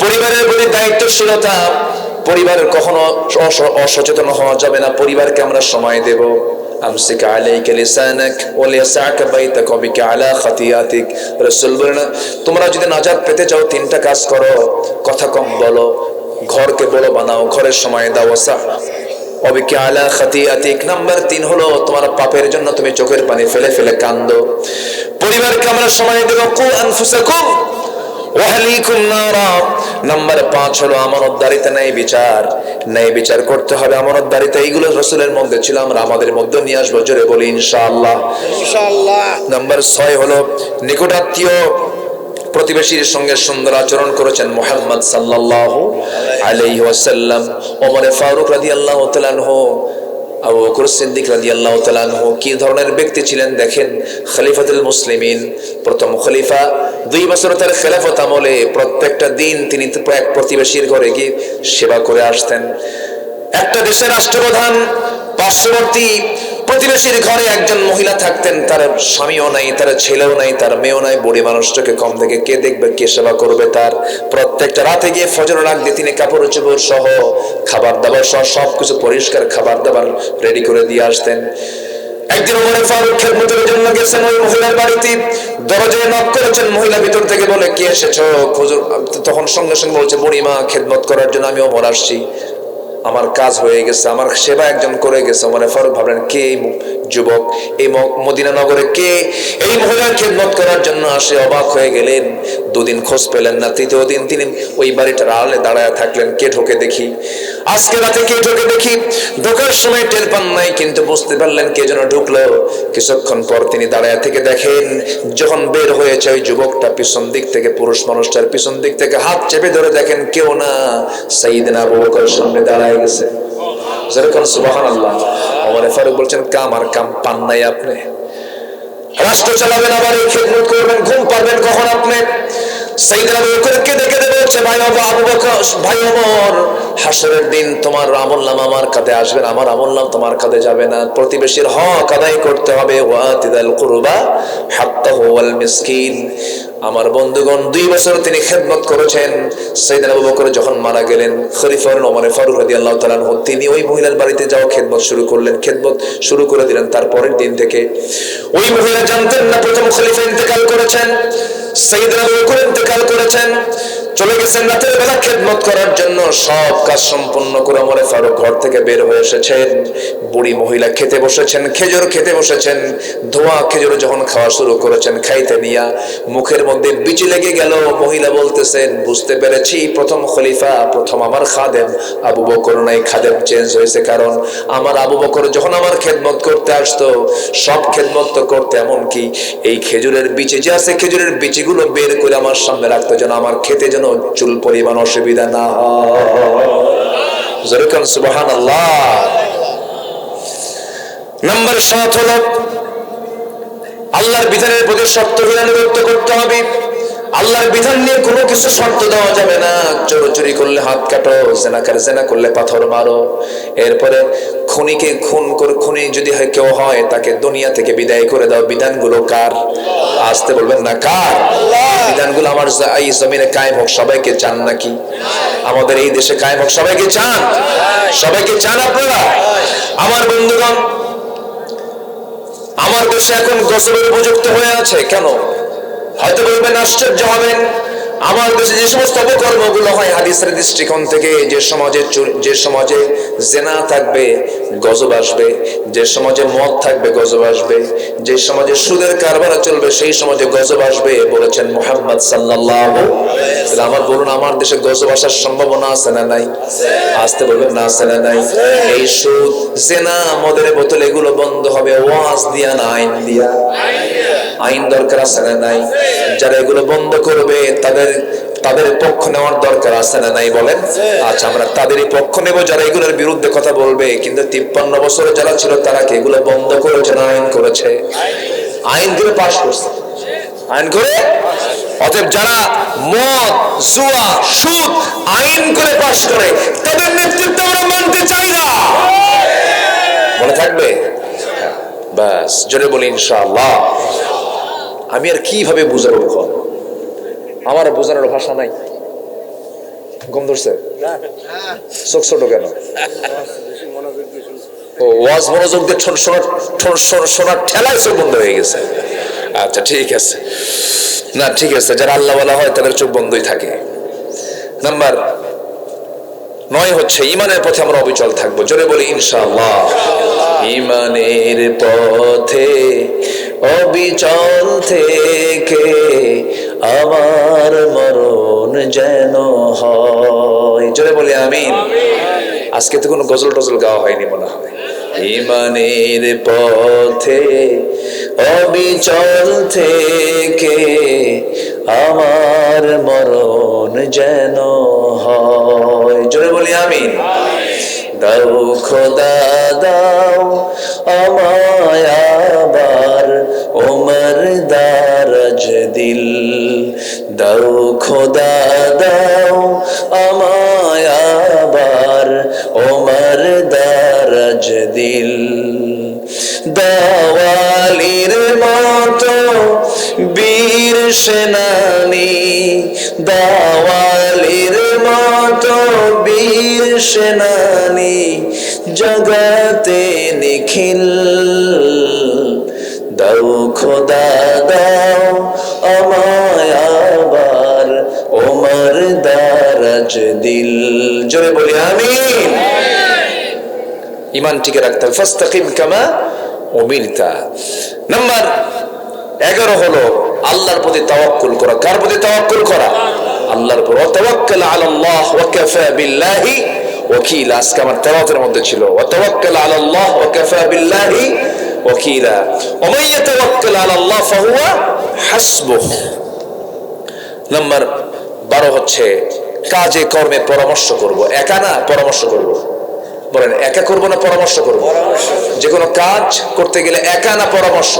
পরিবারের প্রতি দায়িত্বশীলতা। পরিবারের কখনো অসচেতন হওয়া যাবে না। পরিবারকে আমরা সময় দেব। আমসিক আলাইকা লিসানাক ওয়া লিয়াসআকা বাইতাক ওয়া বিকা আলা খাতিয়াতিক। রাসূল বলেন, তোমরা যদি নাজাত পেতে চাও 3টা কাজ করো। কথা কম বলো, ঘরকে বড় বানাও, ঘরের সময় দাও। ওয়া বিকা আলা খাতিয়াতিক। নাম্বার 3 হলো তোমার পাপের জন্য তুমি চোখের পানি ফেলে ফেলে কাঁদো। পরিবারকে আমরা সময় দেব। কু আনফুসাকুম ওয়াহলিকুম নারা। নাম্বার 5 হলো আমানতদারিতা, ন্যায় বিচার। ন্যায় বিচার করতে হবে, আমানতদারিতা। এইগুলো রাসূলের মধ্যে ছিল, আমরা আমাদের মধ্যে নিয়ে আসবো। জোরে বলি ইনশাআল্লাহ। ইনশাআল্লাহ। নাম্বার 6 হলো নিকটাত্মীয় প্রতিবেশীর সঙ্গে সুন্দর আচরণ করেছেন মুহাম্মদ সাল্লাল্লাহু আলাইহি ওয়াসাল্লাম। ওমর ফারুক রাদিয়াল্লাহু তাআলা আনহু, আবু বকর সিদ্দিক রাদিয়াল্লাহু তাআলা আনহু কি ধরনের ব্যক্তি ছিলেন দেখেন। খলিফাতুল মুসলিমিন, প্রথম খলিফা, 2 বছর তার খেলাফত আমলে প্রত্যেকটা দিন তিনি এক প্রতিবেশীর ঘরে গিয়ে সেবা করে আসতেন। একটা দেশের রাষ্ট্রপ্রধান, পার্শ্ববর্তী প্রতিবেশীর ঘরে একজন মহিলা থাকতেন, তার স্বামীও নাই, তার ছেলেও নাই, তার মেয়েও নাই, বুড়ি মানুষটাকে কম থেকে কে দেখবে, কে সেবা করবে তার। প্রত্যেকটা রাতে গিয়ে ফজরের আগ দিয়ে তিনি কাপড় চোপড় সহ খাবার দাবার সহ সবকিছু পরিষ্কার খাবার দাবার রেডি করে দিয়ে আসতেন। একদিন ওমর ফারুক খেদমতের জন্য গেছেন ওই মহিলার বাড়িতে, দরজায় নক করেছেন, মহিলা ভিতর থেকে বলে কে এসেছো? হুজুর। তখন সঙ্গে সঙ্গে বলছে বুড়িমা খেদমত করার জন্য আমি ওমর আসছি, আমার কাজ হয়ে গেছে, আমার সেবা একজন করে গেছে। ওমর ফারুক ভাবলেন কে এই যুবক, এই মদিনা নগরে কে এই মহিলার খেদমত করার জন্য আসে? অবাক হয়ে গেলেন। 2 দিন খোঁজ পেলেন না, 3য় দিন তিনি ওই বাড়িটার আড়ালে দাঁড়ায় থাকলেন, কে ঢোকে দেখি, আজকে রাতে কে ঢোকে দেখি। ঢোকার সময় টের পান নাই, কিন্তু বুঝতে পারলেন কে যেন ঢুকলো। কিছুক্ষণ পর তিনি দাঁড়ায় থেকে দেখেন, যখন বের হয়েছে ওই যুবকটা পিছন দিক থেকে, পুরুষ মানুষটার পিছন দিক থেকে হাত চেপে ধরে দেখেন কেউ না, সাইয়েদনা আবু বকর সামনে দাঁড়ায় গেছে। যেরকম সুবহানাল্লাহ। ওমর ফারুক বলছেন কাম আর কাম পান নাই আপনি? রাষ্ট্র চালাবেন, আবার এই খেদমত করবেন, ঘুম পারবেন কখন আপনি? সাইয়েদনা আবু বকরকে ডেকে বলছে ভাই আবু বকর, ভাই ওমর, হাসরের দিন তোমার আমলনামা আমার কাঁধে আসবে, আমার আমলনামা তোমার কাঁধে যাবে না। প্রতিবেশীর হক আদায় করতে হবে। ওয়াতিদাল কুরবা হাক্কাহু ওয়াল মিসকিন। আমার বন্ধুগণ, 2 বছর তিনি খেদমত করেছেন। সাইয়েদনা আবু বকর যখন মারা গেলেন, খলিফা ওমর ফারুক রাদিয়াল্লাহু তাআলা আনহু তিনি ওই মহিলার বাড়িতে যাও খেদমত শুরু করলেন, খেদমত শুরু করে দিলেন। তারপরের দিন থেকে ওই মহিলা জানতেন না প্রথম খলিফা ইন্তেকাল করেছেন, সাইয়েদনা আবু বকর ইন্তেকাল করেছেন। চলে গেছেন রাতের বেলা খেদমত করার জন্য। সব কাজ সম্পন্ন করে ওমর ফারুক ঘর থেকে বের হয়ে এসেছেন। বুড়ি মহিলা খেতে বসেছেন, খেজুর খেতে বসেছেন। ধোয়া খেজুর যখন খাওয়া শুরু করেছেন, খাইতে নিয়া মুখের মধ্যে বিচি লেগে গেল। মহিলা বলতেছেন বুঝতে পেরেছি প্রথম খলিফা, প্রথম আমার খাদেম আবু বকর নাই, খাদেম চেঞ্জ হয়েছে। কারণ আমার আবু বকর যখন আমার খেদমত করতে আসতো, সব খেদমত তো করতে, এমন কি এই খেজুরের বিচি যে আছে, খেজুরের বিচিগুলো বের করে আমার সামনে রাখতো, যেন আমার খেতে যেন চুল পরিমাণ অসুবিধা না হয়। যেরকম সুবহানাল্লাহ। নাম্বার 7 হলো আল্লাহর বিধানের প্রতি শর্তহীন আনুগত্য করতে হবে। আল্লাহর বিধান নিয়ে কোনো কিছু শর্ত দেওয়া যাবে না। চোরাচুরি করলে হাত কাটো, জেনা করলে পাথর মারো। এরপরে খুনিকে খুন করে, খুনি যদি কেউ হয় তাকে দুনিয়া থেকে বিদায় করে দাও। বিধানগুলো কার? আসতে বলবেন না কার? বিধানগুলো আমার এই জমিনে কায়েম হোক, সবাইকে চান নাকি? আমাদের এই দেশে কায়েম হোক, সবাইকে চান? সবাইকে চান আপনারা? আমার বন্ধুগণ, আমার দেশে এখন গসবের উপযুক্ত হয়ে আছে। কেন? হয়তো বলবেন, আশ্চর্য হবেন, আমার দেশে যে সমস্ত অপকর্মগুলো হয় হাদিসের দৃষ্টিকোণ থেকে, যে সমাজে জেনা থাকবে গজব আসবে, যে সমাজে মদ থাকবে গজব আসবে, যে সমাজে সুদের কারবার চলবে সেই সমাজে গজব আসবে বলেছেন মুহাম্মদ সাল্লাল্লাহু আলাইহি ওয়াসাল্লাম। আমার বলুন, আমার দেশে গজব আসার সম্ভাবনা আছে না নাই? আসতে বলবেন না আছে না নাই? এই সুদ, জেনা, মদের বোতল এগুলো বন্ধ হবে ওয়াজ দিয়া না আইন দিয়া? আইন দরকার আছে না নাই? যারা এগুলো বন্ধ করবে তাদের পক্ষ নেওয়ার দরকার আছে না নাই বলেন? আচ্ছা, আমরা তাদেরই পক্ষ নেব যারা এগুলোর বিরুদ্ধে কথা বলবে। কিন্তু 53 বছরে যারা ছিল তারা কি এগুলো বন্ধ করেছে না আইন করেছে? আইন করে পাশ করছে, আইন করে। অতএব যারা মদ, জুয়া, সুদ আইন করে পাশ করে, তাদের নেতৃত্ব আমরা মানতে চাই না। মনে থাকবে? বাস, জোরে বলি ইনশাআল্লাহ। আমি আর কিভাবে বুঝাবো? আমার বোঝানোর ভাষা নাই। গম ধরছে? চোখ ছোট কেন? ওয়াজ মনোযোগ দিয়ে শোনার ঠেলায় চোখ বন্ধ হয়ে গেছে। আচ্ছা ঠিক আছে, না ঠিক আছে, যারা আল্লাহ ওয়ালা হয় তাদের চোখ বন্ধই থাকে। নাম্বার 9 হচ্ছে ঈমানের পথে আমরা অবিচল থাকবো। জোরে বলি ইনশাআল্লাহ। ঈমানের পথে অবিচল থেকে আমার মরণ যেন হয়। জোরে বলি আমিন। আজকে তো কোনো গজল টজল গাওয়া হয়নি মনে হয়। ঈমানের পথে অবিচল থেকে আমার মরণ যেন হয়। জোরে বলি আমিন। দাও খোদা দাও আমায় আবার ওমর দারাজ দিল, দাও খোদা দাও আমায় আবার ওমর দারাজ দিল। দাওয়ালির মতো বীর সেনানি, দাওয়ালির মতো বীর সেনানি জগতে নিখিল, দাও খোদা দাও আমায় আবার ওমর দারাজ দিল। জোরে বলি আমিন। ইমান টিকে রাখতে হবে। ফাস্তাকিম কামা উমিরতা। নাম্বার 11 হলো আল্লাহর প্রতি তাওয়াক্কুল করা। কার প্রতি তাওয়াক্কুল করা? আল্লাহর উপর। ওয়াতাওয়াক্কাল আলাল্লাহ ওয়া কাফা বিল্লাহি ওয়াকিলা। আজকে আমার তেলাওয়াতের মধ্যে ছিল ওয়াতাওয়াক্কাল আলাল্লাহ ওয়া কাফা বিল্লাহি ওয়াকিলা। ওয়া মান ইয়াতাওয়াক্কাল আলাল্লাহ ফাহুয়া হাসবুহ। নাম্বার 12 হচ্ছে কাজে কর্মে পরামর্শ করব। একা না, পরামর্শ করব। বলেন একা করবো না পরামর্শ করবো? যে কোনো কাজ করতে গেলে একা না পরামর্শ?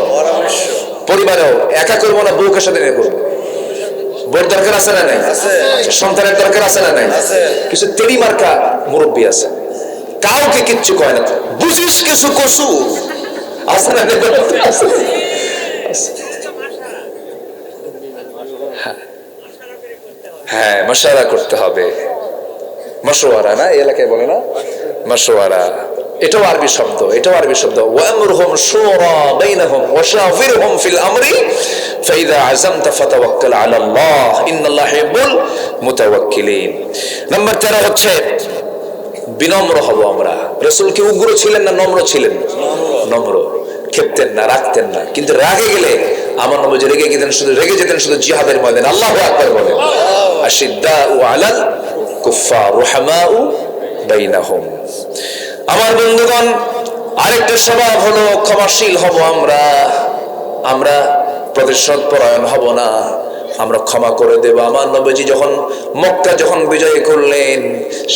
পরিবারেও একা করবো না বউকে সাথে নিয়ে করবো? বউর দরকার আছে না নাই? সন্তানের দরকার আছে না নাই? কিছু তেরি মার্কা মুরব্বী আছে, কাউকে কিচ্ছু কয় না, বুঝিস কিছু কসু আছে না? হ্যাঁ, মশারা করতে হবে। মশওয়ারা না, এই এলাকায় বলে না মশওয়ারা, এটাও আরবি শব্দ, এটাও আরবি শব্দ। ওয়ামরহুম শুরা বাইনহুম ওয়াশাওিরহুম ফিল আমরি ফাইযা আযামতা ফাতাওয়াক্কাল আলাল্লাহ ইন্নাল্লাহা ইউহিব্বুল মুতাওয়াক্কিলিন। নাম্বার 13 হচ্ছে বিনম্র হব আমরা। রাসূল কি উগ্র ছিলেন না নম্র ছিলেন? নম্র। খেপতেন না, রাখতেন না, কিন্তু রাগে গেলে আমার নবী রেগে যেতেন, শুধু জিহাদের ময়দানে আল্লাহু আকবার বলে। আশিদ্দাউ আলাল কুফফার রুহামাউ বাইনাহুম। আমার বন্ধুগণ, আরেকটা স্বভাব হলো ক্ষমাশীল হব আমরা। আমরা প্রতিশোধ পরায়ণ হব না, আমরা ক্ষমা করে দেব। আমার নবীজি মক্কা যখন বিজয় করলেন,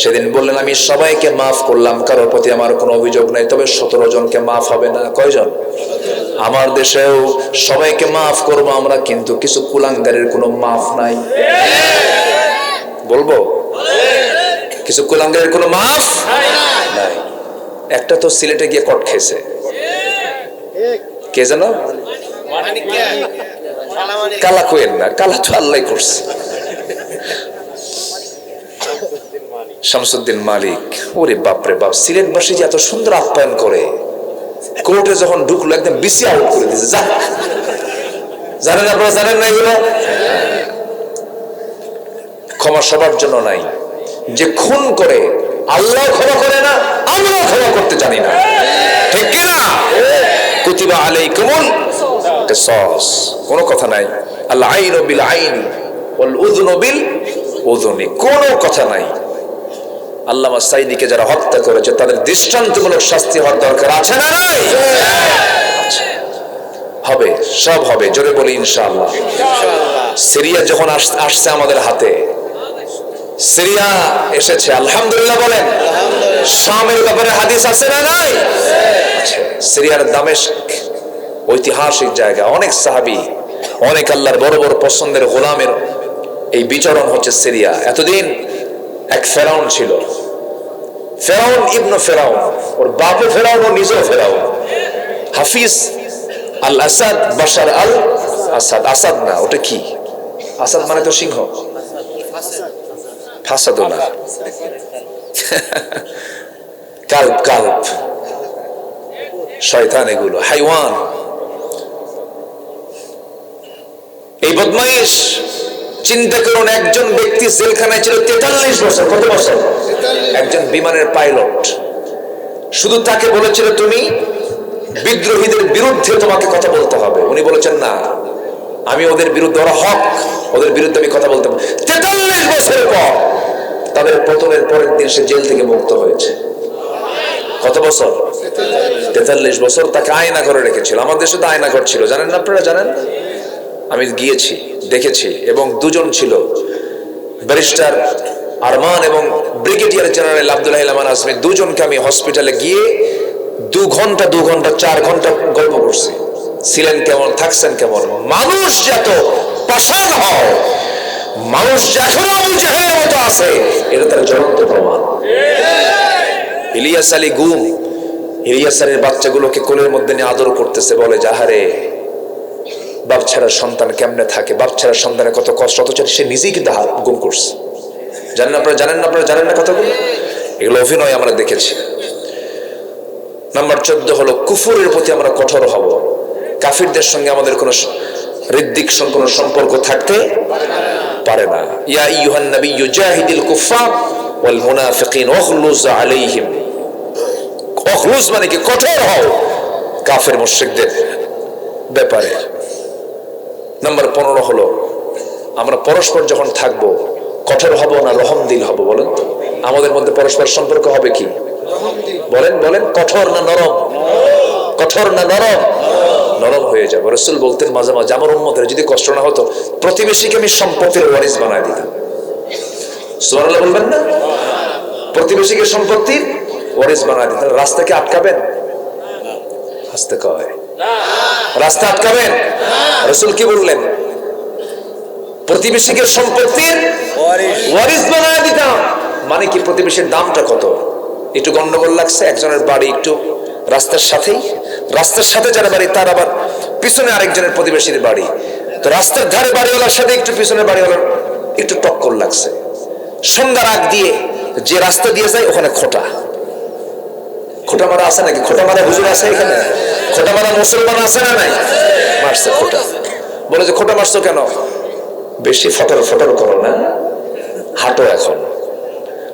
সেদিন বললেন আমি সবাইকে মাফ করলাম, কারোর প্রতি আমার কোনো অভিযোগ নাই, তবে 17 জনকে মাফ হবে না। কয়জন? আমার দেশেও সবাইকে মাফ করবো আমরা, কিন্তু কিছু কুলাঙ্গারের কোনো মাফ নাই। বলবো কিছু কুলাঙ্গারের কোনো মাফ নাই। একটা তো সিলেটে গিয়ে কট খেয়েছে, কে জানো? কালা কোয়েন না, কালা তো আল্লাহ করছে, শামসুদ্দিন মালিক। ওরে বাপরে বাপ, সিলেটবাসী যে এত সুন্দর আপ্যায়ন করে, কোর্টে যখন ঢুকলো একদম বিসি আউট করে দিয়েছে। যা, জানেন আপনারা? জানেন না এগুলো? ক্ষমা সবার জন্য নাই। যে খুন করে আল্লাহ ক্ষমা করে না, আমরাও ক্ষমা করতে জানি না, ঠিক কি না? কুতিবা আলাইকুমুল কিসাস, কোনো কথা নাই। আল আইনু বিল আইন ওয়াল উযনু বিল উযনি, কোনো কথা নাই। আল্লামা সাইদিকে যারা হত্যা করেছে তাদের দৃষ্টান্তমূলক শাস্তি হওয়ার দরকার আছে না নাই? হবে, সব হবে। জোরে বলি ইনশাআল্লাহ। সিরিয়া যখন আসছে আমাদের হাতে, সিরিয়া এসেছে, আলহামদুলিল্লাহ বলেন। শামের ব্যাপারে হাদিস আছে না নাই? সিরিয়ার দামেস্ক ঐতিহাসিক জায়গা, অনেক সাহাবী, অনেক আল্লাহর বড় বড় পছন্দের গোলামের এই বিচরণ হচ্ছে সিরিয়া। এতদিন এক ফেরাউন ছিল, ফেরাউন ইবনে ফেরাউন, ওর বাপও ফেরাউন, ও নিজেও ফেরাউন। হাফিজ আল আসাদ, বাশার আল আসাদ। আসাদ না, ওটা কি? আসাদ মানে তো সিংহ, ফাসাদও না, কাল্প, কাল্প, শয়তান, এগুলো হাইওয়ান। এই বদমাইশ, চিন্তা করুন, একজন ব্যক্তি জেলখানায় ছিল 43 বছর। কত বছর? একজন বিমানের পাইলট। শুধু তাকে বলেছিল তুমি বিদ্রোহীদের বিরুদ্ধে তোমাকে কথা বলতে হবে। উনি বলেছেন না, আমি ওদের বিরুদ্ধে, ওরা হক, ওদের বিরুদ্ধে আমি কথা বলতে। 43 বছর পর, তাদের পতনের পরের দিন সে জেল থেকে মুক্ত হয়েছে। কত বছর? 43 বছর। তাকে আয়না করে রেখেছিল। আমাদের দেশে তো আয়না ঘর ছিল, জানেন না আপনারা? জানেন? আমি গিয়েছি, দেখেছি, এবং দুজন ছিল, ব্যারিস্টার আরমান এবং ব্রিগেডিয়ার জেনারেল আব্দুল হালিম আজমি। দুজনকে আমি হসপিটালে গিয়ে 2 ঘন্টা 4 ঘন্টা গল্প করছি। ছিলেন কেমন, থাকছেন কেমন। মানুষ যত পাষাণ হয়, মানুষ এখনো আবু জাহেলের মতো আছে, এটা তার জ্বলন্ত প্রমাণ। ইলিয়াস আলী গুম ইলিয়াস আলীর বাচ্চাগুলোকে কোলের মধ্যে নিয়ে আদর করতেছে, বলে যাহারে বাপ ছাড়া সন্তান কেমনে থাকে, বাপ ছাড়া সন্তানের কত কষ্ট, অথচ সে নিজেই কিন্তু গুম করছে। জানেন আপনারা জানেন না কথাগুলো? এগুলো অভিনয় আমরা দেখেছি। নাম্বার 14 হলো কুফরের প্রতি আমরা কঠোর হব। কাফিরদের সঙ্গে আমাদের কোনো হৃদ্দিক কোনো সম্পর্ক থাকতে পারে না। ইয়া আইয়ুহান নাবিয়্যু জাহিদিল কুফার ওয়াল মুনাফিকিন ওয়াগলুজ আলাইহিম। ওয়াগলুজ মানে কি? কঠোর হও কাফের মুশরিকদের ব্যাপারে। নাম্বার 15 হলো আমরা পরস্পর যখন থাকবো কঠোর হব না রহম দিল হব? বলেন তো, আমাদের মধ্যে পরস্পর সম্পর্ক হবে কি? বলেন কঠোর না নরম? কঠোর না নরম? নরম হয়ে যাবে। রাসূল বলতেন মাঝে মাঝে, আমার উম্মতের যদি কষ্ট না হতো প্রতিবেশীকে আমি সম্পত্তির ওয়ারিস বানায় দিতাম। সুবহানাল্লাহ বলবেন না? প্রতিবেশীকে সম্পত্তির ওয়ারিস বানায় দিতাম। রাস্তাকে আটকাবেন? হাসতে কয় রাস্তা আটকাবেন? রাসূল কি বললেন? প্রতিবেশীকে সম্পত্তির ওয়ারিস বানায় দিতাম। মানে কি? প্রতিবেশীর দামটা কত? একটু গন্ডগোল লাগছে, একজনের বাড়ি একটু রাস্তার সাথে যারা বাড়ি, তার আবার পিছনে আরেকজনের প্রতিবেশীর বাড়ি, তো রাস্তার ধারে বাড়িওয়ালার সাথে একটু পিছনের বাড়িওয়ালার একটু টক্কর লাগছে। সন্ধ্যার আগ দিয়ে যে রাস্তা দিয়ে যায় ওখানে খোটা মারা আছে নাকি? খোটা মারা হুজুর আছে এখানে? খোটা মারা মুসলমান আছে না নাই? মারছে খোটা। বলে যে খোটা মারছো কেন? বেশি ফটর করো না, হাঁটো এখন।